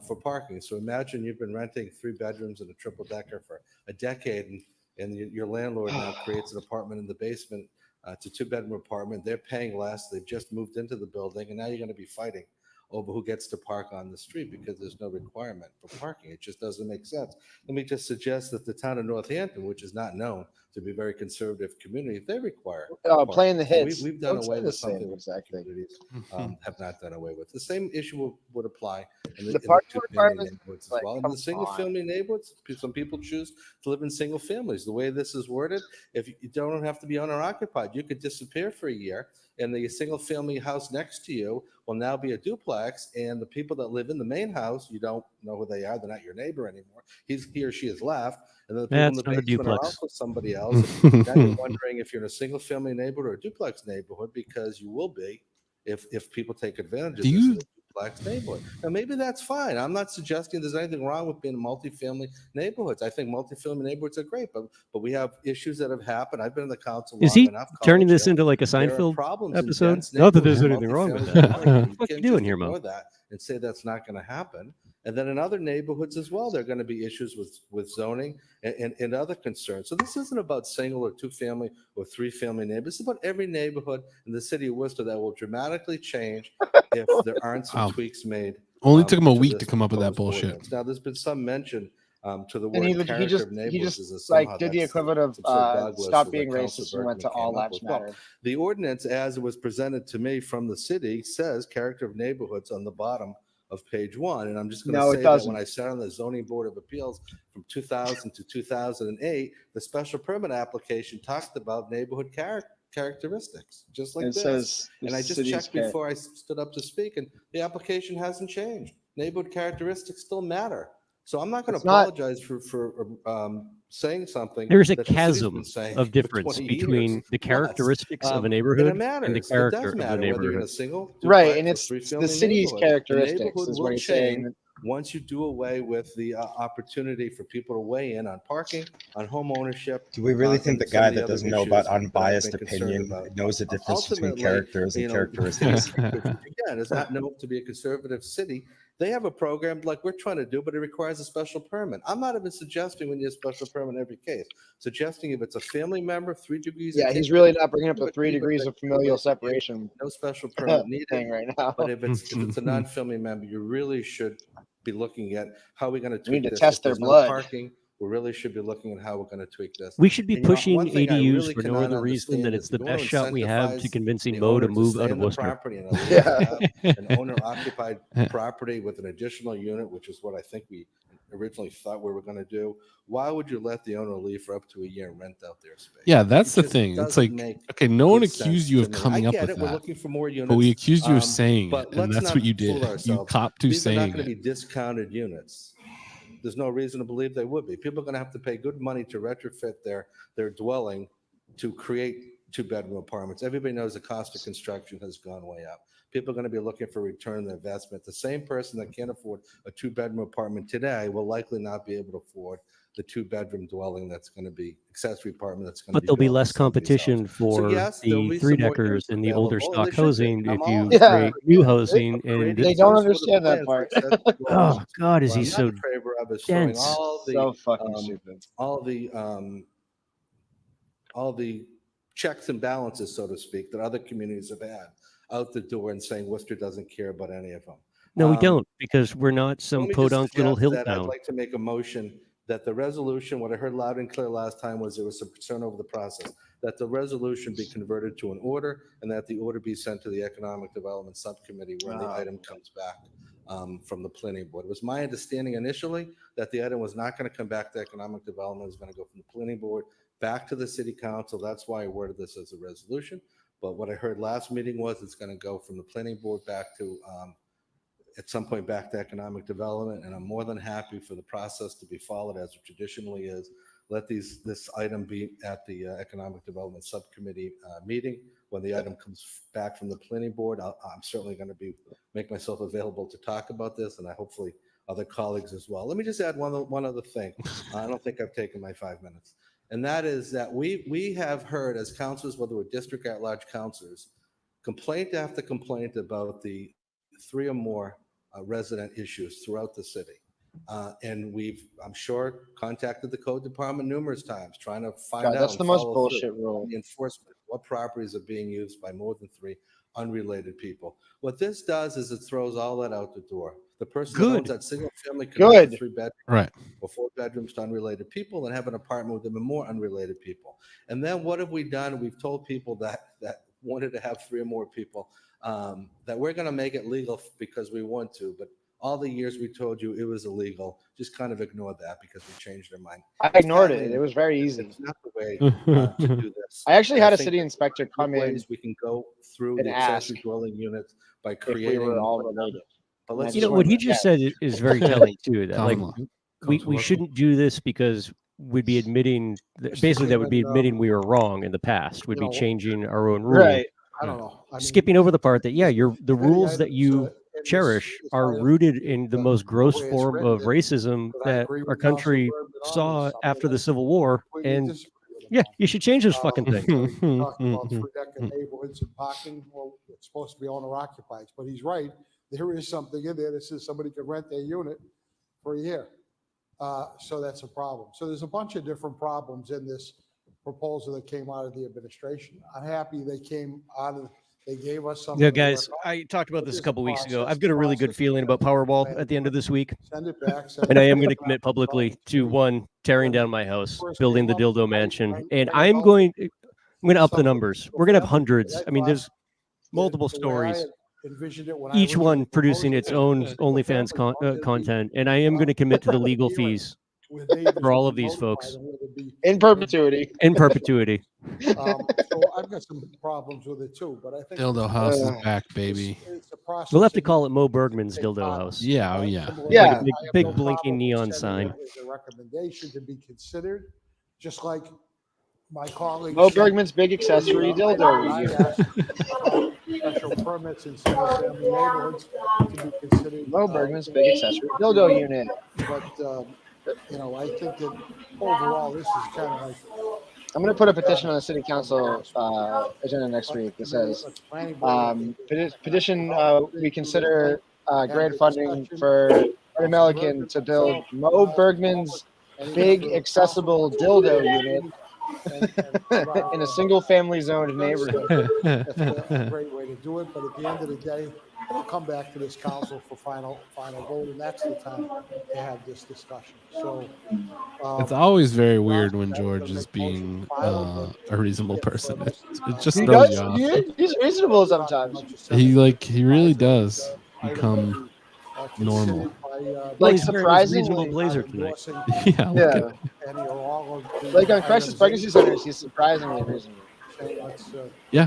for parking. So imagine you've been renting 3 bedrooms and a triple decker for a decade, and your landlord now creates an apartment in the basement. It's a 2-bedroom apartment. They're paying less. They've just moved into the building, and now you're going to be fighting over who gets to park on the street because there's no requirement for parking. It just doesn't make sense. Let me just suggest that the town of Northampton, which is not known to be a very conservative community, they require playing the parking. hits. We've done Don't say away the with same something exact thing. communities have not done away with. The same issue would apply in the parking 2-family requirements, neighborhoods as like, well. In come the single-family neighborhoods, some people choose to live in single families. The way this is worded, if you don't have to be owner-occupied, you could disappear for a year, and the single-family house next to you will now be a duplex, and the people that live in the main house, you don't know who they are. They're not your neighbor anymore. He or she has left, and then the people in the basement are also somebody else. And now you're wondering if you're in a single-family neighborhood or a duplex neighborhood, because you will be if people take advantage of this in a duplex neighborhood. Now, maybe that's fine. I'm not suggesting there's anything wrong with being in multifamily neighborhoods. I think multifamily neighborhoods are great, but we have issues that have happened. I've been in the council Is long he enough. turning this College into like a Hill. There are Seinfeld problems in episode? dense Not that there's neighborhoods, anything wrong with multifamily that. neighborhoods. What are you can't doing just here, Mo? ignore that and say that's not going to happen. And then in other neighborhoods as well, there are going to be issues with zoning and other concerns. So this isn't about single or 2-family or 3-family neighborhoods. It's about every neighborhood in the city of Worcester that will dramatically change if there aren't some tweaks made. Only took him a week this to come up with that proposed bullshit. ordinance. Now, there's been some mention to the And word character of he neighborhoods just as like somehow did the that's equivalent of some sort of dog whistle stop that being Councilor racist and went to Bergman all came up lives with. Well, matter. the ordinance, as it was presented to me from the city, says character of neighborhoods on the bottom of page 1. And I'm just going to say that when I sat on the zoning board of appeals from 2000 to 2008, the special permit application talked about neighborhood characteristics, just like this. And I just checked before I stood up to speak, and the application hasn't changed. Neighborhood characteristics still matter. So I'm not going to apologize for saying something. There's a that the city's chasm been saying of for difference 20 between years the plus. characteristics of a And neighborhood it matters. and the character It does of the matter whether you're in neighborhood. a single, Right, duplex, and or it's the 3-family city's neighborhood. characteristics The neighborhood is will what he's change saying. once you do away with the opportunity for people to weigh in on parking, on home ownership. Do we really think and the some guy of the that other doesn't know about issues that I've unbiased been concerned opinion about? knows the difference between Ultimately, characters and you know, characteristics? which again is not known to be a conservative city. They have a program like we're trying to do, but it requires a special permit. I'm not even suggesting we need a special permit in every case. Suggesting if it's a family member, 3 degrees. Yeah, he's really not bringing up the 3 degrees of familial separation. No special permit needed thing right now. But if it's a non-family member, you really should be looking at how we're going to tweak need to this. test If their there's no blood. parking, we really should be looking at how we're going to tweak this. We should be And, you know, pushing one thing I ADUs really for no cannot other reason than understand it's is the we wanna best shot we have to incentivize convincing the Mo to owner move stay out in of the Worcester. property and allow to have an owner-occupied property with an additional unit, which is what I think we originally thought we were going to do. Why would you let the owner leave for up to a year and rent out their space? Yeah, that's It the just thing. It's doesn't like, make okay, no one good accused sense you to of me. coming I up get with it. We're that, looking for more units. but we accused you of saying but it, and let's that's not what you did. fool You ourselves. copped to These are not saying going to it. be discounted units. There's no reason to believe they would be. People are going to have to pay good money to retrofit their dwelling to create 2-bedroom apartments. Everybody knows the cost of construction has gone way up. People are going to be looking for return on their investment. The same person that can't afford a 2-bedroom apartment today will likely not be able to afford the 2-bedroom dwelling that's going to be accessory apartment that's going to But be there'll be built less in somebody's house. competition for So yes, there'll the be some more 3-deckers units and the older available, stock and they should be. housing I'm if all you for create it. new Yeah, housing. creating And They some don't sort of understand that plan for part. accessory oh dwellings. God, is What he I'm so not in favor of is throwing dense? So fucking stupid. all the checks and balances, so to speak, that other communities have had out the door and saying Worcester doesn't care about any of them. No, we don't, because we're not some Let me just podunk little suggest hill that I'd town. like to make a motion that the resolution, what I heard loud and clear last time was there was some concern over the process, that the resolution be converted to an order and that the order be sent to the Economic Development Subcommittee when the item comes back from the planning board. It was my understanding initially that the item was not going to come back to Economic Development. It was going to go from the planning board back to the city council. That's why I worded this as a resolution. But what I heard last meeting was it's going to go from the planning board back to at some point back to economic development, and I'm more than happy for the process to be followed as it traditionally is. Let this item be at the economic development subcommittee meeting. When the item comes back from the planning board, I'm certainly going to make myself available to talk about this, and I hopefully other colleagues as well. Let me just add one other thing. I don't think I've taken my 5 minutes, and that is that we have heard as councilors, whether we're district at-large councilors, complaint after complaint about the 3 or more resident issues throughout the city. And I'm sure, contacted the code department numerous times trying to find out. That's the most bullshit rule. The enforcement, what properties are being used by more than 3 unrelated people. What this does is it throws all that out the door. The person that owns that single family can rent a 3-bedroom or 4 bedrooms to unrelated people and have an apartment with them and more unrelated people. And then what have we done? We've told people that wanted to have 3 or more people that we're going to make it legal because we want to, but all the years we told you it was illegal, just kind of ignored that because we changed our mind. I ignored it. It was very easy. It's not the way to do this. I actually had a think city inspector come in. We can go through and the accessory dwelling units by creating. If we were all related. But let's what he just said is very telling too. That like we shouldn't do this because we'd be admitting basically that would be admitting we were wrong in the past. We'd be changing our own rule. Right. I don't know. Skipping over the part that the rules that you cherish are rooted in the most gross form of racism that our country saw after the Civil War, and you should change those fucking things. Talk about 3-decker neighborhoods and parking. Well, it's supposed to be owner occupied, but he's right. There is something in there that says somebody can rent their unit for a year. So that's a problem. So there's a bunch of different problems in this proposal that came out of the administration. I'm happy they gave us something. Yeah, guys, I talked about this a couple weeks ago. I've got a really good feeling about Powerball at the end of this week. Send it back. And I am going to commit publicly to 1, tearing down my house, building the dildo mansion, and I'm going to up the numbers. We're going to have hundreds. I mean, there's multiple stories, each one producing its own OnlyFans content, and I am going to commit to the legal fees for all of these folks in perpetuity. In perpetuity. So I've got some problems with it too, but I think dildo house is back, baby. We'll have to call it Mo Bergman's dildo house. Yeah, Like a big blinking neon sign. Is a recommendation to be considered, just like my colleague Mo Bergman's big accessory dildo. Special permits in single-family neighborhoods to be considered. Mo Bergman's big accessory dildo unit. But I think that overall, this is kind of like. I'm going to put a petition on the city council agenda next week that says, petition, we consider grant funding for Melican to build Mo Bergman's big accessible dildo unit in a single family zoned neighborhood. That's a great way to do it, but at the end of the day, we'll come back to this council for final vote, and that's the time to have this discussion. So it's always very weird when George is being a reasonable person. It just throws you off. He's reasonable sometimes. He really does become normal. Like surprisingly reasonable blazer tonight. Yeah. Like on Crisis Pregnancy Centers, he's surprisingly reasonable. Yeah.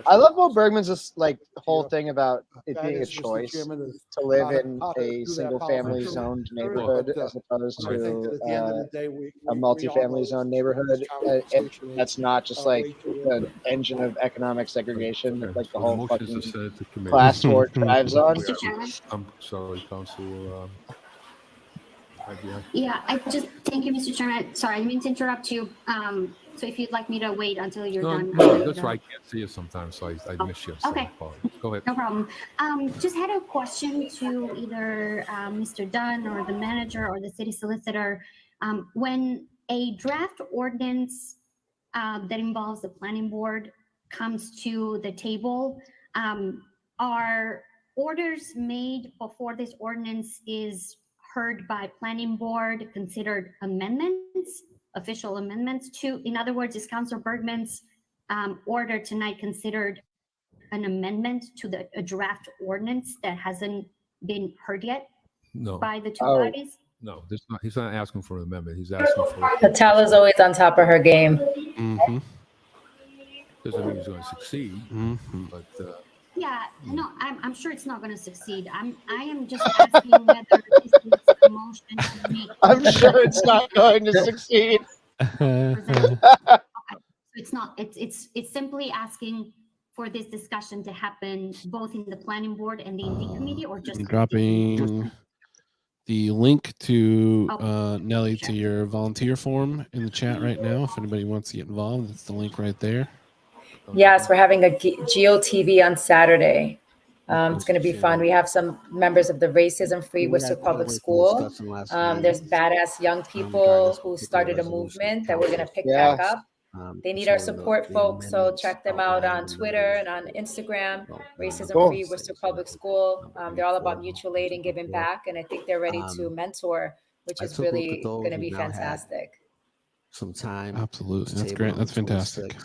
I love Mo Bergman's whole thing about it being a choice to live in a single-family zoned neighborhood as opposed to a multi-family zoned neighborhood. That's not just like an engine of economic segregation that like the whole fucking class war drives on. I'm sorry, Council. Yeah, thank you, Mr. Chairman. Sorry, I didn't mean to interrupt you. So if you'd like me to wait until you're done. No, that's right. I can't see you sometimes, so I miss you. Okay. Go ahead. No problem. Just had a question to either Mr. Dunn or the manager or the city solicitor. When a draft ordinance that involves the planning board comes to the table, are orders made before this ordinance is heard by planning board considered amendments, official amendments to, in other words, is Councilor Bergman's order tonight considered an amendment to a draft ordinance that hasn't been heard yet No. by the two bodies? No, he's not asking for an amendment. He's asking for. Natala's always on top of her game. Mm-hmm. Doesn't mean he's going to succeed, Mm-hmm. but. Yeah, no, I'm sure it's not going to succeed. I am just asking whether this is a motion to make. I'm sure it's not going to succeed. Okay. So it's not. It's simply asking for this discussion to happen both in the planning board and the Indy committee, or just I'm dropping the link to Nelly to your volunteer form in the chat right now. If anybody wants to get involved, it's the link right there. Yes, we're having a GeoTV on Saturday. It's going to be fun. We have some members of the Racism-Free Worcester Public School. There's badass young people who started a movement that we're going to pick back up. They need our support, folks, so check them out on Twitter and on Instagram. Racism-Free Worcester Public School. They're all about mutual aid and giving back, and I think they're ready to mentor, which is really going to be fantastic. Some time. Absolutely. That's great. That's fantastic.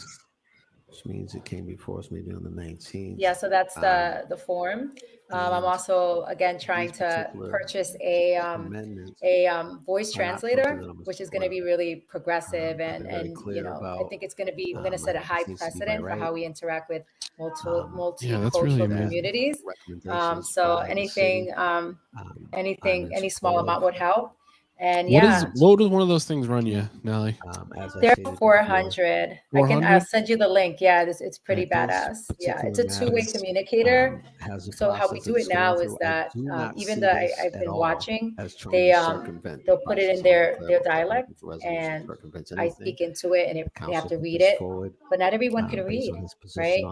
Which means it came before us maybe on the 19th. Yeah, so that's the form. I'm also again trying to purchase a voice translator, which is going to be really progressive and you know, I think it's going to be, we're going to set a high precedent for how we interact with multicultural communities. So anything, any small amount would help. And what does one of those things run you, Nelly? They're 400. I'll send you the link. Yeah, it's pretty badass. Yeah, it's a two-way communicator. So how we do it now is that even though I've been watching, they'll put it in their dialect, and I speak into it, and they have to read it. But not everyone can read, right?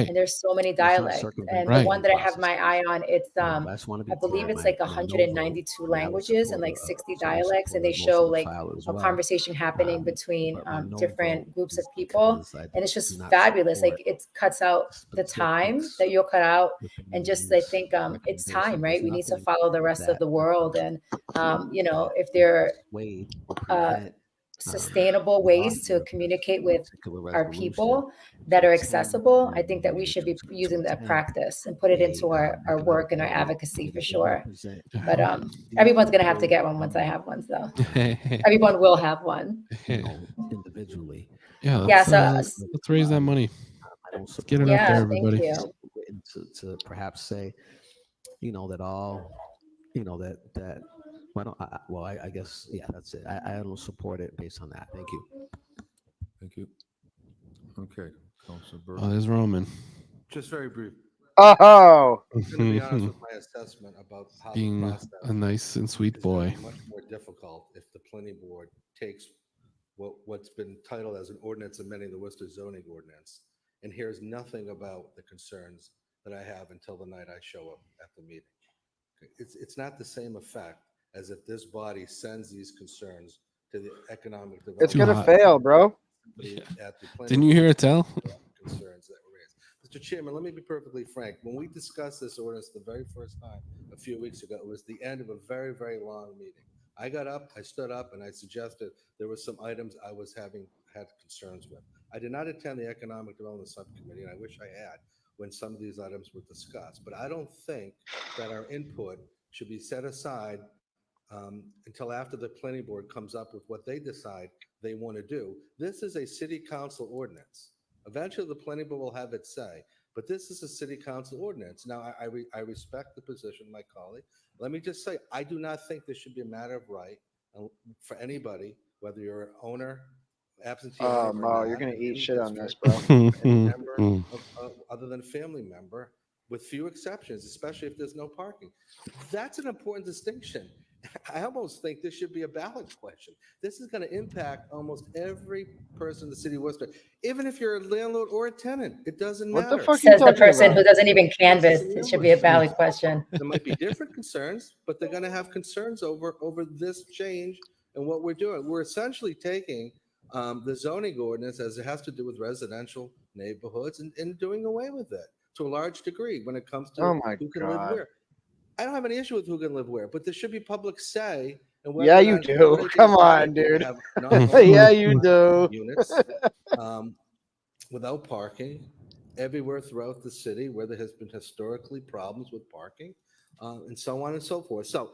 And there's so many dialects, and the one that I have my eye on, it's I believe it's like 192 languages and like 60 dialects, and they show like a conversation happening between different groups of people, and it's just fabulous. Like it cuts out the time that you'll cut out, and just I think it's time, right? We need to follow the rest of the world, and you know, if there are sustainable ways to communicate with our people that are accessible, I think that we should be using that practice and put it into our work and our advocacy for sure. But everyone's gonna have to get one once I have one, so everyone will have one. Individually. Yeah, let's raise that money. Let's get it out there, everybody. To perhaps say, you know, that all, you know, that I guess, yeah, that's it. I don't support it based on that. Thank you. Thank you. Okay. Oh, there's Roman. Just very brief. Oh, I'm going to be honest with my assessment about how being the process a nice and sweet boy. Much more difficult if the planning board takes what's been titled as an ordinance amending the Worcester zoning ordinance and hears nothing about the concerns that I have until the night I show up at the meeting. It's not the same effect as if this body sends these concerns to the economic development. It's gonna fail, bro. Didn't you hear it tell? Concerns that were raised. Mr. Chairman, let me be perfectly frank. When we discussed this ordinance the very first time a few weeks ago, it was the end of a very, very long meeting. I got up, I stood up, and I suggested there were some items I was had concerns with. I did not attend the Economic Development Subcommittee, and I wish I had, when some of these items were discussed. But I don't think that our input should be set aside until after the planning board comes up with what they decide they want to do. This is a city council ordinance. Eventually, the planning board will have its say, but this is a city council ordinance. Now, I respect the position of my colleague. Let me just say, I do not think this should be a matter of right for anybody, whether you're an owner, absentee. Oh, Mo, you're gonna eat shit on this, bro. Member other than a family member, with few exceptions, especially if there's no parking. That's an important distinction. I almost think this should be a ballot question. This is going to impact almost every person in the city of Worcester, even if you're a landlord or a tenant. It doesn't matter. What the fuck Says the person who doesn't even canvass. It should be a ballot question. There might be different concerns, but they're going to have concerns over this change and what we're doing. We're essentially taking the zoning ordinance as it has to do with residential neighborhoods and doing away with it. to a large degree when it comes to Oh my who can live God. where. I don't have any issue with who can live where, but there should be public say. And Yeah, you do. Come on, dude. Yeah, you do. Units without parking everywhere throughout the city where there has been historically problems with parking, and so on and so forth. So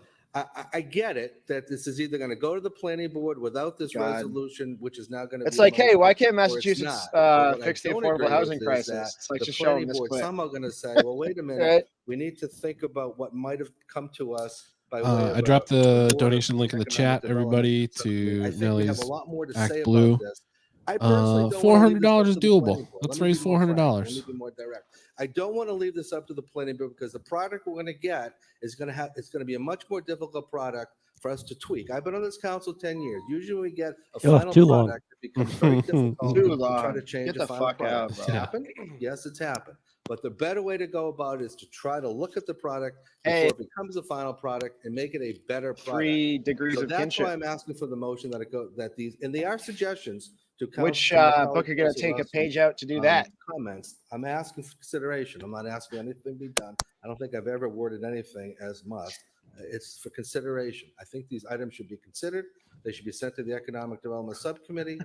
I get it that this is either going to go to the planning board without this resolution, which is now going to. It's like, hey, why can't or it's Massachusetts not. fix the What I don't affordable agree housing with is that crisis? It's like the just show planning them this board clip. somehow going to say, well, wait a minute, Right. we need to think about what might have come to us by way of I dropped the Board of donation link in the Economic chat, everybody, Development. I to think we have a Nellie's lot more to Act say Blue. about this. I personally don't want to leave this $400 up is to the doable. planning board. Let's Let me raise be more frank. $400. Let me be more direct. I don't want to leave this up to the planning board because the product we're going to get is going to be a much more difficult product for us to tweak. I've been on this council 10 years. Usually we get a final too long. product that becomes very difficult Too to long. try to change Get the a final fuck product. out, It's bro. happened. Yes, it's happened. But the better way to go about it is to try to look at the product Hey. before it becomes a final product and make it a better product. 3 degrees So of that's kinship. why I'm asking for the motion that these, and they are suggestions to Which council- book are going to take a page out to do that? Comments. I'm asking for consideration. I'm not asking anything to be done. I don't think I've ever worded anything as must. It's for consideration. I think these items should be considered. They should be sent to the Economic Development Subcommittee,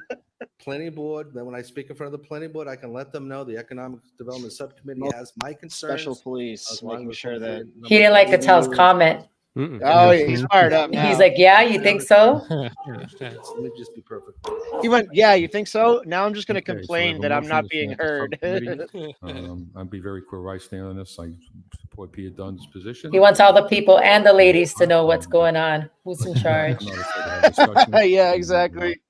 Planning Board. Then when I speak in front of the Planning Board, I can let them know the Economic Development Subcommittee has my concerns. Special police, along making with sure that hopefully He didn't like number Patel's two. comment. Oh, yeah, he's fired up now. He's like, yeah, you think so? Let me just be perfect. He went, yeah, you think so? Now I'm just going to Okay, so I complain have a that I'm motion not to being send to heard. subcommittee. I'll be very clear where I stand on this. I support Peter Dunn's position. He wants all the people and the ladies to know what's going on. Who's in charge? I'm not afraid to have discussion Yeah, exactly.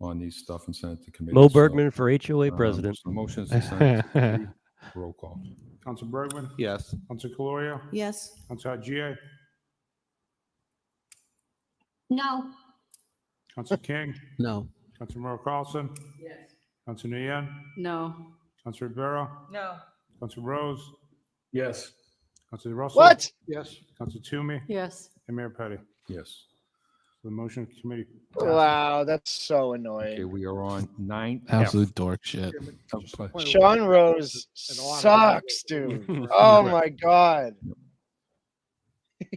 on these stuff and send it to committee. Mo So, Bergman for HOA president. So the motion is to send it to committee. Roll call. Council Bergman, Yes. Council Caloria, Yes. Council Haji, No. Council King, No. Council Merle Carlson, Yes. Council Nguyen, No. Council Rivera, No. Council Rose, Yes. Council Russell. What? Yes. Council Toomey, Yes. and Mayor Petty. Yes. The motion committee. Wow, that's so Okay, annoying. we are on 9. Absolute dork shit. Shaun Rose sucks, dude. Oh my God.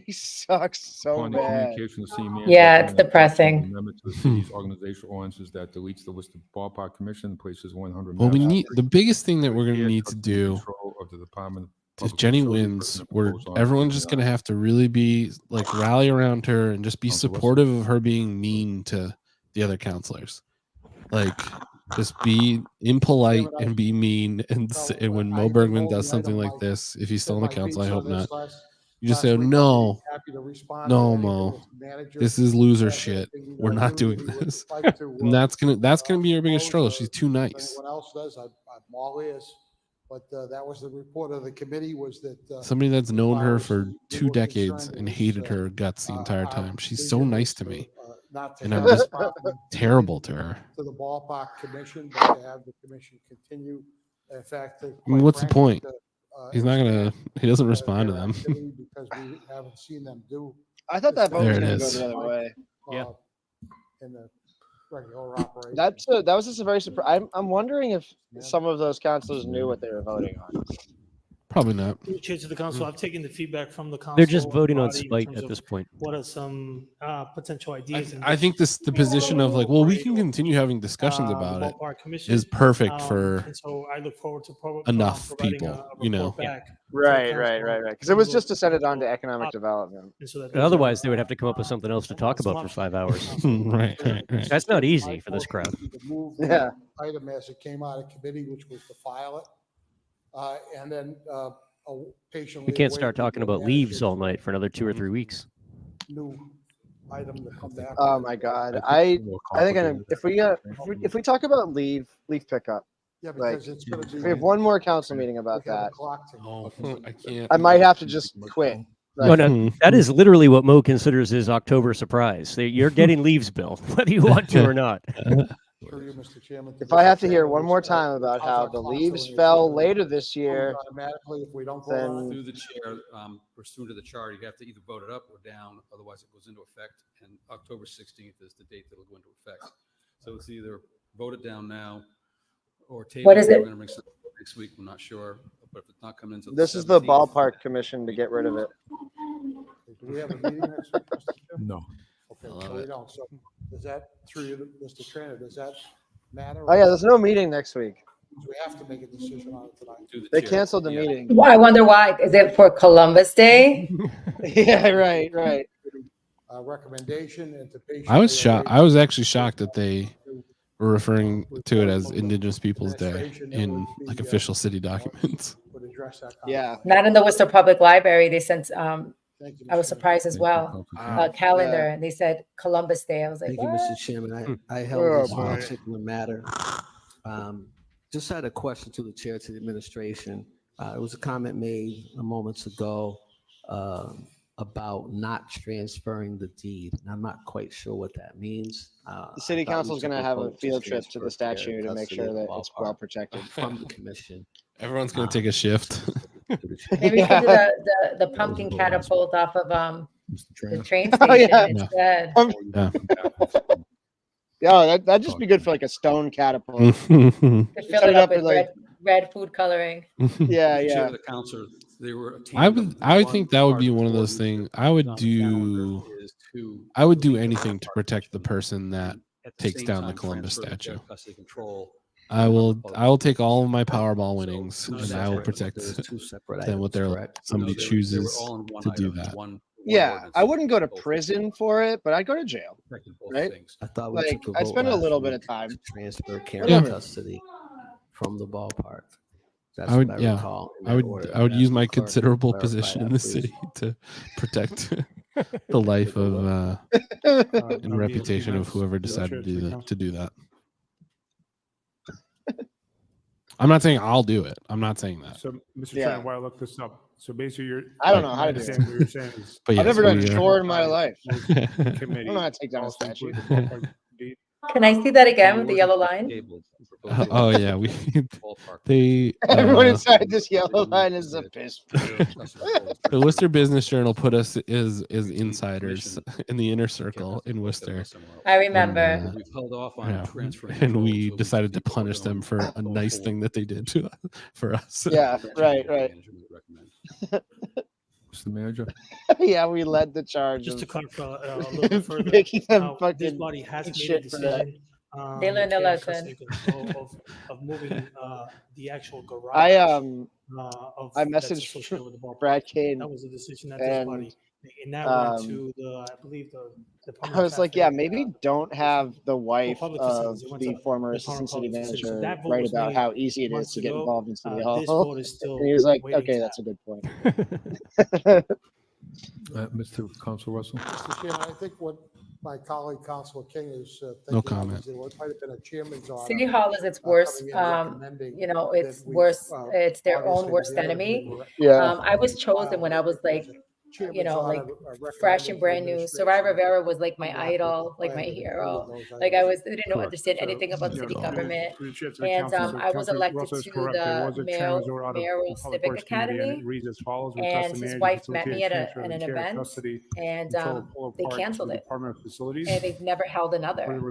He sucks so Upon the bad. communication of the city manager, Yeah, it's recommend adoption of depressing. an Amendment to the city's organizational ordinances that deletes the Worcester Ballpark Commission and places 100. Well, we members need the biggest thing that we're going to under need to do control of the Department of if Public Jenny Facilities wins, written and we're proposed on everyone's just going to have to really be like rally around her and just be Council Russell. supportive of her being mean to the other counselors. Like, just be impolite and be mean. And when Mo Bergman does something like this, if he's still on the council, I hope not. You just say, no, no, Mo, this is loser shit. We're not doing this. And that's gonna be your biggest struggle. She's too nice. Anyone else does, I'm all ears. But that was the report of the committee was that. Somebody that's known her for we 2 were decades concerned and it was, hated her guts the entire time. She's so vision nice was to me. not to And have I'm just the terrible to her. To the ballpark commission, but to have the commission continue. In fact, I mean, what's the point? He's not expand, he doesn't respond to their them. activity because we haven't seen them do. I thought that vote There was it going to go is. the other way. Yeah. In the regular operation. That was just a very surprise. I'm wondering if some of those councilors knew what they were voting on. Probably not. Chair to the council, I've taken the feedback from the council. They're just voting on body in spite terms at of this point. What are some potential ideas? I think the position of like, well, we can continue having discussions about it is perfect for and so I look forward to enough providing people, a you know. report back to the Right. council. Because it was just to send it on to economic development. And so that And otherwise, they would have to come up with something else to talk about for 5 hours. right. That's not easy for this crowd. Move Yeah. the item as it came out of committee, which was to file it. And then patiently. We can't start await talking the about leaves manager's all night for another 2 or 3 weeks. New item to come back. Oh my God. I think if we talk about leaf pickup, Yeah, like, because it's gonna be. we have one more council meeting about we have a that. clock to- Oh, I can't. I might have to just quit. Oh, no, that is literally what Mo considers his October surprise. You're getting leaves, Bill, whether you want to or not. Through you, Mr. Chairman, If I have to hear one more time about how the leaves fell later this year, automatically, if we don't vote then- on it. Through the chair, pursuant to the charter, you have to either vote it up or down, otherwise it goes into effect. And October 16th is the date that it'll go into effect. So it's either vote it down now or table. What is it? We're going to bring something next week. I'm not sure. but if it's not coming into This is the 17th, ballpark commission to get rid of it. Do we have a meeting next week, Mr. Chair? No. Okay, so we don't. So does that, through you, Mr. Trainer, does that matter? Oh yeah, there's no meeting next week. We have to make a decision on it tonight. They canceled the meeting. Well, I wonder why. Is it for Columbus Day? Yeah, right. Recommendation and to patient. I was shocked. I was actually shocked that they were referring to it as Indigenous Peoples Day in like official city documents. Yeah. Not in the Worcester Public Library. They sent, I was surprised as well, a calendar, and they said Columbus Day. I was like, Thank you, what? Mr. Chairman. I held this particular matter. Just had a question to the chair, to the administration. It was a comment made a moments ago about not transferring the deed. And I'm not quite sure what that means. The city council is going to have a field trip to the statue to make sure that it's well protected from the commission. Everyone's going to take a shift. Maybe we can do the pumpkin catapult off of the train station Oh, yeah. instead. Yeah, that'd just be good for like a stone catapult. Could fill it up with red food coloring. Yeah. The council, they were a team I of would think that would be one of those things. I would do anything to protect the person that takes down the Columbus statue. I will take all of my Powerball winnings and I will protect them with somebody chooses to do that. Yeah, I wouldn't go to prison for it, but I'd go to jail. Right? I thought like took a I'd vote spend a last little bit week of time. to transfer care of custody from the ballpark. That's I would, what I recall in I that would, order. I would And use ask my the clerk to considerable clarify position that, in the please. city to protect the life of and reputation of whoever decided to do that. I'm not saying I'll do it. I'm not saying that. So, Mr. Chairman, while I look this up, so basically, I don't know how to do What you're saying it. is, But I've yes, never done we a are- chore in my life. I committee don't know how to take down a also statue. include the ballpark deed. Can I see that again with the yellow line? Oh yeah, they Everyone inside this yellow line is a piss. the Worcester Business Journal put us as insiders in the inner circle in Worcester. I remember. And, We've held off on transferring and control we till decided to punish them for a nice thing that they did to for us. Yeah, right. Mr. Manager? Yeah, we led the charge. Just to of clarify a little bit further, making them this fucking body has eat made a shit for that. decision. They learned their care of lesson. custody control of moving the actual garage. I that's messaged associated with the ballpark. Brad Kane. That was a decision that this and, body, and that went to I believe the I was like, yeah, maybe don't have the wife public of facilities. It went the to former the assistant public city facilities. So manager that vote write was about made how easy it is months to get ago. involved in city This hall. vote is still And he was like, waiting okay, to that's a good point. Mr. Council Russell? Mr. Chairman, I think what my colleague, Councilor King, is thinking No of comment. is it might have been a chairman's order. City Hall is its worst, coming in recommending you know, it's that we, worst, it's their obviously own worst the other enemy. people- Yeah. I was chosen when I was like, you know, like fresh and brand new. Sarai Rivera was like my idol, like my hero. Like I didn't know, understand anything about city government. And I was elected to the mayoral civic academy. And his wife met me at an event, and they canceled it. And they've never held another. Had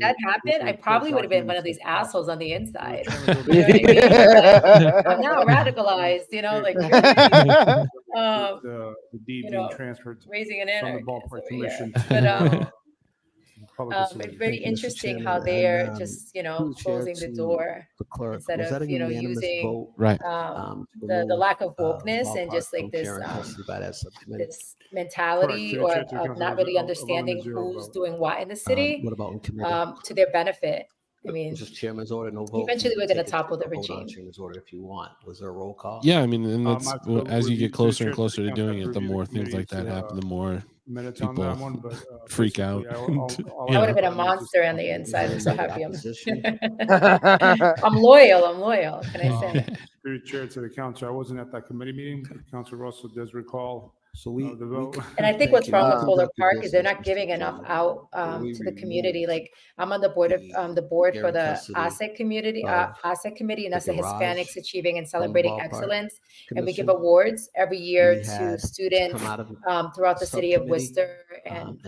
that happened, I probably would have been one of these assholes on the inside. You know what I mean? I'm now radicalized, you know, like the deed you being know, transferred raising an from the anarchist ballpark over here. commission. But it's very interesting how they're just, you know, closing the door instead of, you know, using the lack of wokeness and just like this this mentality of not really understanding who's doing what in the city What about in committee? to their benefit. I mean, Just chairman's order, no vote. eventually we're going to Take it topple the vote on regime. Chairman's order if you want. Was there a roll call? Yeah, I mean, and that's as you get closer and Chair, closer to Council doing it, the review more the things like that committee's, happen, the more minutes on people that one, but, freak out. basically, all I would have been a monster on the inside. I'm so happy I'm loyal. I'm loyal. Can I say? Through the chair to the council, I wasn't at that committee meeting. Council Russell does recall So the vote. And I think what's wrong with Polar Park is they're not giving enough out to the community. Like I'm on the board of the board for the ASEC community, ASEC committee, and that's the Hispanics Achieving and Celebrating Excellence. And we give awards every year to students throughout the city of Worcester and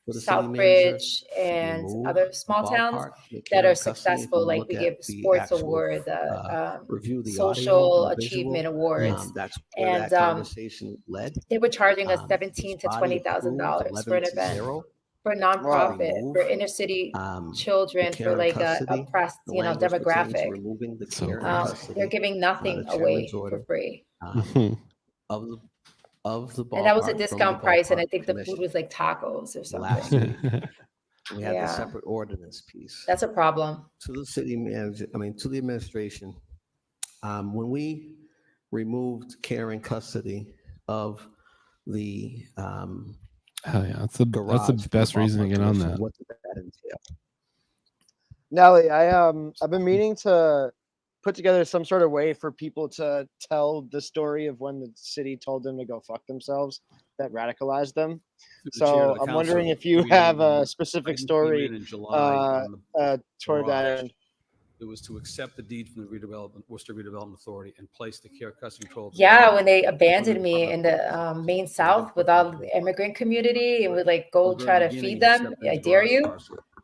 for the city manager Southbridge to and remove other the small towns ballpark, the that care are and custody. If successful. you Like look we at give the sports actual award, the review, the audio, social and the achievement visual, awards, that's where and that conversation led. they were charging us This $17,000 to body approved $20,000 for an event 11-0 for a to nonprofit remove for inner city the children, for care and like a custody. oppressed, The you know, language pertaining to demographic. removing the So care and crazy. custody. They're giving nothing the chairman's away for order, free. of the ballpark. And that was a from the discount price, and I ballpark think the food commission was like tacos or last something. week. We had the Yeah, separate ordinance piece. that's a problem. To the city manager, to the administration, when we removed care and custody of the Hell yeah, that's the best reason to get on that. what did that entail? Nelly, I've been meaning to put together some sort of way for people to tell the story of when the city told them to go fuck themselves that radicalized them. So I'm wondering if you have a specific story toward that end. It was to accept the deed from the Worcester Redevelopment Authority and place the care custody control. Yeah, when they abandoned me in the main South with all the immigrant community and would like go try to feed them. I dare you.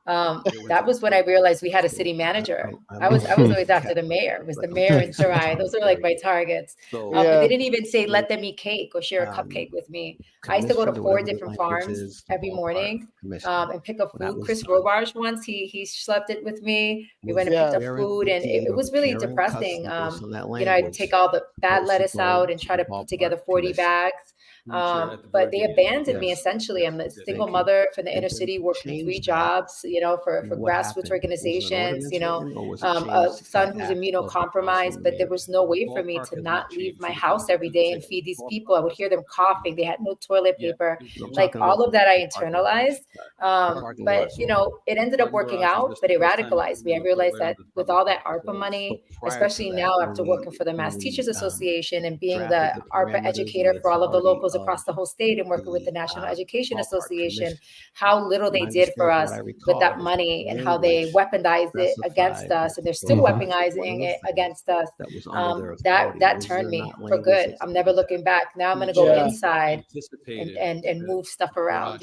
That was when I realized we had a city manager. I was always after the mayor. It was the mayor and Sarai. Those were like my targets. But they didn't even say let them eat cake or share a cupcake with me. I used to go to 4 different farms every morning and pick up food. Chris Robarge once he slept it with me. We went and picked up food, and it was really depressing. I'd take all the bad lettuce out and try to put together 40 bags. But they abandoned me essentially. I'm a single mother from the inner city working 3 jobs, for grassroots organizations, a son who's immunocompromised, but there was no way for me to not leave my house every day and feed these people. I would hear them coughing. They had no toilet paper. Like all of that I internalized. But it ended up working out, but it radicalized me. I realized that with all that ARPA money, especially now after working for the Mass Teachers Association and being the ARPA educator for all of the locals across the whole state and working with the National Education Association, how little they did for us with that money and how they weaponized it against us, and they're still weaponizing it against us. That turned me for good. I'm never looking back. Now I'm going to go inside and move stuff around,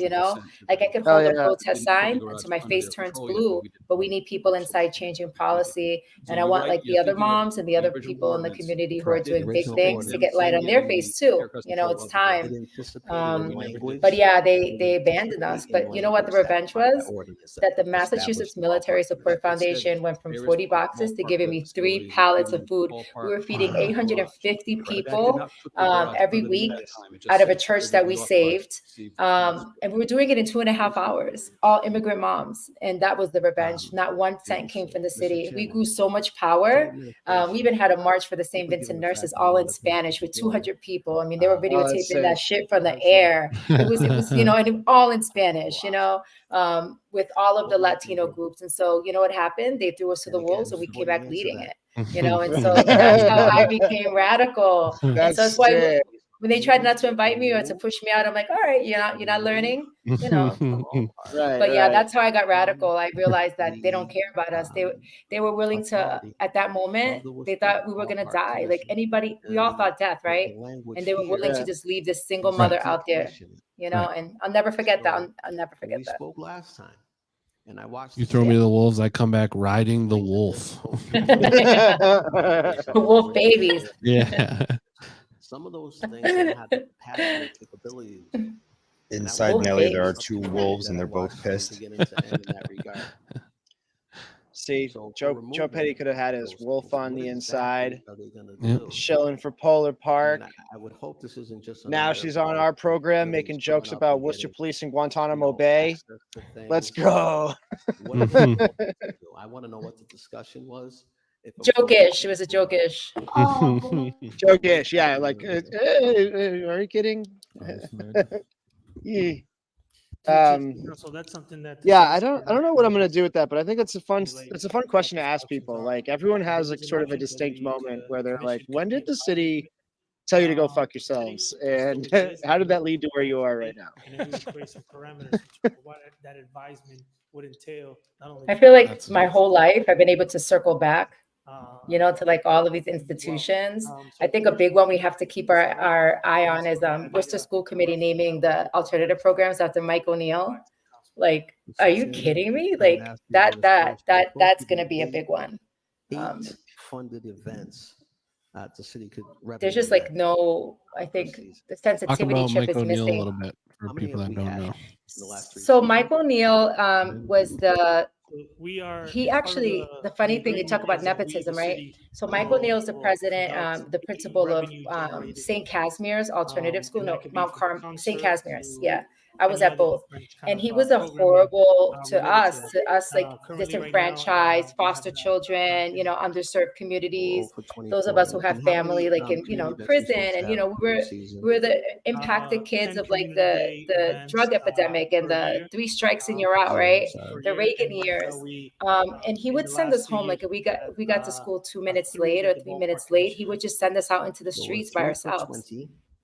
like I could hold a protest sign until my face turns blue, but we need people inside changing policy. And I want like the other moms and the other people in the community who are doing big things to get light on their face too. It's time. But yeah, they abandoned us. But you know what the revenge was? That the Massachusetts Military Support Foundation went from 40 boxes to giving me 3 pallets of food. We were feeding 850 people every week out of a church that we saved. And we were doing it in 2.5 hours, all immigrant moms. And that was the revenge. Not 1 cent came from the city. We grew so much power. We even had a march for the St. Vincent nurses, all in Spanish with 200 people. I mean, they were videotaping that shit from the air. It was and all in Spanish, with all of the Latino groups. And so, what happened? They threw us to the wolves and we came back leading it, and so that's how I became radical. And so that's why when they tried not to invite me or to push me out, I'm like, all right, you're not learning, But yeah, that's how I got radical. I realized that they don't care about us. They were willing to, at that moment, they thought we were going to die. Like anybody, we all thought death, right? And they were willing to just leave this single mother out there, and I'll never forget that. I'll never forget that. Spoke last time. And I watched. You throw me to the wolves, I come back riding the wolf. Wolf babies. Yeah. Some of those things that have the passionate capabilities. Inside Nelly, there are 2 wolves, and they're both pissed. See, Joe Petty could have had his wolf on the inside, chilling for Polar Park. I would hope this isn't just. Now she's on our program making jokes about Worcester Police in Guantanamo Bay. Let's go. I want to know what the discussion was. Jokish. It was a jokish. Jokish. Yeah. Like, are you kidding? Yeah. So that's something that. Yeah, I don't know what I'm gonna do with that, but I think it's a fun question to ask people. Like everyone has like sort of a distinct moment where they're like, when did the city tell you to go fuck yourselves, and how did that lead to where you are right now? And create some parameters for what that advisement would entail. I feel like my whole life I've been able to circle back, to like all of these institutions. I think a big one we have to keep our eye on is Worcester School Committee naming the alternative programs after Mike O'Neill. Like, are you kidding me? Like that's going to be a big one. 8 funded events the city could There's just like no, I think the Talk sensitivity about chip Mike is O'Neill a missing. little bit for people that don't know. So Mike O'Neill was we are he actually, the funny thing, you talk about nepotism, right? So Mike O'Neill is the president, the principal of St. Casimir's Alternative School, no, Mount Carmel, St. Casimir's, yeah. I was at both. And he was a horrible to us like disenfranchised, foster children, you know, underserved communities, those of us who have family like in, you know, prison. And, you know, we were the impacted kids of like the drug epidemic and the 3 strikes and you're out, right? The Reagan years. And he would send us home, like if we got to school 2 minutes late or 3 minutes late, he would just send us out into the streets by ourselves.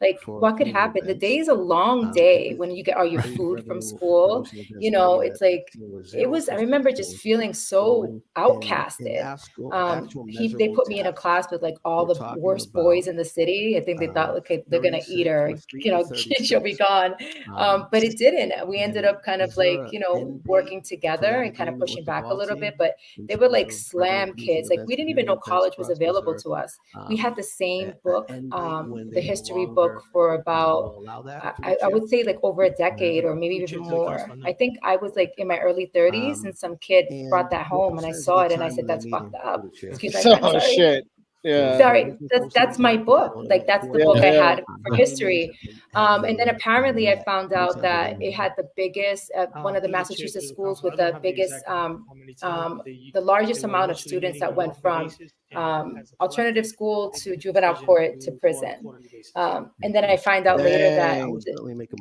Like what could happen? The day is a long day when you get all your food from school. You know, it's like it was. I remember just feeling so outcasted. They put me in a class with like all the worst boys in the city. I think they thought, okay, they're gonna eat her. You know, she'll be gone. But it didn't. We ended up kind of like, you know, working together and kind of pushing back a little bit. But they would like slam kids. Like we didn't even know college was available to us. We had the same book, the history book, for about I would say like over a decade or maybe even more. I think I was like in my early 30s and some kid brought that home and I saw it and I said, that's fucked up. Excuse my French, sorry. Shit. Yeah. Sorry, that's my book. Like that's the book I had for history. And then apparently I found out that it had the biggest, one of the Massachusetts schools with the biggest, the largest amount of students that went from alternative school to juvenile court to prison. And then I find out later that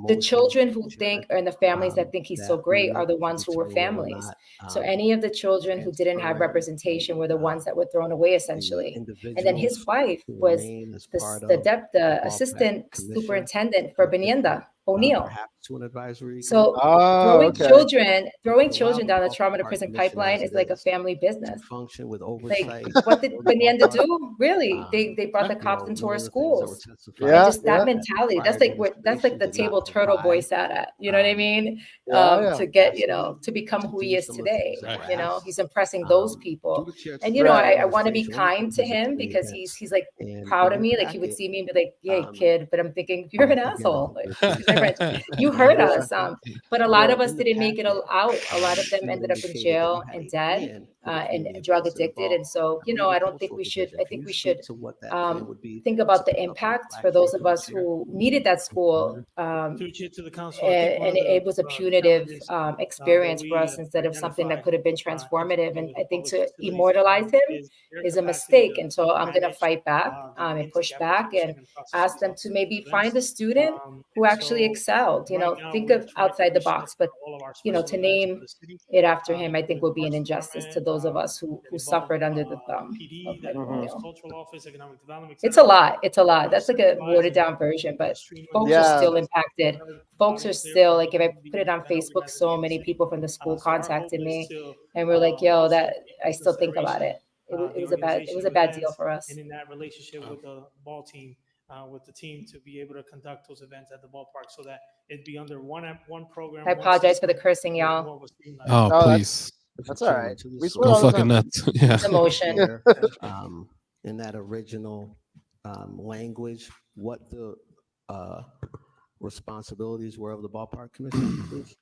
the children who think, or in the families that think he's so great are the ones who were families. So any of the children who didn't have representation were the ones that were thrown away essentially. And then his wife was the assistant superintendent for Benienda, O'Neill. So throwing children down the trauma to prison pipeline is like a family business. Like what did Benienda do? Really? They brought the cops into our schools. Yeah, just that mentality. That's like the table Turtle Boy sat at. You know what I mean? To get, you know, to become who he is today. You know, he's impressing those people. And you know, I want to be kind to him because he's like proud of me. Like he would see me and be like, "Yay, kid," but I'm thinking, "You're an asshole." Like, you hurt us. But a lot of us didn't make it out. A lot of them ended up in jail and dead and drug addicted. And so, you know, I think we should think about the impact for those of us who needed that school. And it was a punitive experience for us instead of something that could have been transformative. And I think to immortalize him is a mistake. And so I'm going to fight back and push back and ask them to maybe find a student who actually excelled. You know, think of outside the box, but you know, to name it after him, I think would be an injustice to those of us who suffered under the thumb. It's a lot. It's a lot. That's like a watered down version, but folks are still impacted. Folks are still like, if I put it on Facebook, so many people from the school contacted me and we're like, yo, that I still think about it. It was a bad deal for us. And in that relationship with the ball team, with the team to be able to conduct those events at the ballpark so that it'd be under one program. I apologize for the cursing, y'all. Oh, please. That's all right. We go fucking nuts. Yeah. It's emotion. In that original language, what the responsibilities were of the ballpark commission, please?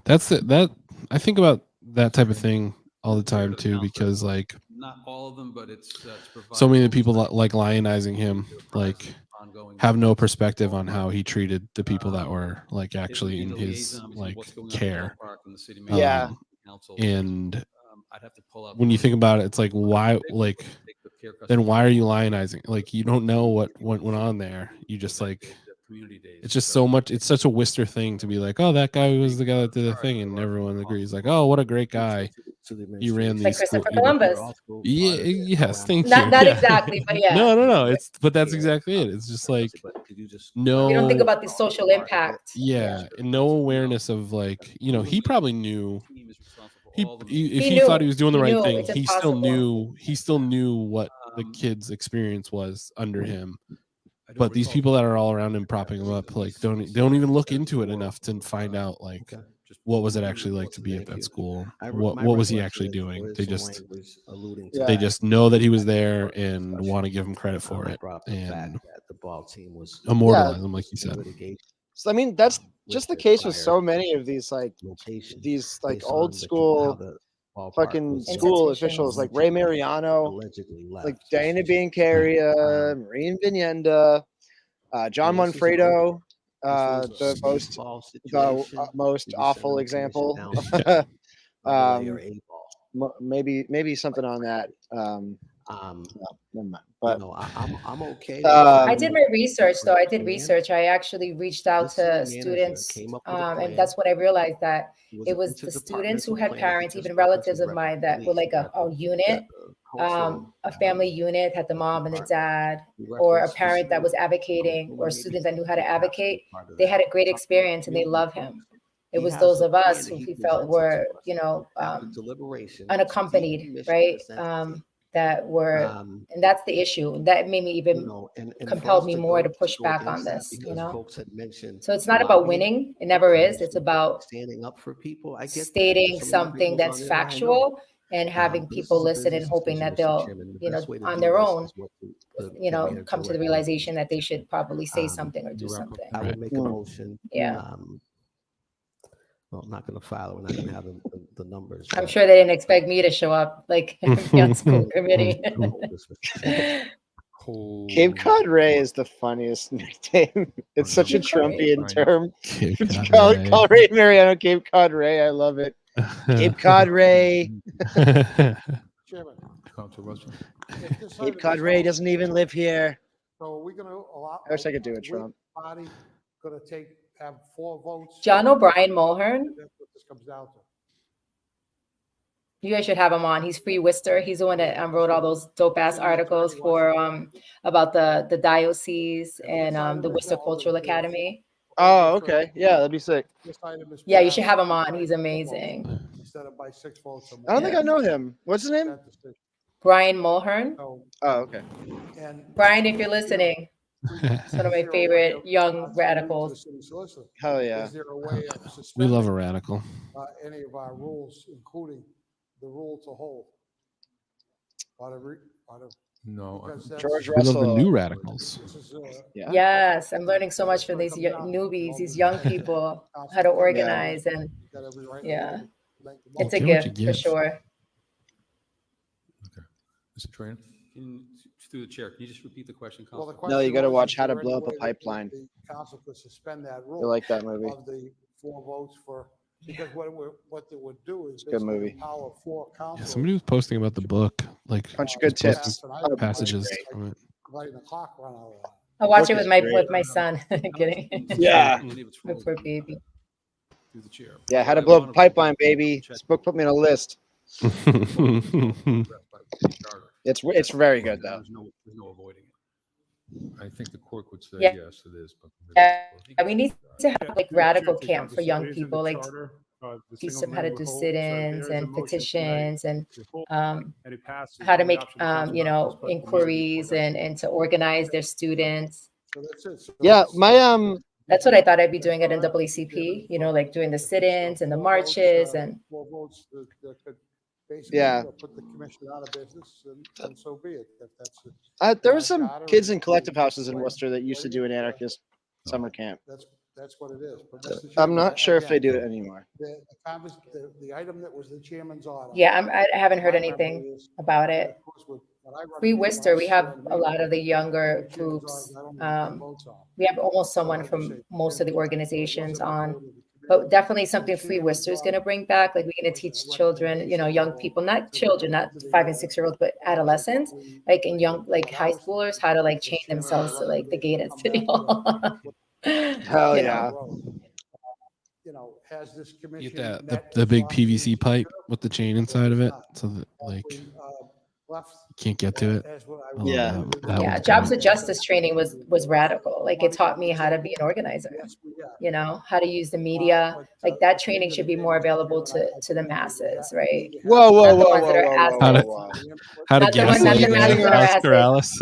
That I think about that type of thing all the time too, because like not all of them, but it's so many people like lionizing him, like have no perspective on how he treated the people that were like actually in his like care. Yeah. And when you think about it, it's like, why, like, then why are you lionizing? Like, you don't know what went on there. You just like, it's just so much. It's such a Worcester thing to be like, oh, that guy was the guy that did the thing, and everyone agrees, like, oh, what a great guy. He ran these. Like Christopher Columbus. Yeah. Yes. Thank you. Not exactly, but yeah. No. But that's exactly it. It's just like no. You don't think about the social impact. Yeah, and no awareness of like, you know, he probably knew. If he thought he was doing the right thing, he still knew what the kid's experience was under him. But these people that are all around him propping him up, like, don't even look into it enough to find out, like, what was it actually like to be at that school? What was he actually doing? They just know that he was there and want to give him credit for it and the ball team was immortalize him, like you said. So I mean, that's just the case with so many of these old school fucking school officials, like Ray Mariano, like Diana Biancaria, Maureen Vignenda, John Manfredo, the most awful example. Maybe something on that. No, never mind. But I'm okay. I did my research, though. I did research. I actually reached out to students, and that's when I realized that it was the students who had parents, even relatives of mine, that were like a unit, a family unit, had the mom and the dad, or a parent that was advocating, or students that knew how to advocate. They had a great experience and they love him. It was those of us who he felt were, unaccompanied, right? That were, and that's the issue. That made me even compelled me more to push back on this, So it's not about winning. It never is. It's about standing up for people. Stating something that's factual and having people listen and hoping that they'll, on their own, come to the realization that they should probably say something or do something. I would make a motion. Yeah. Well, I'm not going to file it. We're not going to have the numbers. I'm sure they didn't expect me to show up, like, on school committee. Cape Cod Ray is the funniest nickname. It's such a Trumpian term. Call Ray Mariano Cape Cod Ray. I love it. Cape Cod Ray. Cape Cod Ray doesn't even live here. So are we going to allow? I wish I could do it, Trump. Body going to have 4 votes. John O'Brien Mulhern. That's what this comes down to. You guys should have him on. He's free Worcester. He's the one that wrote all those dope ass articles for about the diocese and the Worcester Cultural Academy. Oh, okay. Yeah, that'd be sick. Yeah, you should have him on. He's amazing. Instead of by 6 votes. I don't think I know him. What's his name? Brian Mulhern. Oh, okay. Brian, if you're listening, it's one of my favorite young radicals. Hell yeah. Is there a way of We suspending love a radical. any of our rules, including the rule to hold? No. George We love the Russell. new radicals. Yeah. Yes, I'm learning so much from these newbies, these young people, how to organize, and yeah, it's a Get what you gift for give. sure. Mr. Trainer? Through the chair, can you just repeat the question? Well, the Counselor? No, you question got to was, watch is How to there Blow any Up a way that Pipeline. The council could suspend that rule. You like that movie? Of the 4 votes for, because what they would do is Good basically movie. empower 4 Yeah, councils. somebody was posting about the book, like Bunch of good just tips. posting passages from it. Letting the clock run out of that. I'll watch Book it is with my great. son. Kidding. Yeah. My poor baby. Through the chair. Yeah, How to Blow Up a Pipeline, baby. This book put me on a list. It's very good though. There's no avoiding it. I think the court would say Yeah. yes, it is. But Yeah, we need to have like radical camp for young It is in the people, like charter, the teach single them how to member do vote. So sit-ins there is a and motion petitions and and it passes how to with the make option of council members, but the meeting inquiries before and to organize their students. So that's it. So Yeah, that's- my That's what I thought I'd be doing at NAACP, like doing the sit-ins and the marches and 4 votes that could basically Yeah. put the commission out of business, and so be it. If that's it. there were some kids in collective houses in Worcester that used to do an anarchist summer camp. That's what it is. But Mr. I'm Chairman, not sure if they again, do it anymore. The item that was the chairman's order. yeah, I haven't heard my memory anything is- about it. of course, when I run Free the Worcester, we last, have a meeting, lot of the younger the chairman's groups. orders, I don't know what the votes are. We have almost someone from most of the organizations on, but definitely something Free Worcester is going to bring back. Like we're going to teach children, young people, not children, not 5 and 6 year olds, but adolescents, like in young, like high schoolers, how to like chain themselves to like the gate at City Hall. Hell You yeah. Has this commission Get met the its big obligations PVC pipe with the chain inside of it, so that like left you can't get to it. as what I Oh, would- Yeah. that Yeah, was Jobs great. with Justice training was radical. Like it taught me how to be an organizer, how to use the media. Like that training should be more available to the masses, right? Whoa, Not whoa, the whoa, ones that are whoa, whoa, asking. How to, whoa, whoa. how to Not the ones- not the gaslight masses that are Oscar asking. Alice.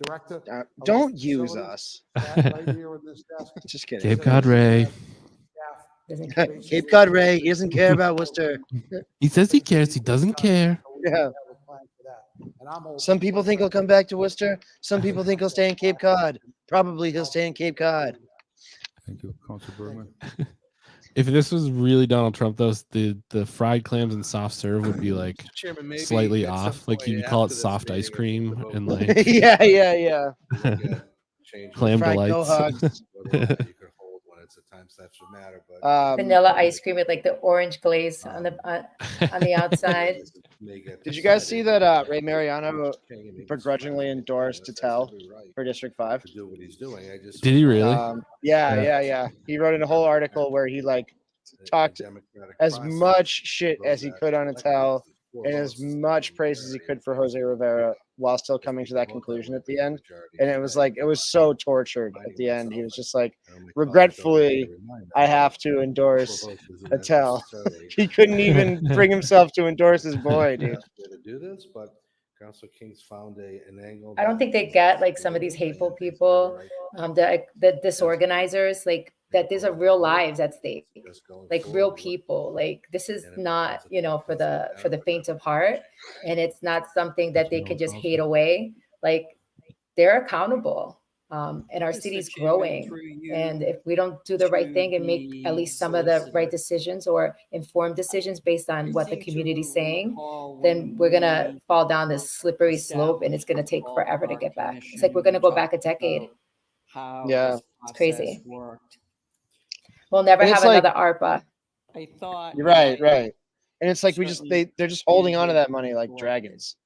director. Don't use us. Right here in this desk. Just kidding. Cape Cod Ray. Cape Cod Ray. He doesn't care about Worcester. He says he cares. He doesn't care. Yeah. Some people think he'll come back to Worcester. Some people think he'll stay in Cape Cod. Probably he'll stay in Cape Cod. Thank you, Councilor Bergman. If this was really Donald Trump, though, the fried clams and soft serve would be like Chairman, maybe slightly at some off. Like point you'd call it after this soft meeting, ice if cream the vote and goes like yeah. clam Fried delights. no-hugs. whether or not you could hold when it's a time that should matter, but Vanilla ice cream with like the orange glaze on the outside. Did you guys see that Ray Mariano begrudgingly endorsed Tattell for District 5? to do what he's doing. I just Did he really? Yeah. He wrote in a whole article where he like talked as much shit as he could on Tattell and as much praise as he could for Jose Rivera while still coming to that conclusion at the end. And it was like, it was so tortured at the end. He was just like, regretfully, I have to endorse Tattell. He couldn't even bring himself to endorse his boy, dude. to do this, but Councilor King's found an angle. I don't think they get like some of these hateful people, the disorganizers, like that these are real lives at stake, like real people. Like this is not, for the faint of heart, and it's not something that they could just hate away. Like they're accountable. And our city's growing. And if we don't do the right thing and make at least some of the right decisions or informed decisions based on what the community's saying, then we're going to fall down this slippery slope and it's going to take forever to get back. It's like we're going to go back a decade. Yeah. It's crazy. We'll never have another ARPA. I thought. You're right. And it's like they're just holding on to that money like dragons.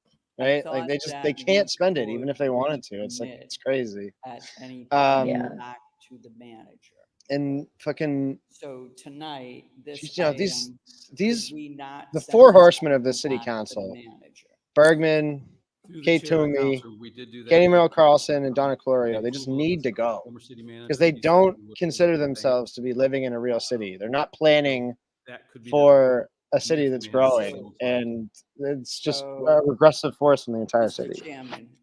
Right, like they can't spend it even if they wanted to. It's like it's crazy. At any Yeah. back to the manager. And fucking So tonight, this these the four horsemen of the city council: Bergman, Kate Toomey, Katie Merrill Carlson, and Donna Clorio. They just need to go because they don't consider themselves to be living in a real city. They're not planning for a city that's growing, and it's just a regressive force in the entire city.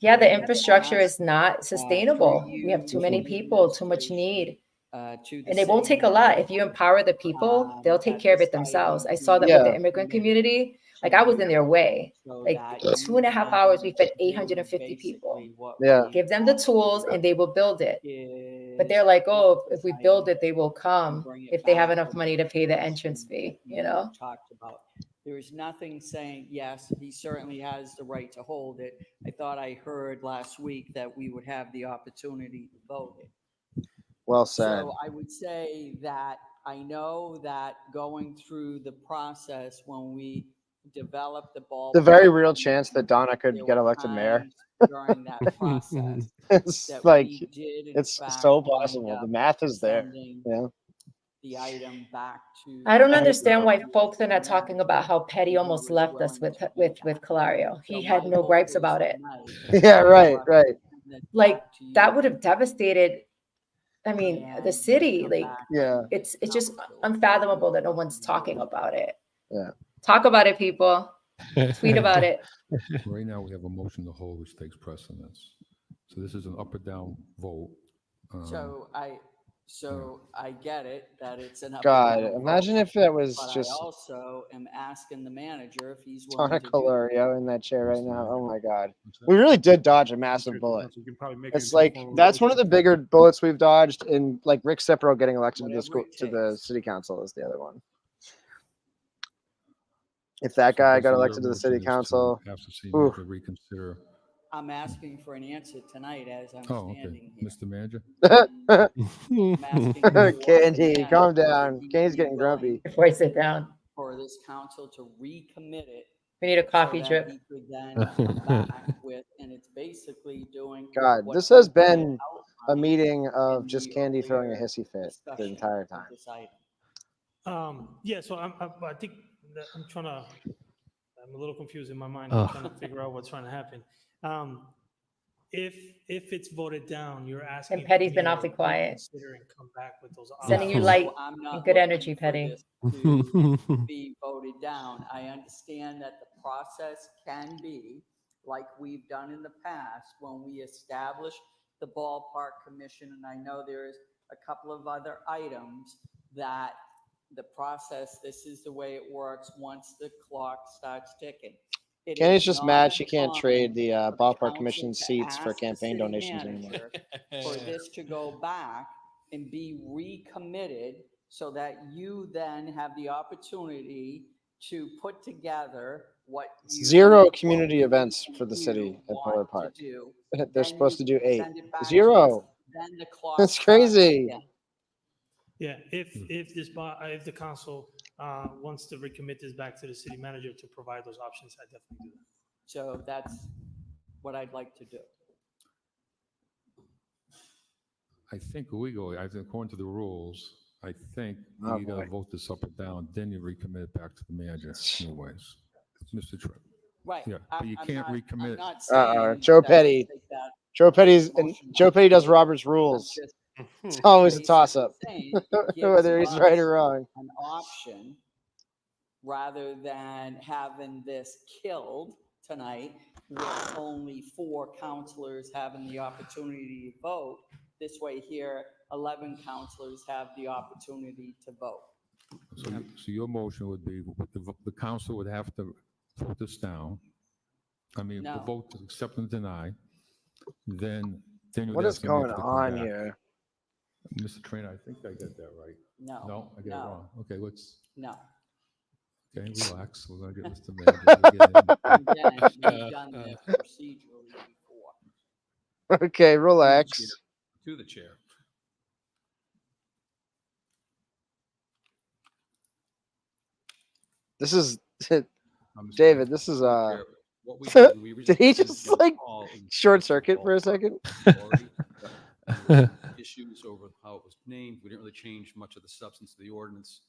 Yeah, the infrastructure is not sustainable. We have too many people, too much need. And it won't take a lot. If you empower the people, they'll take care of it themselves. I saw that with the immigrant community. Like I was in their way. Like 2.5 hours, we fed 850 people. Yeah. Give them the tools and they will build it. But they're like, oh, if we build it, they will come if they have enough money to pay the entrance fee, Talked about. There is nothing saying, yes, he certainly has the right to hold it. I thought I heard last week that we would have the opportunity to vote it. Well said. So I would say that I know that going through the process when we develop the ball, The very real chance that Donna could get elected mayor. during that process, It's that like we did, in it's fact, so wind possible. up The math is there. sending Yeah. the item back to. I don't understand why folks are not talking about how Petty almost left us with Calario. He had no gripes about it. Yeah, right. Like that would have devastated, I mean, the city. Like, yeah, it's just unfathomable that no one's talking about it. Yeah. Talk about it, people. Tweet about it. Right now, we have a motion to hold, which takes precedence. So this is an up or down vote. So I get it that it's an. God, imagine if that was but just I also am asking the manager if he's Donna willing to do Colorio in that chair right now. Oh my God, we really did dodge a massive bullet. It's like that's one of the bigger bullets we've dodged. In like Rick Cipro getting elected to the city council is the other one. If that guy got elected to the city council, to reconsider. I'm asking for an answer tonight as I'm standing here. Mr. Manager. Candy, calm down. Candy's getting grumpy. Before I sit down. For this council to recommit it. We need a coffee so drip. That he could then come back with, and it's basically doing. God, this has been a meeting of just Candy throwing a hissy fit the entire time. Yeah, so I think that I'm a little confused in my mind. I'm trying to figure out what's trying to happen. If it's voted down, you're asking. And Petty's been awfully quiet. Consider and come back with those Sending you light and good energy, Petty. To be voted down. I understand that the process can be like we've done in the past when we established the ballpark commission. And I know there's a couple of other items that the process, this is the way it works once the clock starts ticking. Kenny's just mad she can't trade the ballpark commission seats for campaign donations anymore. For this to go back and be recommitted so that you then have the opportunity to put together what you Zero community events for the city at Miller Park. They're supposed to do 8. Zero. Then the clock. That's crazy. Yeah, if the council wants to recommit this back to the city manager to provide those options, I definitely do that. So that's what I'd like to do. I think legally, I think according to the rules, I think you got to vote this up or down, then you recommit it back to the manager anyways. Mr. Tripp. Right. Yeah, but you can't recommit. Joe Petty. Joe Petty does Robert's rules. It's always a toss-up, whether he's right or wrong. An option rather than having this killed tonight with only 4 counselors having the opportunity to vote. This way here, 11 counselors have the opportunity to vote. So your motion would be the council would have to vote this down. I mean, No. vote to accept and deny. Then you What would is have to going make the on comeback. here? Mr. Trainer, I think I got that right. No. I get it wrong. Okay, let's. No. Okay, relax. We're gonna get Mr. Manager. Again, we've done this procedurally before. Okay, relax. To the chair. This is David. This is Did he just like short circuit for a second? Issues over how it was named. We didn't really change much of the substance of the ordinance.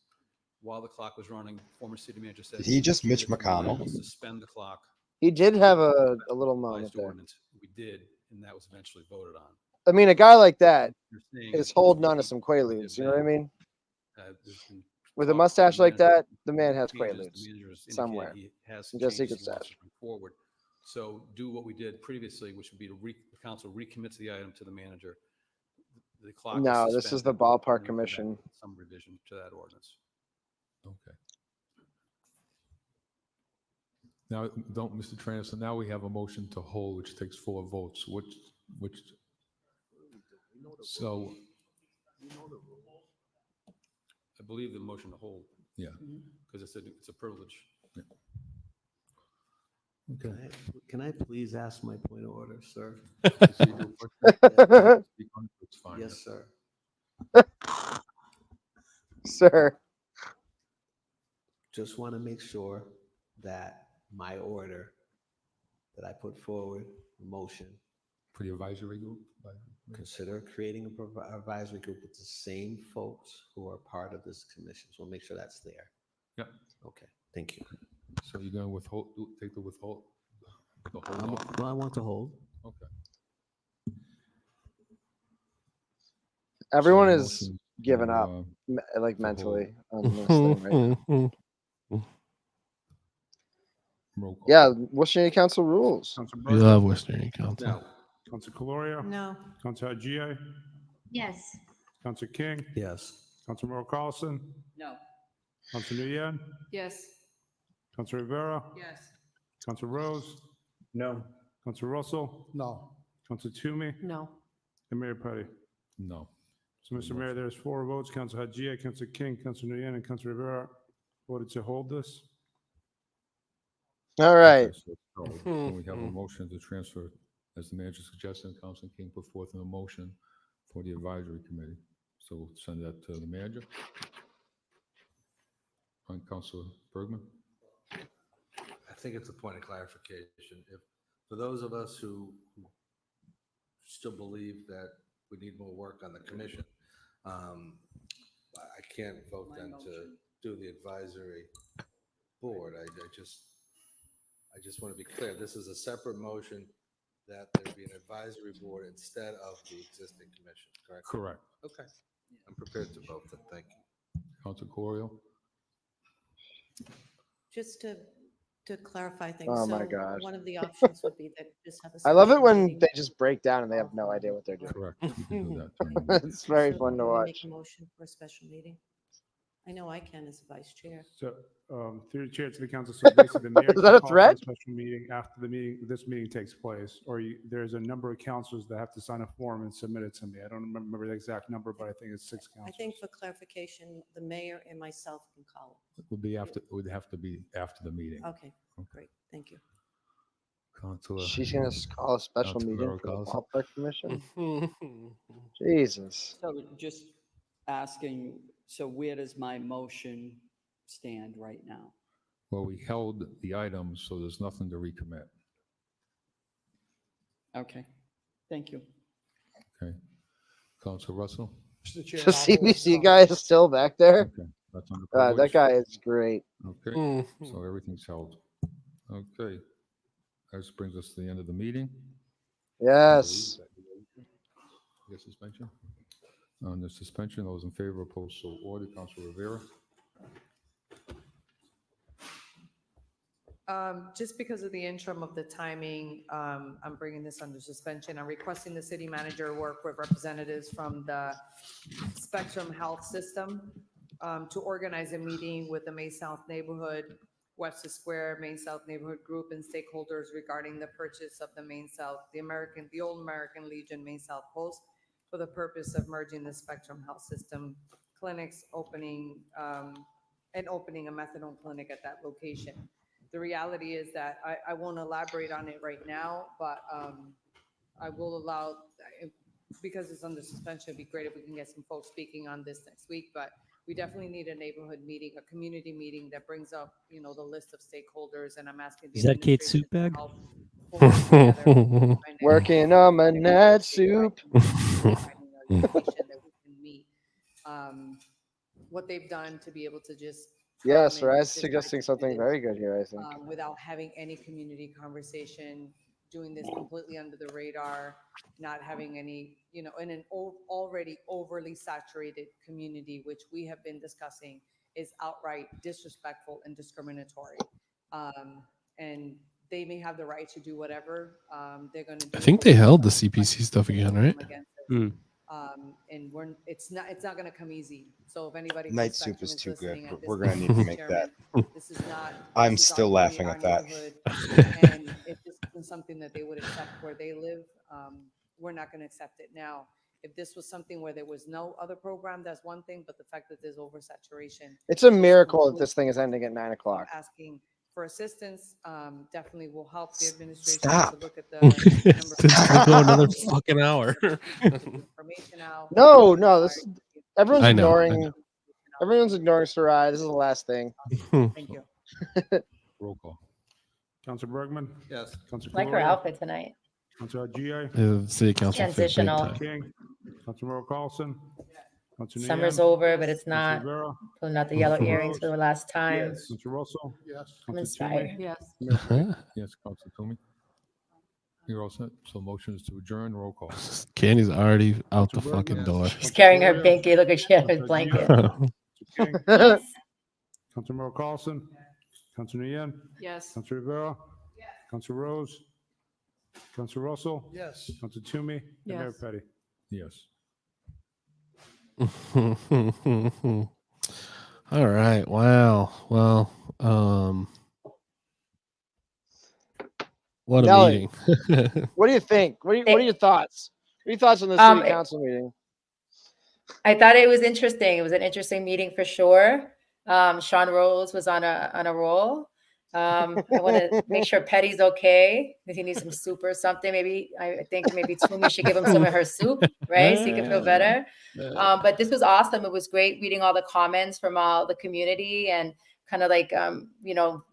While the clock was running, former city manager said, Did he just Mitch McConnell? Suspend the clock. He did have a little moment there. We did, and that was eventually voted on. I mean, a guy like that is holding on to some quaaludes. You know what I mean? With a mustache like that, the man has quaaludes somewhere. He has Just changes secret he wants stash. to bring forward. So do what we did previously, which would be to the council recommits the item to the manager. The clock. No, this is the ballpark commission. Some revision to that ordinance. Okay. Now, Mr. Trainer, so now we have a motion to hold, which takes 4 votes. So. I believe the motion to hold. Yeah. Because it's a privilege. Yeah. Okay. Can I please ask my point of order, sir? Yes, sir. Sir. Just want to make sure that my order that I put forward, motion. For the advisory group? Consider creating an advisory group with the same folks who are part of this commission. So we'll make sure that's there. Yeah. Okay. Thank you. So you're going to take the withhold? Well, I want to hold. Okay. Everyone is giving up, like mentally on this thing right now. Yeah, Worcester City Council rules. We love Worcester City Council. No. Council Caloria? No. Council Haji? Yes. Council King? Yes. Council Merle Carlson? No. Council Nguyen? Yes. Council Rivera? Yes. Council Rose? No. Council Russell? No. Council Toomey? No. And Mayor Petty? No. So, Mr. Mayor, there's 4 votes. Council Haji, Council King, Council Nguyen, and Council Rivera voted to hold this. All right. So we have a motion to transfer, as the manager suggested, Council King put forth a motion for the advisory committee. So we'll send that to the manager. And Councilor Bergman. I think it's a point of clarification. If for those of us who still believe that we need more work on the commission, I can't vote then to do the advisory board. I just want to be clear. This is a separate motion that there be an advisory board instead of the existing commission, correct? Correct. Okay. I'm prepared to vote then. Thank you. Councilor Corio. Just to To clarify things. Oh so my gosh. One of the options would be that just have a I love it special when meeting. they just break down and they have no idea what they're doing. Correct. You can do that during the meeting. It's very So fun to can we watch. Make a motion for a special meeting. I know I can as vice chair. So, through the chair to the council, so basically the mayor Is that can a call for threat? special meeting after this meeting takes place, or there's a number of councilors that have to sign a form and submit it to me. I don't remember the exact number, but I think it's 6 I councilors. think for clarification, the mayor and myself can call It would have to be after the meeting. it. Okay, great. Thank you. Councilor. She's going to call a special Councilor meeting for the Carlson. ballpark commission. Jesus. So just asking, so where does my motion stand right now? Well, we held the items, so there's nothing to recommit. Okay, thank you. Okay. Councilor Russell? Mr. Chair, The CBC guy is still back there. Okay. That's under That privilege. guy is great. Okay, so everything's held. Okay. That brings us to the end of the meeting. Yes. Your suspension? On the suspension, those in favor, opposed, so ordered. Councilor Rivera? Just because of the interim of the timing, I'm bringing this under suspension. I'm requesting the city manager work with representatives from the Spectrum Health System to organize a meeting with the May South neighborhood, Webster Square, Main South neighborhood group and stakeholders regarding the purchase of the Main South, the old American Legion Main South Post for the purpose of merging the Spectrum Health System clinics, opening a methadone clinic at that location. The reality is that I won't elaborate on it right now, but I will allow, because it's under suspension, it'd be great if we can get some folks speaking on this next week, but we definitely need a neighborhood meeting, a community meeting that brings up, the list of stakeholders, and I'm asking. Is that Kate's soup bag? Working on my night soup. What they've done to be able to just. Yes, Raz is suggesting something very good here, I think. Without having any community conversation, doing this completely under the radar, not having any, in an already overly saturated community, which we have been discussing, is outright disrespectful and discriminatory. And they may have the right to do whatever they're going to do. I think they held the CPC stuff again, right? And it's not going to come easy. So if anybody Night soup is too good. We're going to need to make that. This is not. I'm still laughing at that. And if this isn't something that they would accept where they live, we're not going to accept it now. If this was something where there was no other program, that's one thing. But the fact that there's oversaturation. It's a miracle that this thing is ending at 9 o'clock. Asking for assistance definitely will help the administration Stop. to look at the It's gonna go another fucking hour. information out. No, everyone's I know. Everyone's ignoring Sarai. This is the last thing. Thank you. Roll call. Councilor Bergman? Yes. Councilor Like her Correa? outfit tonight. Councilor GA? City council. Transitional. King? Councilor Carlson? Councilor Summer's Nguyen? over, but it's not. Councilor Rivera? Pulling out the yellow earrings for the last time. Yes. Councilor Russell? Yes. I'm Councilor inspired. Toomey? Yes. Yes, Councilor Toomey? You're all set? So motion is to adjourn. Roll call. Candy's already out the fucking door. She's carrying her binky. Look at she had her blanket. King? Councilor Carlson? Councilor Nguyen? Yes. Councilor Rivera? Yes. Councilor Rose? Councilor Russell? Yes. Councilor Toomey? And Mayor Yes. Petty? Yes. All right. Wow. Well, what a Nelly, meeting. what do you think? What are your thoughts? What are your thoughts on the city council meeting? I thought it was interesting. It was an interesting meeting for sure. Sean Rose was on a roll. I want to make sure Petty's okay. If he needs some soup or something, I think maybe Toomey should give him some of her soup, right? So he can feel better. But this was awesome. It was great reading all the comments from all the community and kind of like,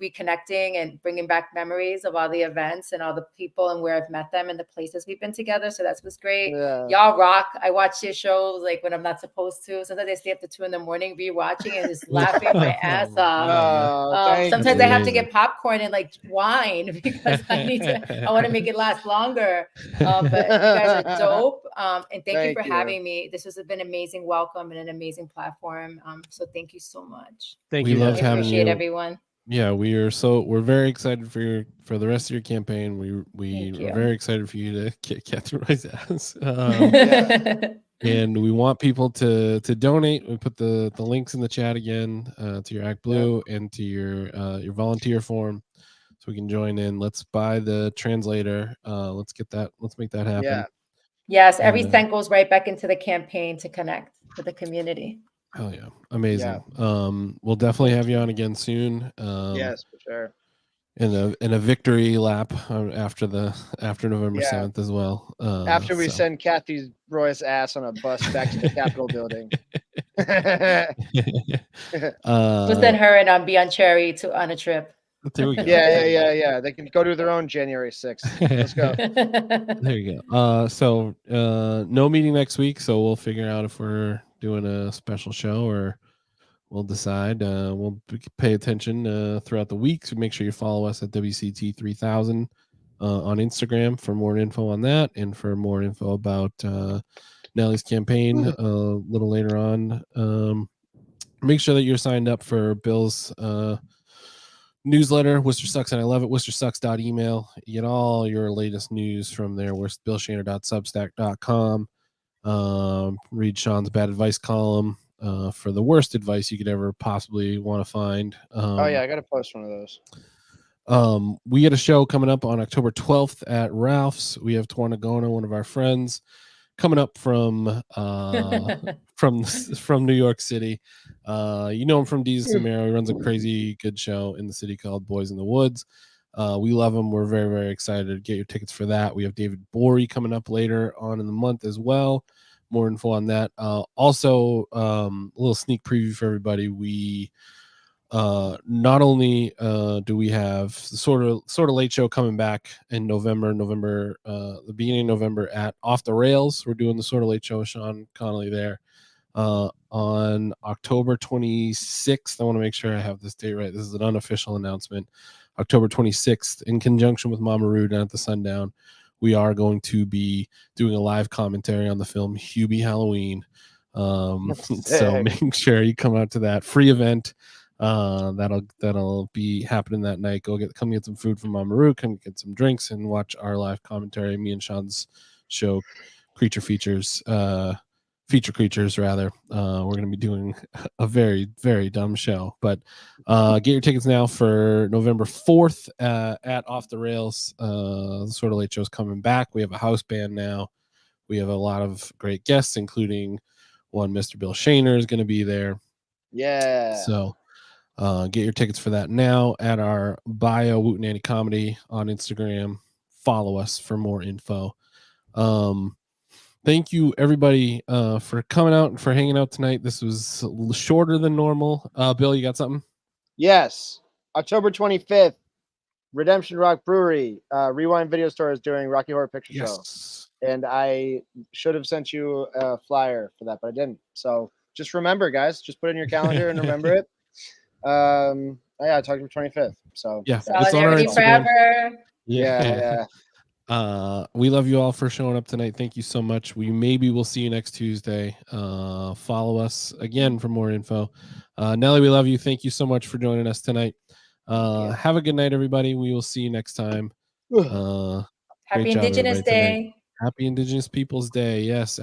reconnecting and bringing back memories of all the events and all the people and where I've met them and the places we've been together. So that was great. Yeah. Y'all rock. I watch your shows like when I'm not supposed to. Sometimes I stay up to 2 a.m. rewatching and just laughing my ass off. Sometimes I have to get popcorn and like wine because I want to make it last longer. But you guys are dope. And thank you for having me. This has been an amazing welcome and an amazing platform. So thank you so much. Thank We you. love I having appreciate you. everyone. Yeah, we're very excited for the rest of your campaign. We are very excited for you to get Kathy Roy's ass. And we want people to donate. We put the links in the chat again to your Act Blue and to your volunteer form, so we can join in. Let's buy the translator. Let's make that happen. Yeah. Yes, every cent goes right back into the campaign to connect with the community. Hell yeah, amazing. We'll definitely have you on again soon. Yes, for sure. In a victory lap after November 7th as well. After we send Kathy Roy's ass on a bus back to the Capitol building. We'll send her and Beyond Cherry on a trip. There we go. Yeah. They can go to their own January 6th. Let's go. There you go. So no meeting next week, so we'll figure out if we're doing a special show or we'll decide. We'll pay attention throughout the week. So make sure you follow us at WCT3000 on Instagram for more info on that and for more info about Nelly's campaign a little later on. Make sure that you're signed up for Bill's newsletter, Worcester Sucks, and I love it. WorcesterSucks.email. You get all your latest news from there. BillShaner.substack.com. Read Shaun's bad advice column for the worst advice you could ever possibly want to find. I got to post one of those. We get a show coming up on October 12th at Ralph's. We have Tornagona, one of our friends, coming up from New York City. You know him from Jesus and Mero. He runs a crazy good show in the city called Boys in the Woods. We love him. We're very, very excited to get your tickets for that. We have David Borey coming up later on in the month as well. More info on that. Also, a little sneak preview for everybody. We not only do we have the sort of late show coming back in November, the beginning of November at Off the Rails. We're doing the sort of late show with Shaun Connolly there on October 26th. I want to make sure I have this date right. This is an unofficial announcement. October 26th, in conjunction with Mama Roo down at the Sundown, we are going to be doing a live commentary on the film Hubie Halloween. So make sure you come out to that free event. That'll be happening that night. Come get some food from Mama Roo, come get some drinks, and watch our live commentary. Me and Shaun's show, Feature Creatures. We're going to be doing a very, very dumb show. But get your tickets now for November 4th at Off the Rails. The Sort of Late Show's coming back. We have a house band now. We have a lot of great guests, including one Mr. Bill Shaner is going to be there. Yeah. So get your tickets for that now at our bio, Wooten Andy Comedy on Instagram. Follow us for more info. Thank you, everybody, for coming out and for hanging out tonight. This was shorter than normal. Bill, you got something? Yes. October 25th, Redemption Rock Brewery, Rewind Video Store is doing Rocky Horror Picture Show. And I should have sent you a flyer for that, but I didn't. So just remember, guys. Just put it in your calendar and remember it. October 25th. So yeah, it's on our Instagram. Forever. Yeah. We love you all for showing up tonight. Thank you so much. We'll see you next Tuesday. Follow us again for more info. Nelly, we love you. Thank you so much for joining us tonight. Have a good night, everybody. We will see you next time. Happy Indigenous Day. Happy Indigenous Peoples Day. Yes.